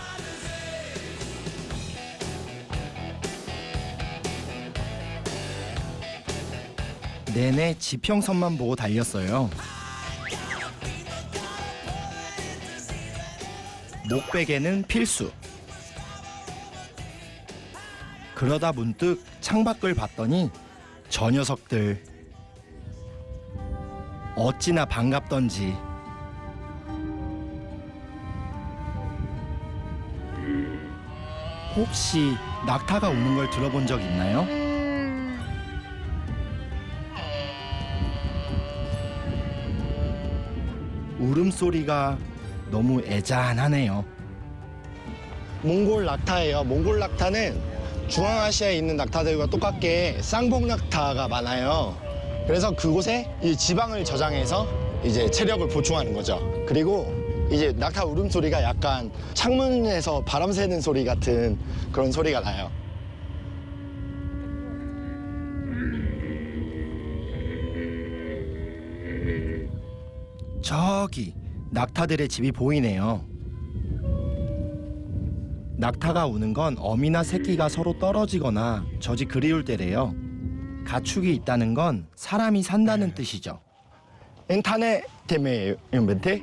내내 지평선만 보고 달렸어요. 목베개는 필수. 그러다 문득 창밖을 봤더니 저 녀석들 어찌나 반갑던지. 혹시 낙타가 우는 걸 들어본 적 있나요? 울음소리가 너무 애잔하네요. 몽골 낙타예요. 몽골 낙타는 중앙아시아에 있는 낙타들과 똑같게 쌍봉 낙타가 많아요. 그래서 그곳에 이 지방을 저장해서 이제 체력을 보충하는 거죠. 그리고 이제 낙타 울음소리가 약간 창문에서 바람 새는 소리 같은 그런 소리가 나요. 저기 낙타들의 집이 보이네요. 낙타가 우는 건 어미나 새끼가 서로 떨어지거나 젖이 그리울 때래요. 가축이 있다는 건 사람이 산다는 뜻이죠. 인터넷 때문에 연변태?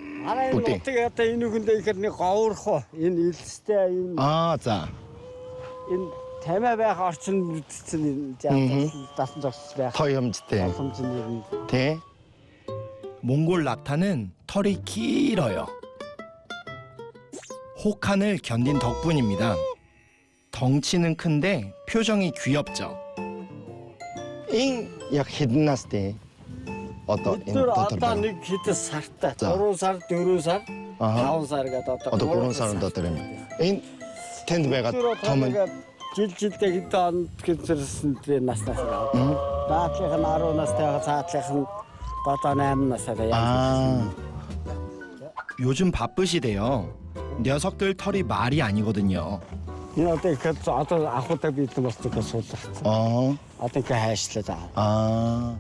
어떻게 했다 이는 근데 이거는 거울호 인 일스테 인. 자. 인 테마백 орчин бүтцэн дасан зогсож байх. 토염지대. 대. 몽골 낙타는 털이 길어요. 혹한을 견딘 덕분입니다. 덩치는 큰데 표정이 귀엽죠. 약 히든나스 때 어떤 одоо нэг хэд сартай 3 сар 4 сар 5 сар гэдэг одоо 3 сарын дотор юм. Энэ тэнд байгаа том жилдээ хэд он гинцэрсэн дээр наснаас аваад. Баатлих нь 10 настайгаа цаатлих нь одоо 8 настай яа. 요즘 바쁘시대요. 녀석들 털이 말이 아니거든요. Энэ одоо их одоо ахуйтай бидэн болдог суулгах. Одоо их хайшлаа.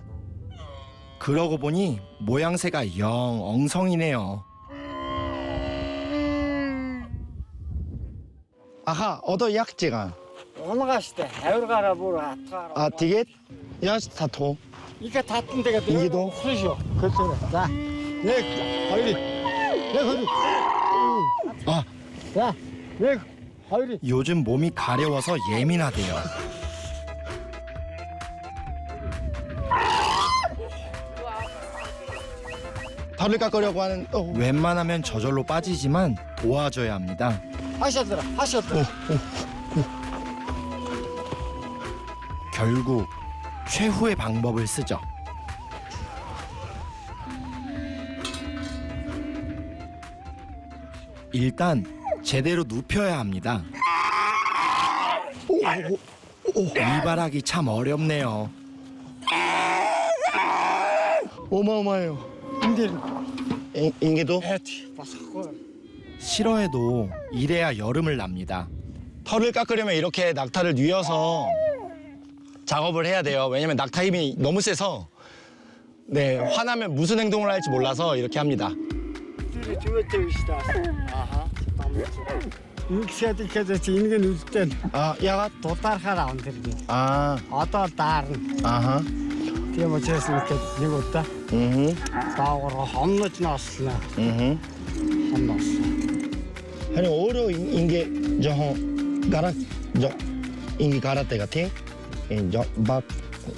그러고 보니 모양새가 영 엉성이네요. 아하, 어더 약지가. Onu kaçtı. Evir kara buru atlar. 아, 디겟? 야스 타토. 이게 닿던 데가 이기도? 그러죠. 그렇죠. 자, 네, 허리. 네, 허리. 아. 자, 네, 허리. 요즘 몸이 가려워서 예민하대요. 털을 깎으려고 하는. 웬만하면 저절로 빠지지만 도와줘야 합니다. 하셨더라. 하셨더라. 결국 최후의 방법을 쓰죠. 일단 제대로 눕혀야 합니다. 이발하기 참 어렵네요. 어마어마해요. 인기도? 싫어해도 이래야 여름을 납니다. 털을 깎으려면 이렇게 낙타를 뉘어서 작업을 해야 돼요. 왜냐면 낙타 힘이 너무 세서 네, 화나면 무슨 행동을 할지 몰라서 이렇게 합니다. İngilizce'de üstten. Ya tutar karandır. Ata tarın. Тийм учраас ингээд нэг удаа. Даавар хомнож наслаа. Хомнос. 아니 오히려 인게 저 가라 저 인게 가라 때 같아. 저박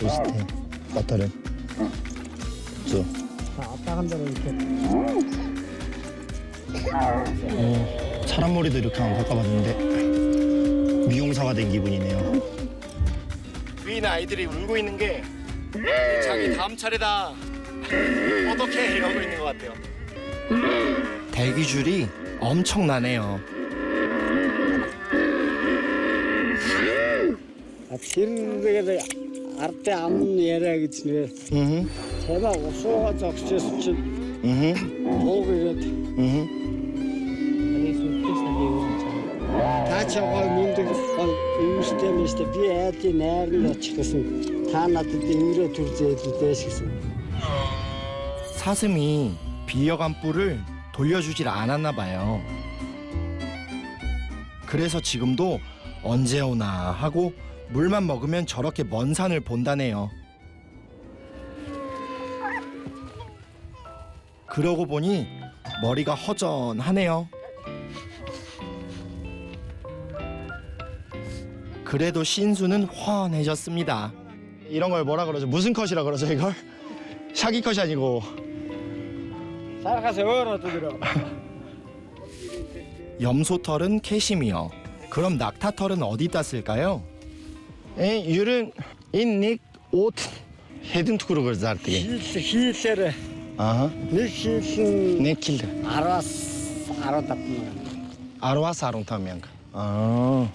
우스테 버터를. 저. 아빠간 대로 이렇게. 사람 머리도 이렇게 한번 깎아봤는데 미용사가 된 기분이네요. 위에 있는 아이들이 울고 있는 게 자기 다음 차례다. 어떻게 이러고 있는 것 같아요. 대기줄이 엄청나네요. 앞시르게 артай амн яриа гэж нэ. Цамаа усуугаа зогсчихсон чинь. Ууг ирээд. Таачаа мундаг юмстэй мэстэ би айдын найрын очих гэсэн. Та надад имрээ төр зээлдээс гэсэн. 사슴이 빌려간 뿔을 돌려주질 않았나 봐요. 그래서 지금도 언제 오나 하고 물만 먹으면 저렇게 먼 산을 본다네요. 그러고 보니 머리가 허전하네요. 그래도 신수는 훤해졌습니다. 이런 걸 뭐라 그러죠? 무슨 컷이라 그러죠 이걸? 샤기 컷이 아니고. 살아가서 얼어도 들어. 염소털은 캐시미어. 그럼 낙타털은 어디다 쓸까요? 율은 인닉 옷 헤딩투크로 그러지 않대. 힐레. 아하. 힐. 네킬레. 아로아스 아롱타면. 아.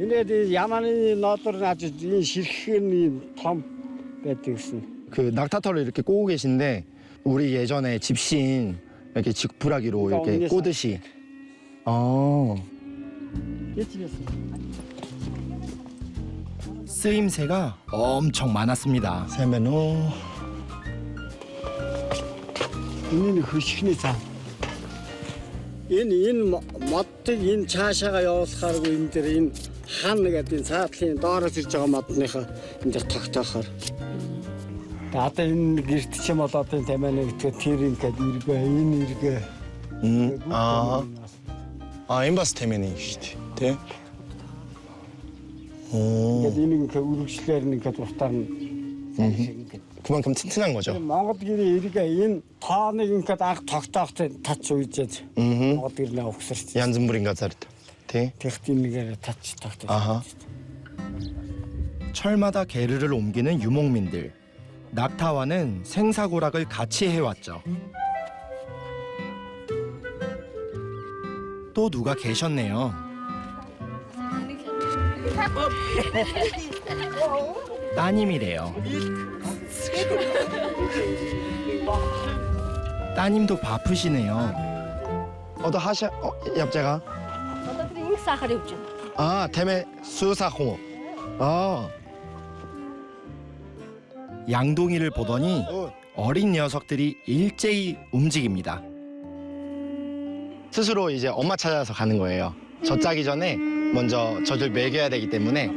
얘네들 야만이 너들은 아주 실큰 톰 배트슨. 그 낙타털을 이렇게 꼬고 계신데 우리 예전에 집신 이렇게 지푸라기로 이렇게 꼬듯이. 쓰임새가 엄청 많았습니다. 세면호. 이는 흐시니자. 인 멋도 인 차샤가 явуулахааргүй энэ дэр энэ хан гэдэг цаатлын доороос ирж байгаа модныхаа энэ дэр тогтоохоор. Одоо энэ гэрт ч юм бол одоо тамианы гэдэг тэр юм гэдэг иргэ энэ иргэ. 인버스 태면이 шүү дээ. ингээд энийг ингээ үргэлжлэр ингээд устаар нь 그만큼 튼튼한 거죠. Монгол гэрийн иргэ энэ тооныг ингээд анх тогтоохтой тач үйжээд Монгол гэрнээ өгсөрч. янз бүр인 가자르다. 네. техникээр тач тогтож. 아하. 철마다 게르를 옮기는 유목민들. 낙타와는 생사고락을 같이 해왔죠. 또 누가 계셨네요. 따님이래요. 따님도 바쁘시네요. 하샤 얍제가. 아, 태메 수사홍. 양동이를 보더니 어린 녀석들이 일제히 움직입니다. 스스로 이제 엄마 찾아서 가는 거예요. 젖 짜기 전에 먼저 젖을 먹여야 되기 때문에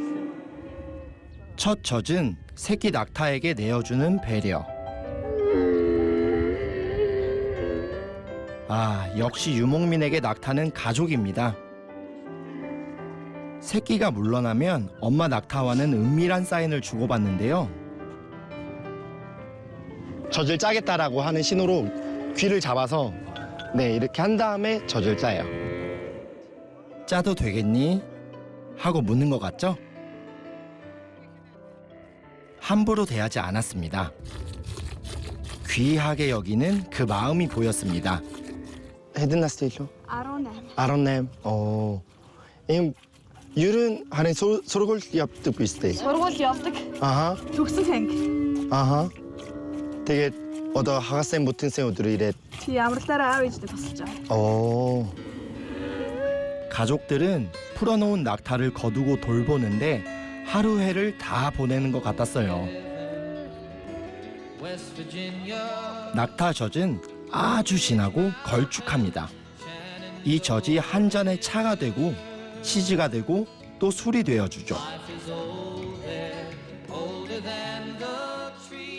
첫 젖은 새끼 낙타에게 내어주는 배려. 아, 역시 유목민에게 낙타는 가족입니다. 새끼가 물러나면 엄마 낙타와는 은밀한 사인을 주고받는데요. 젖을 짜겠다라고 하는 신호로 귀를 잡아서 네, 이렇게 한 다음에 젖을 짜요. 짜도 되겠니? 하고 묻는 것 같죠? 함부로 대하지 않았습니다. 귀하게 여기는 그 마음이 보였습니다. Hedin nasıl? Aronem. Aronem. Ерөн харин сургууль явдаг биз дээ. Сургууль явдаг. Аха. Төгсөн анги. Аха. Тэгээд одоо хагасны бүтэнсэн өдөр ирээд. Чи ямарлаараа аав ээжтэй тусалж байгаа. 오. 가족들은 풀어놓은 낙타를 거두고 돌보는데 하루 해를 다 보내는 것 같았어요. 낙타 젖은 아주 진하고 걸쭉합니다. 이 젖이 한 잔의 차가 되고 치즈가 되고 또 술이 되어주죠.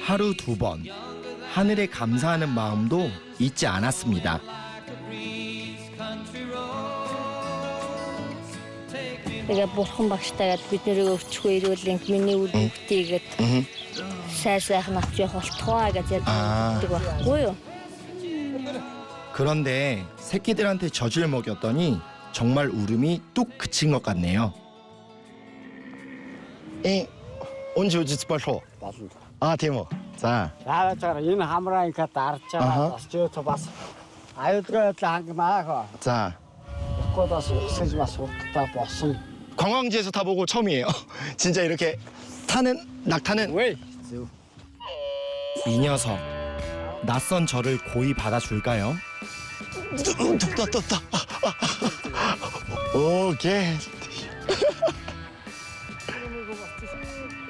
하루 2번 하늘에 감사하는 마음도 잊지 않았습니다. Тэгээ бурхан багштайгаад бид нэрийг өвчхөө ирүүлэн миний үр хүүхдийгээд сайхан авч явах болтугай гэж яддаг байхгүй юу? 그런데 새끼들한테 젖을 먹였더니 정말 울음이 뚝 그친 것 같네요. 언제 오지 벌써? 아, 대모. 자. Яавчаар энэ хамраа ингээд дарж байгаа бас ч бас аюулгүй хангамаа. 자. Кодас 쓰지 마시고 다 벗은. 관광지에서 타보고 처음이에요. 진짜 이렇게 타는 낙타는 왜? 이 녀석 낯선 저를 고이 받아줄까요? 떴다. 오케이.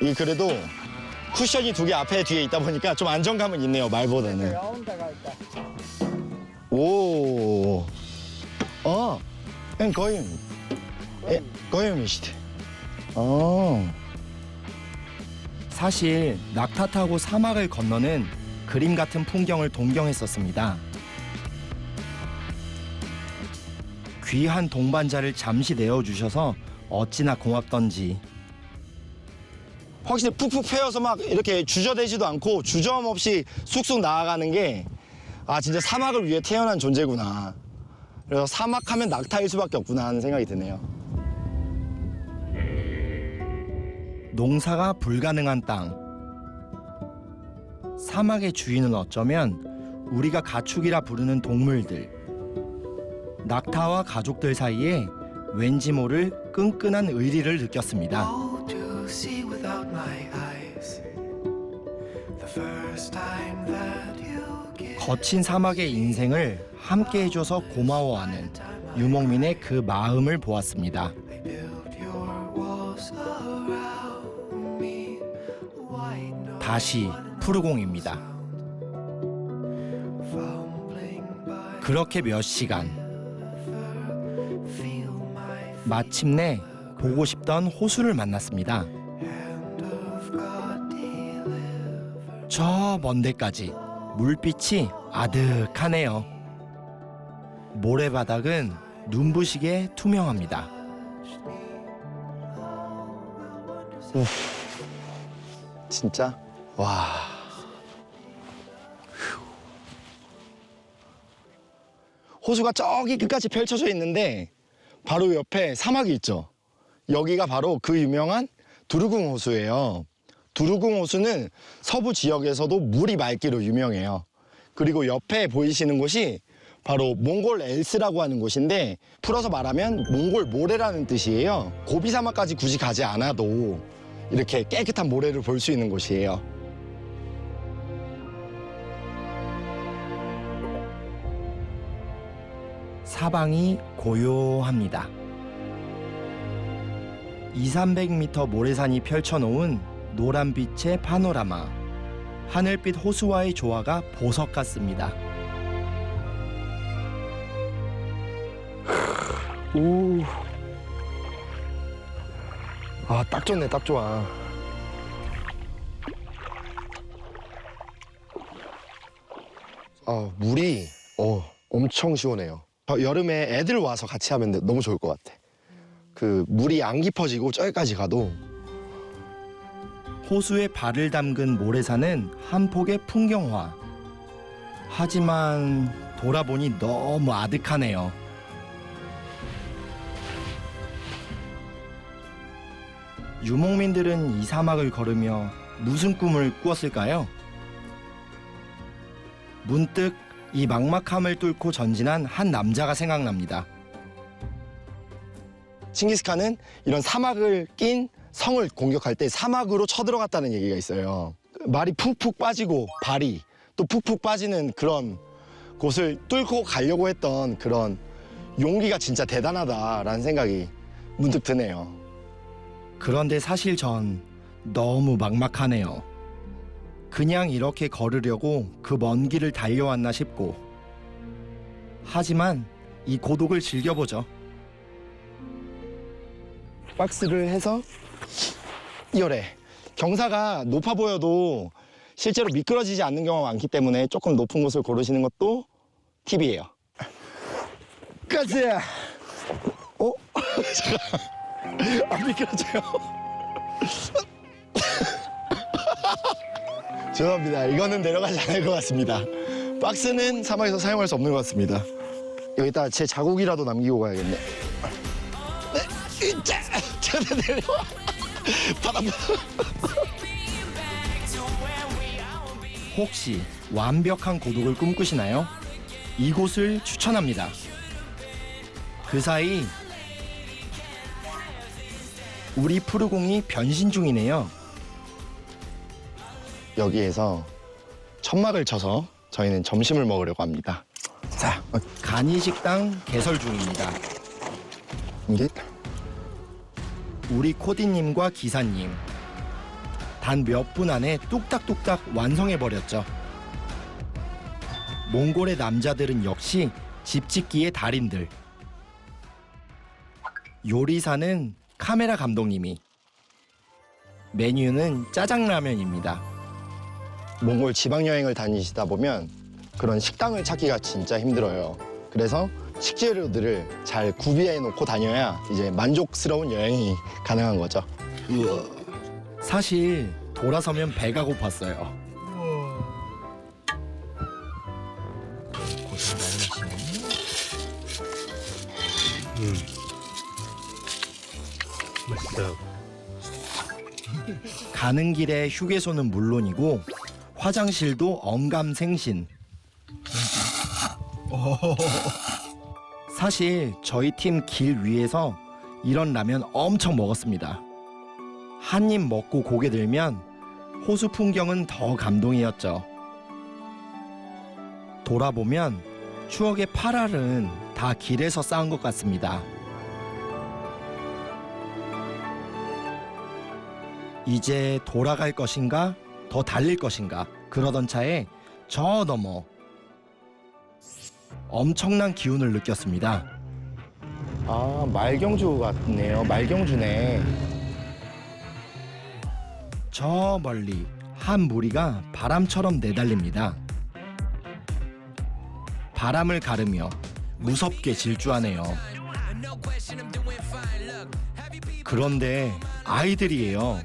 이 그래도 쿠션이 2개 앞에 뒤에 있다 보니까 좀 안정감은 있네요, 말보다는. 오. 거임이시대. 사실 낙타 타고 사막을 건너는 그림 같은 풍경을 동경했었습니다. 귀한 동반자를 잠시 내어주셔서 어찌나 고맙던지. 확실히 푹푹 패여서 막 이렇게 주저대지도 않고 주저함 없이 쑥쑥 나아가는 게 아, 진짜 사막을 위해 태어난 존재구나. 그래서 사막하면 낙타일 수밖에 없구나 하는 생각이 드네요. 농사가 불가능한 땅. 사막의 주인은 어쩌면 우리가 가축이라 부르는 동물들. 낙타와 가족들 사이에 왠지 모를 끈끈한 의리를 느꼈습니다. 거친 사막의 인생을 함께 해줘서 고마워하는 유목민의 그 마음을 보았습니다. 다시 푸르공입니다. 그렇게 몇 시간. 마침내 보고 싶던 호수를 만났습니다. 저 먼 데까지 물빛이 아득하네요. 모래바닥은 눈부시게 투명합니다. 진짜? 와. 호수가 저기 끝까지 펼쳐져 있는데 바로 옆에 사막이 있죠. 여기가 바로 그 유명한 두루궁 호수예요. 두루궁 호수는 서부 지역에서도 물이 맑기로 유명해요. 그리고 옆에 보이시는 곳이 바로 몽골 엘스라고 하는 곳인데 풀어서 말하면 몽골 모래라는 뜻이에요. 고비 사막까지 굳이 가지 않아도 이렇게 깨끗한 모래를 볼 수 있는 곳이에요. 사방이 고요합니다. 200~300m 모래산이 펼쳐놓은 노란빛의 파노라마. 하늘빛 호수와의 조화가 보석 같습니다. 아, 딱 좋네, 딱 좋아. 물이 엄청 시원해요. 여름에 애들 와서 같이 하면 너무 좋을 것 같아. 그 물이 안 깊어지고 저기까지 가도. 호수에 발을 담근 모래사는 한 폭의 풍경화. 하지만 돌아보니 너무 아득하네요. 유목민들은 이 사막을 걸으며 무슨 꿈을 꾸었을까요? 문득 이 막막함을 뚫고 전진한 한 남자가 생각납니다. 칭기스칸은 이런 사막을 낀 성을 공격할 때 사막으로 쳐들어갔다는 얘기가 있어요. 말이 푹푹 빠지고 발이 또 푹푹 빠지는 그런 곳을 뚫고 가려고 했던 그런 용기가 진짜 대단하다라는 생각이 문득 드네요. 그런데 사실 전 너무 막막하네요. 그냥 이렇게 걸으려고 그 먼 길을 달려왔나 싶고. 하지만 이 고독을 즐겨보죠. 박스를 해서 열에 경사가 높아 보여도 실제로 미끄러지지 않는 경우가 많기 때문에 조금 높은 곳을 고르시는 것도 팁이에요. 가자. 잠깐. 안 미끄러져요. 죄송합니다. 이거는 내려가지 않을 것 같습니다. 박스는 사막에서 사용할 수 없는 것 같습니다. 여기다 제 자국이라도 남기고 가야겠네. 저는 내려와. 바람. 혹시 완벽한 고독을 꿈꾸시나요? 이곳을 추천합니다. 그 사이 우리 푸르공이 변신 중이네요. 여기에서 천막을 쳐서 저희는 점심을 먹으려고 합니다. 자, 간이식당 개설 중입니다. 이게 우리 코디님과 기사님 단 몇 분 안에 뚝딱뚝딱 완성해버렸죠. 몽골의 남자들은 역시 집짓기의 달인들. 요리사는 카메라 감독님이, 메뉴는 짜장라면입니다. 몽골 지방여행을 다니시다 보면 그런 식당을 찾기가 진짜 힘들어요. 그래서 식재료들을 잘 구비해 놓고 다녀야 이제 만족스러운 여행이 가능한 거죠. 사실 돌아서면 배가 고팠어요. 맛있어. 가는 길에 휴게소는 물론이고 화장실도 언감생신. 사실 저희 팀 길 위에서 이런 라면 엄청 먹었습니다. 한 입 먹고 고개 들면 호수 풍경은 더 감동이었죠. 돌아보면 추억의 8알은 다 길에서 쌓은 것 같습니다. 이제 돌아갈 것인가 더 달릴 것인가 그러던 차에 저 너머 엄청난 기운을 느꼈습니다. 아, 말경주 같네요. 말경주네. 저 멀리 한 무리가 바람처럼 내달립니다. 바람을 가르며 무섭게 질주하네요. 그런데 아이들이에요.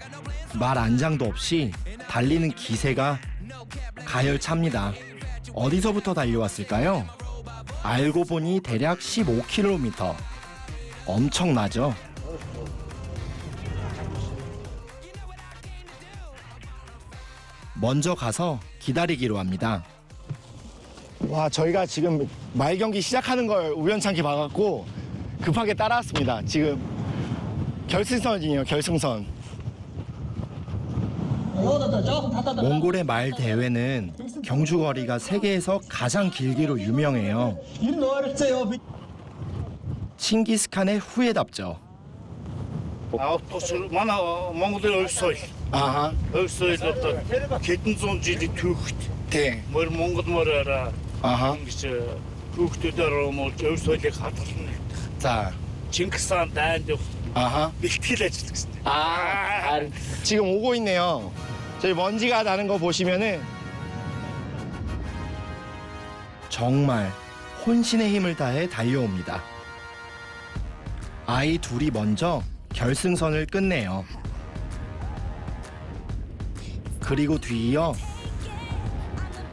말 안장도 없이 달리는 기세가 가열찹니다. 어디서부터 달려왔을까요? 알고 보니 대략 15km. 엄청나죠? 먼저 가서 기다리기로 합니다. 와, 저희가 지금 말 경기 시작하는 걸 우연찮게 봐갖고 급하게 따라왔습니다. 지금 결승선이에요, 결승선. 몽골의 말 대회는 경주거리가 세계에서 가장 길기로 유명해요. 칭기스칸의 후예답죠. Манай Монголын өвс соёл. 아하. Өвс соёл одоо хэдэн зуун жилийн түүхт. Тий. Мөр Монгол мораараа 아하. ингэж түүхтүүдээр өмүүлж өвс соёлыг хадгална. 자, Чингис хаан дайнд 아하. 지금 오고 있네요. 저희 먼지가 나는 거 보시면은 정말 혼신의 힘을 다해 달려옵니다. 아이 둘이 먼저 결승선을 끝내요. 그리고 뒤이어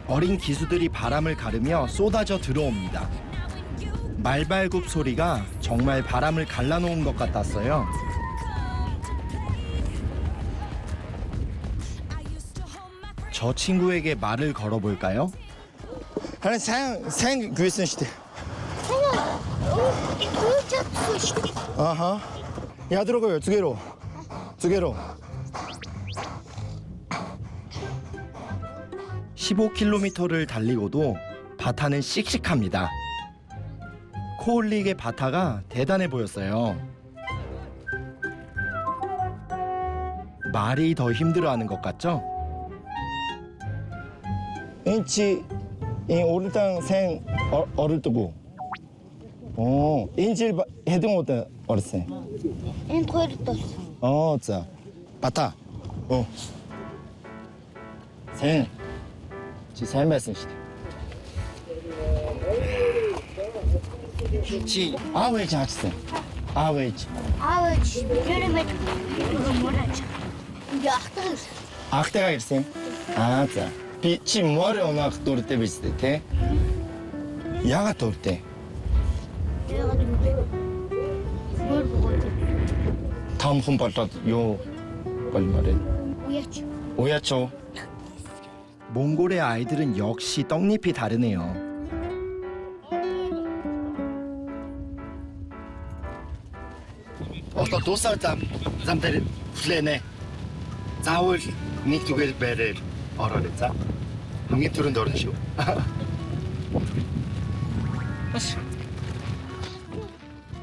어린 기수들이 바람을 가르며 쏟아져 들어옵니다. 말발굽 소리가 정말 바람을 갈라놓은 것 같았어요. 저 친구에게 말을 걸어볼까요? Hani sen güvesin işte. 아하. 야 들어가요. 두 개로. 15km를 달리고도 바타는 씩씩합니다. 코올릭의 바타가 대단해 보였어요. 말이 더 힘들어하는 것 같죠? 인치 오른땅 생 어를 뜨고. 인질 해등 오다 어렸어. 엔 토이를 떴어. 자. 바타. 생 말씀 시대. 아웨지 하치세. 아웨지. Yürümek. Yaktınız. 악대가 일생. 자. 치 뭐를 오나 돌 때 비슷해. 테. 야가 돌 때. 다음 혼발라 요 빨리 말해. 오야초. 몽골의 아이들은 역시 떡잎이 다르네요. 어떤 도살 잠들 플레네. 자울 니투게 베레 어러랬자. 한개 둘은 너르시오.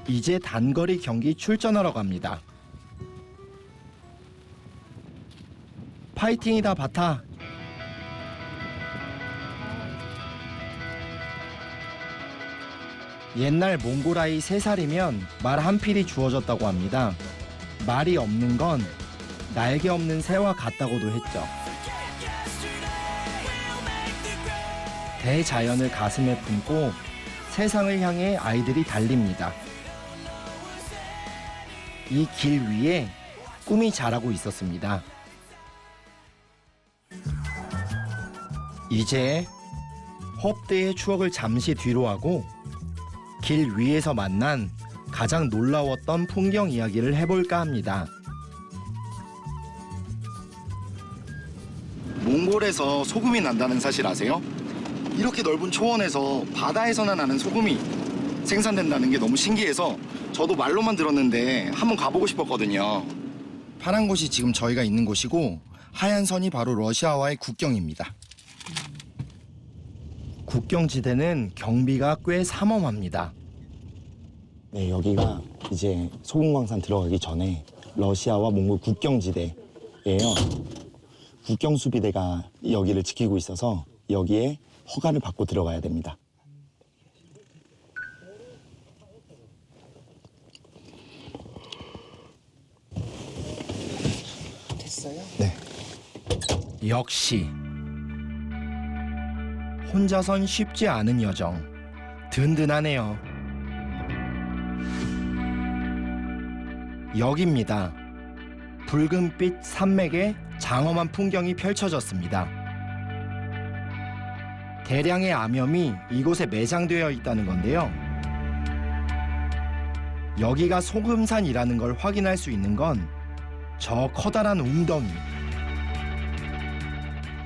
이제 단거리 경기 출전하러 갑니다. 파이팅이다 바타. 옛날 몽골 아이 3살이면 말 한 필이 주어졌다고 합니다. 말이 없는 건 날개 없는 새와 같다고도 했죠. 대자연을 가슴에 품고 세상을 향해 아이들이 달립니다. 이 길 위에 꿈이 자라고 있었습니다. 이제 헙드의 추억을 잠시 뒤로하고 길 위에서 만난 가장 놀라웠던 풍경 이야기를 해볼까 합니다. 몽골에서 소금이 난다는 사실 아세요? 이렇게 넓은 초원에서 바다에서나 나는 소금이 생산된다는 게 너무 신기해서 저도 말로만 들었는데 한번 가보고 싶었거든요. 파란 곳이 지금 저희가 있는 곳이고 하얀 선이 바로 러시아와의 국경입니다. 국경지대는 경비가 꽤 삼엄합니다. 네, 여기가 이제 소금광산 들어가기 전에 러시아와 몽골 국경지대예요. 국경수비대가 여기를 지키고 있어서 여기에 허가를 받고 들어가야 됩니다. 됐어요? 네. 역시 혼자선 쉽지 않은 여정. 든든하네요. 여기입니다. 붉은빛 산맥에 장엄한 풍경이 펼쳐졌습니다. 대량의 암염이 이곳에 매장되어 있다는 건데요. 여기가 소금산이라는 걸 확인할 수 있는 건 저 커다란 웅덩이.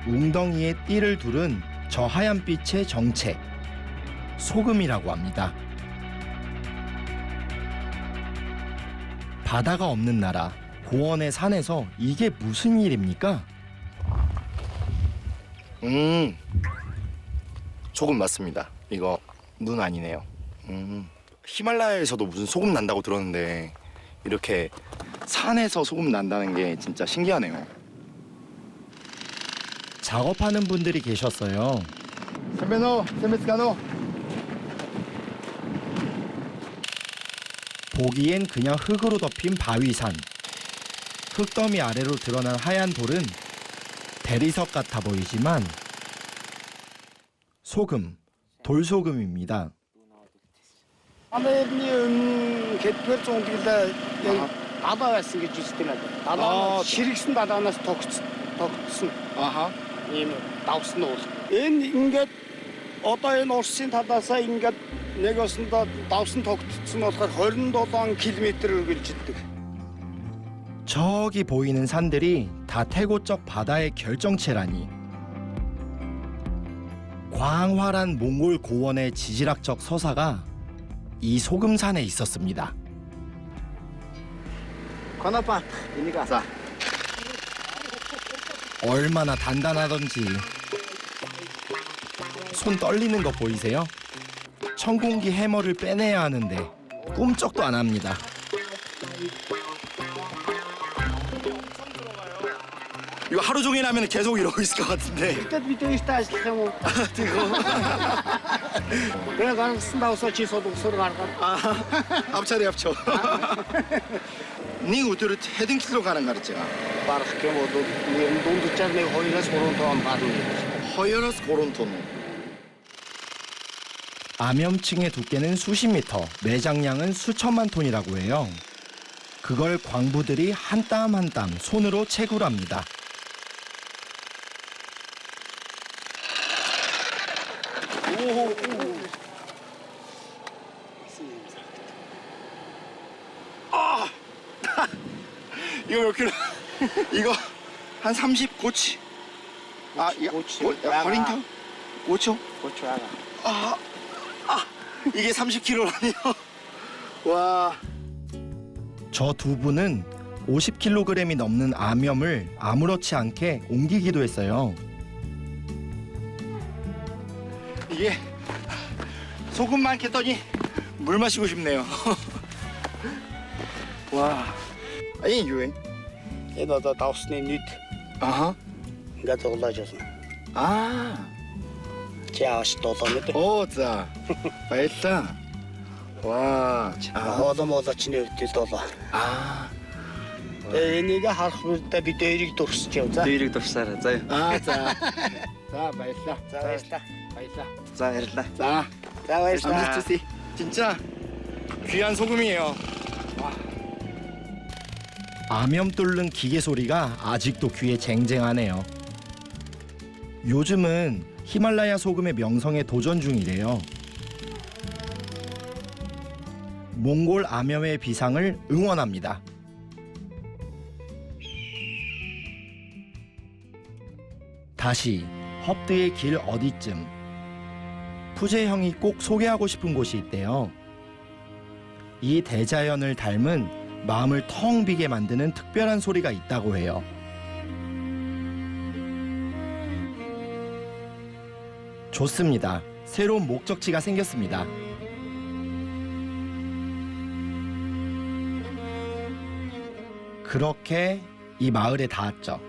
웅덩이에 띠를 두른 저 하얀빛의 정체. 소금이라고 합니다. 바다가 없는 나라, 고원의 산에서 이게 무슨 일입니까? 소금 맞습니다. 이거 눈 아니네요. 히말라야에서도 무슨 소금 난다고 들었는데 이렇게 산에서 소금 난다는 게 진짜 신기하네요. 작업하는 분들이 계셨어요. 세메스카노. 보기엔 그냥 흙으로 덮인 바위산. 흙더미 아래로 드러난 하얀 돌은 대리석 같아 보이지만 소금, 돌소금입니다. 하나님 개별 정도가 바다 같은 게 주시더라고. 바다 시릭슨 바다나서 덕슨. 아하. ийм давсан уул. Энэ ингээд одоо энэ Урсын талаасаа ингээд нэг осондоо давсан тогтцсон болохоор 27 км үргэлж иддэг. 저기 보이는 산들이 다 태고 쪽 바다의 결정체라니. 광활한 몽골 고원의 지질학적 서사가 이 소금산에 있었습니다. 건너봐. 이니가. 자. 얼마나 단단하던지. 손 떨리는 거 보이세요? 천공기 해머를 빼내야 하는데 꿈쩍도 안 합니다. 이거 하루 종일 하면 계속 이러고 있을 것 같은데. 그때 밑에 ажиллах юм уу? 내가 가서 나와서 지소도 소리 갈까? 앞차례 합쳐. 네 우드를 헤딩킬로 가는 거랬죠? Барах юм уу? Дундчаар нэг 2-3 тонн гарна. 2-3 톤. 암염층의 두께는 수십 미터, 내장량은 수천만 톤이라고 해요. 그걸 광부들이 한 땀 한 땀 손으로 채굴합니다. 이거 몇 킬로? 이거 한 30 고치. 아, 고치. 버링턴? 5초? 고치 와가. 이게 30kg라니요? 와. 저 두 분은 50kg이 넘는 암염을 아무렇지 않게 옮기기도 했어요. 이게 소금만 캤더니 물 마시고 싶네요. 와. 이 유행. Энэ одоо давсны нийт. 아하. Ингээд зуглааж байна. 아. Чааш долоо. Оо за. Баярлаа. 와. Олон болооч нэртэл долоо. Энийг харах үедээ бид хоёрыг дурсаж яв. За. Хоёрыг дурсаарай. За. За. 자, баярлаа. За баярлаа. баярлаа. За баярлаа. 자. 자 баярлаа. 주세요. 진짜 귀한 소금이에요. 와. 암염 뚫는 기계 소리가 아직도 귀에 쟁쟁하네요. 요즘은 히말라야 소금의 명성에 도전 중이래요. 몽골 암염의 비상을 응원합니다. 다시 헙드의 길 어디쯤 푸제 형이 꼭 소개하고 싶은 곳이 있대요. 이 대자연을 닮은 마음을 텅 비게 만드는 특별한 소리가 있다고 해요. 좋습니다. 새로운 목적지가 생겼습니다. 그렇게 이 마을에 닿았죠.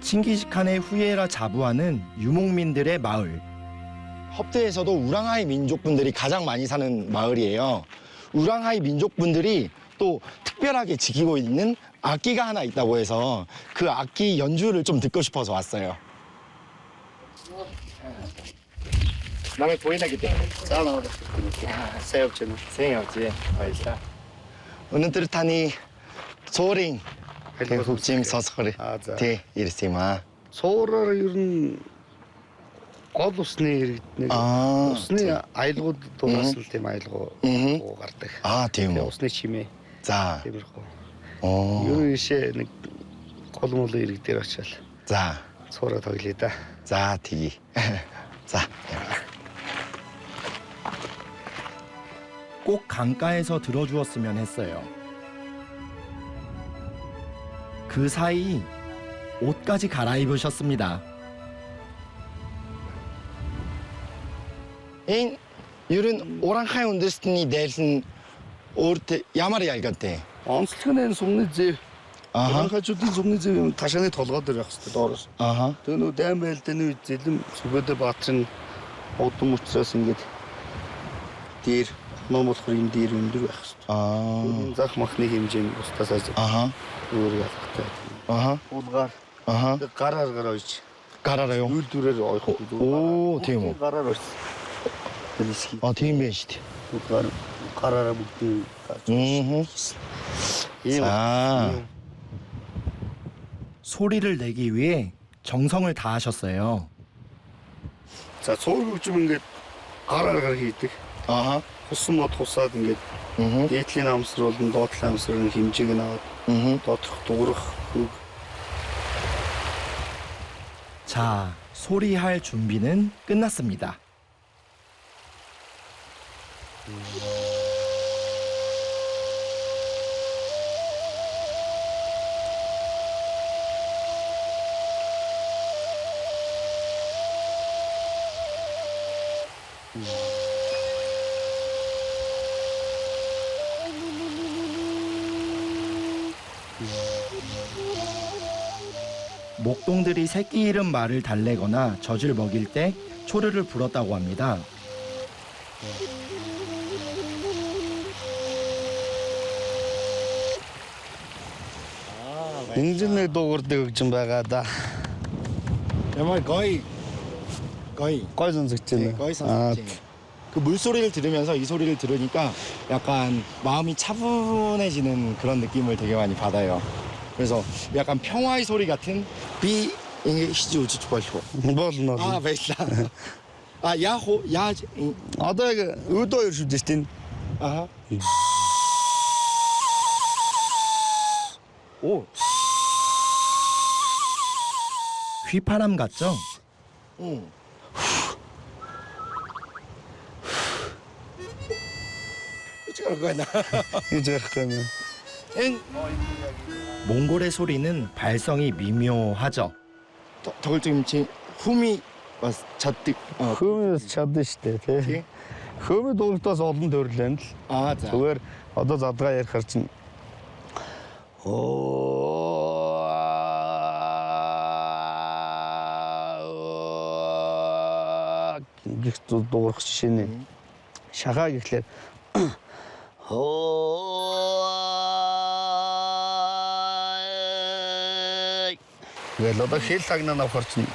칭기즈칸의 후예라 자부하는 유목민들의 마을. 헙드에서도 우랑하이 민족분들이 가장 많이 사는 마을이에요. 우랑하이 민족분들이 또 특별하게 지키고 있는 악기가 하나 있다고 해서 그 악기 연주를 좀 듣고 싶어서 왔어요. 남의 보이나 기대. 새롭지는. 생이었지. 알겠어. 오늘 뜨뜻하니 소링 국짐 서서리 대 이르시마. Суураар ер нь гол усны иргэднийг усны аялгууд дураас нь тийм аялгуу гардаг. тийм үү. Усны чимээ. За. Тиймэрхүү. Ер нь ийшээ нэг гол муулын иргэдээр очиад. За. Суураа тоглоё да. За, тэгье. 자. 꼭 강가에서 들어주었으면 했어요. 그 사이 옷까지 갈아입으셨습니다. Энэ ер нь уранхай үндэстний дайрсан өөрт ямар ялгаатай? Онцлог нь энэ сумны зэв. Уранхайчуудын сумны зэв юм ташааны толгой дээр явах хэрэгтэй доороос. Тэгээ нөө дайм байлдааны үед зэлэм сүбэдэ баатрын Удам учраас ингээд дээр ном болохоор энэ дээр өндөр байх хэрэгтэй. Зах махны хэмжээний устдасаас өөр ялгатай. Улгаар гараар ойж. Гараараа юу? Үйлдвэрээр ойх. Оо, тийм үү. Гараар ойс. Тийм байж тээ. Улгаар гараараа бүгдийг 자, 소리를 내기 위해 정성을 다하셨어요. За цуур хөгжим ингээд гараараа хийдэг. Хусан мод хусаад ингээд дээдлийн амсруулан доотлын амсрын хэмжээг нь аваад доторх дуурах хөг. 자, 소리할 준비는 끝났습니다. 목동들이 새끼 잃은 말을 달래거나 젖을 먹일 때 초르를 불었다고 합니다. Инженер дуугардаг гэж байгаа да. 정말 거의 гой сонсогч байна. 거의 선생님. 그 물소리를 들으면서 이 소리를 들으니까 약간 마음이 차분해지는 그런 느낌을 되게 많이 받아요. 그래서 약간 평화의 소리 같은 비 이게 히지 우지 좋아요. Болно. баярлаа. 야호 야 Одоо яг өөдөө ирж үзэж тийм. 오. 휘파람 같죠? 응. 몽골의 소리는 발성이 미묘하죠. 덕을찜치 흠이 чаддаг. Хөөмөөс чадна штэ тий. Хөөмөө дуултаас олон төрлөө л. За. Зүгээр одоо задгаа ярихаар чинь гих дуурах жишээ нь шагаа гэхлээр Тэгэл одоо хэл тагнаа авахар чинь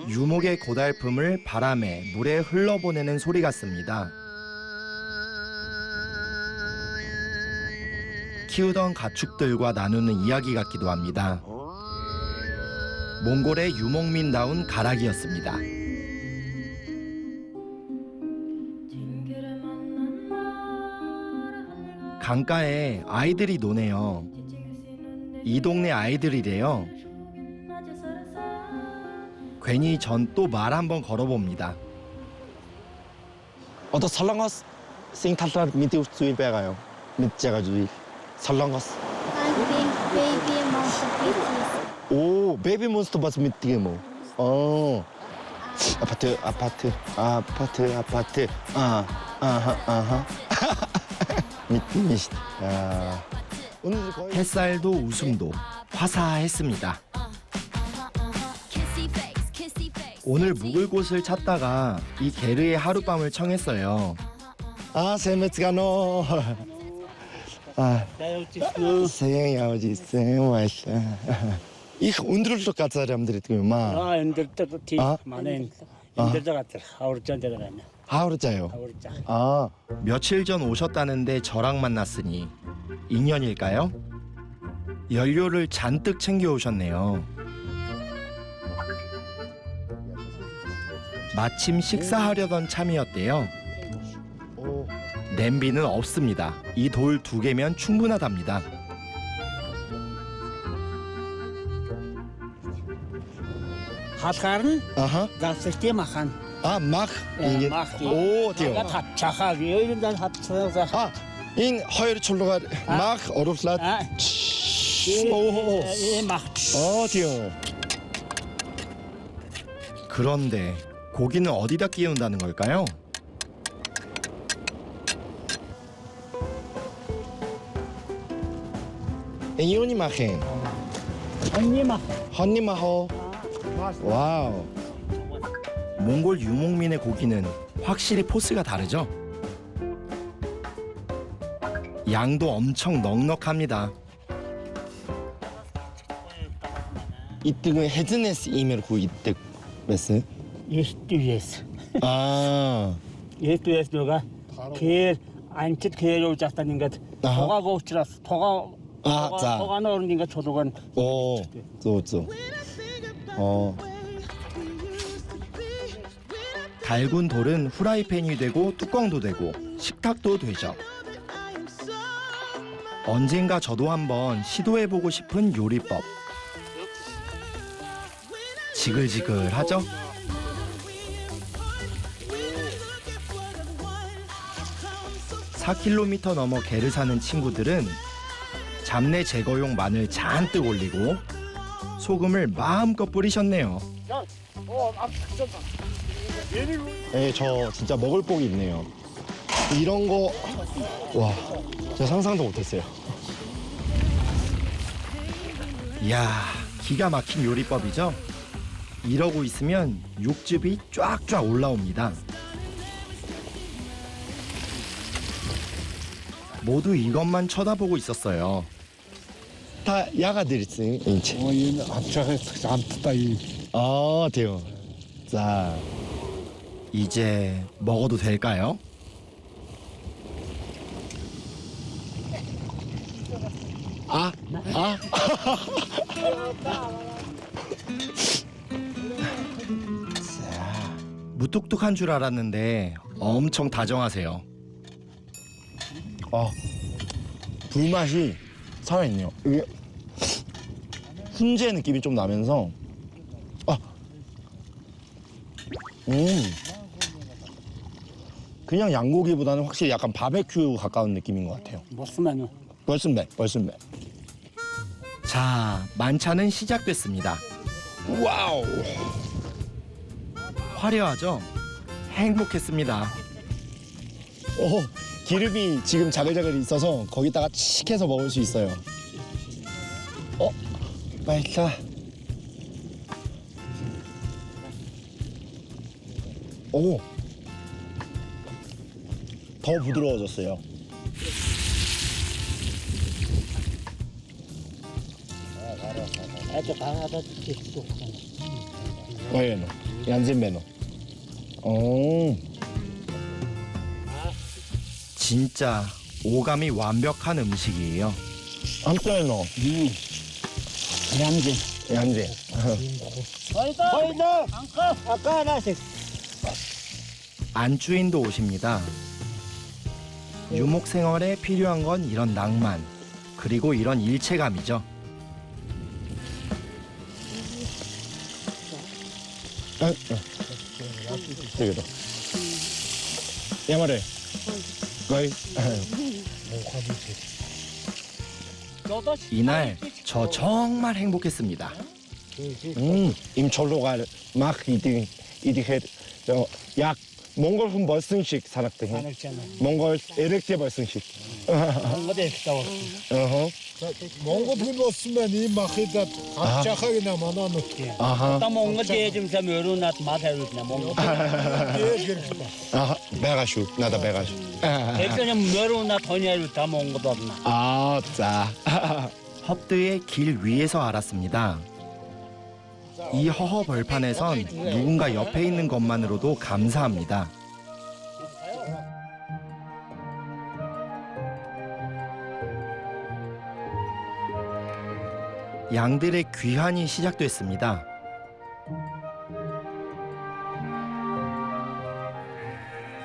유목의 고달픔을 바람에 물에 흘러보내는 소리 같습니다. 키우던 가축들과 나누는 이야기 같기도 합니다. 몽골의 유목민다운 가락이었습니다. 강가에 아이들이 노네요. 이 동네 아이들이래요. 괜히 전 또 말 한번 걸어봅니다. 어떤 설렁거스 생탈라 밑에 수위 빼가요. 밑자가 주위 설렁거스. 오 베이비 몬스터 봤어 밑에 뭐. 아파트. 아하. 밑. 햇살도 웃음도 화사했습니다. 오늘 묵을 곳을 찾다가 이 게르의 하룻밤을 청했어요. 세메츠가노. 세양야오지 맛있어. 이 온드르르 가짜 사람들이 있고 막. 엔들도 티 많은 엔들도 같아. 하우르잔 데가 아니야. 하우르자요. 며칠 전 오셨다는데 저랑 만났으니 인연일까요? 연료를 잔뜩 챙겨 오셨네요. 마침 식사하려던 참이었대요. 냄비는 없습니다. 이 돌 2개면 충분하답니다. 하트카른? 자스티 마칸. 막 이게 오 돼요. 차하기 이런 하트사. 인 허여리 철로가 막 어렵슬라. 오. 돼요. 그런데 고기는 어디다 끼운다는 걸까요? 이오니마행. 헌니마호. 와우. 몽골 유목민의 고기는 확실히 포스가 다르죠? 양도 엄청 넉넉합니다. 이뜨그 헤즈네스 이메르 구 이뜨 메스. 예스. 아. 예스 누가 그 안짓 그로 잡다는 것. 토가 고치라서 토가 넣는 것 저도건. 오. 좋죠. 달군 돌은 후라이팬이 되고 뚜껑도 되고 식탁도 되죠. 언젠가 저도 한번 시도해보고 싶은 요리법. 지글지글하죠? (4km) 넘어 게를 사는 친구들은 잡내 제거용 마늘 잔뜩 올리고 소금을 마음껏 뿌리셨네요. 예, 저 진짜 먹을 복이 있네요. 이런 거, 와, 제가 상상도 못했어요. 이야, 기가 막힌 요리법이죠? 이러고 있으면 육즙이 쫙쫙 올라옵니다. 모두 이것만 쳐다보고 있었어요. 다 야가들 있어요, 인체. 얘는 합작해서 안 뜯다 이. 아, 돼요. 자, 이제 먹어도 될까요? 무뚝뚝한 줄 알았는데 엄청 다정하세요. 불맛이 살아있네요. 이게 훈제 느낌이 좀 나면서, 그냥 양고기보다는 확실히 약간 바베큐 가까운 느낌인 것 같아요. 벌순배. 자, 만찬은 시작됐습니다. 와우. 화려하죠? 행복했습니다. 기름이 지금 자글자글 있어서 거기다가 칙 해서 먹을 수 있어요. 맛있다. 더 부드러워졌어요. 왜노? 얀젠메노. 진짜 오감이 완벽한 음식이에요. 한편에노. 얀젠. 안주인도 오십니다. 유목 생활에 필요한 건 이런 낭만, 그리고 이런 일체감이죠. 되겠다. 야마래. 거의. 이날 저 정말 행복했습니다. 임철로가 막 이디해 약 몽골 훈 벌승식 산악대. 몽골 에렉제 벌승식. 몽골 훈 왔으면 이 마히다 갑작하게 나만 놓게. 또 몽골 제좀서 묘로나 마다르나 몽골. 베가슈 나다 베가슈. 그냥 묘로나 토냐를 다 몽골도나. 자. 헙드의 길 위에서 알았습니다. 이 허허 벌판에선 누군가 옆에 있는 것만으로도 감사합니다. 양들의 귀환이 시작됐습니다.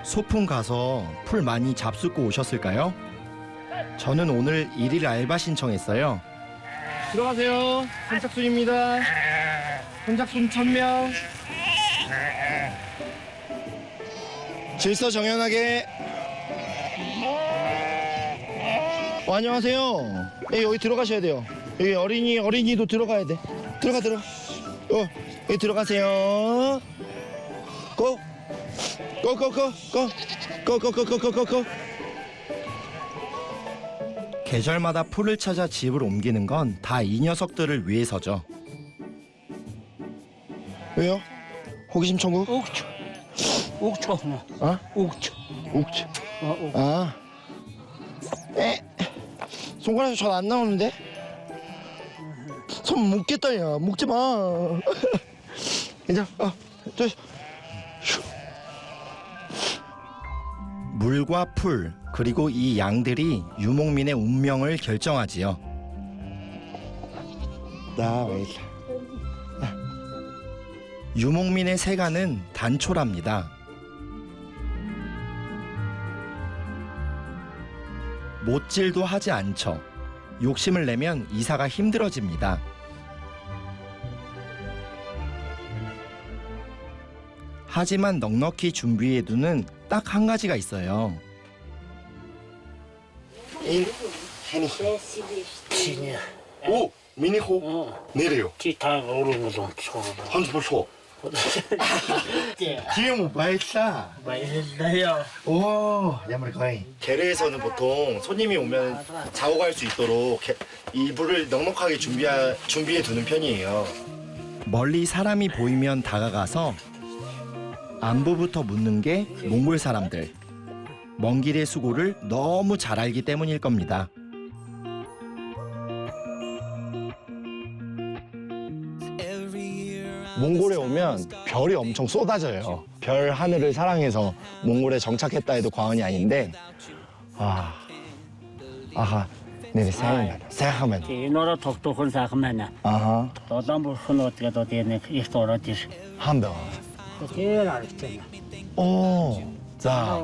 소풍 가서 풀 많이 잡숫고 오셨을까요? 저는 오늘 1일 알바 신청했어요. 들어가세요. 선착순입니다. 선착순 1000명. 질서 정연하게. 안녕하세요. 여기 들어가셔야 돼요. 여기 어린이도 들어가야 돼. 들어가. 여기 들어가세요. 고. 계절마다 풀을 찾아 집을 옮기는 건 다 이 녀석들을 위해서죠. 왜요? 호기심 천국? 옥주. 옥주. 어? 옥주. 옥주. 옥주. 아. 에. 손가락에서 잘 안 나오는데? 손 묶겠다, 야. 묶지 마. 이제, 저. 물과 풀, 그리고 이 양들이 유목민의 운명을 결정하지요. 나 왜 이래? 유목민의 세간은 단촐합니다. 못질도 하지 않죠. 욕심을 내면 이사가 힘들어집니다. 하지만 넉넉히 준비해두는 딱 한 가지가 있어요. 인, 해니. 진이야. 오, 미니호. 내려요. 기타 오르는 거 쳐. 한번 쳐. 뒤에 뭐 맛있다. 맛있어요. 오, 야물 거의. 계례에서는 보통 손님이 오면 자고 갈 수 있도록 이불을 넉넉하게 준비해 두는 편이에요. 멀리 사람이 보이면 다가가서 안부부터 묻는 게 몽골 사람들. 먼 길의 수고를 너무 잘 알기 때문일 겁니다. 몽골에 오면 별이 엄청 쏟아져요. 별 하늘을 사랑해서 몽골에 정착했다 해도 과언이 아닌데, 아하, 내리 생각하면. 이 나라 독특한 사람이야. 아하, 너도 무슨 어떻게 더 되네. 이거 어디지? 한 병. 제일 알았잖아. 오, 자,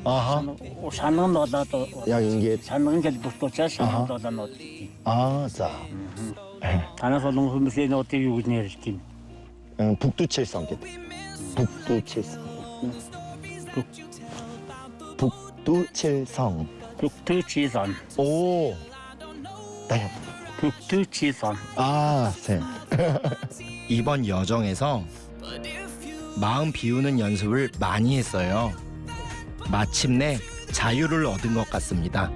아하. 산은 너도 야, 이게, 산은 게 부터 자산 너도 너. 아, 자. 하나서 너무 무슨 어떻게 유지했긴. 북두칠성. 북두칠성. 북두칠성. 북두칠성. 오. 네. 북두칠성. 아, 네. 이번 여정에서 마음 비우는 연습을 많이 했어요. 마침내 자유를 얻은 것 같습니다.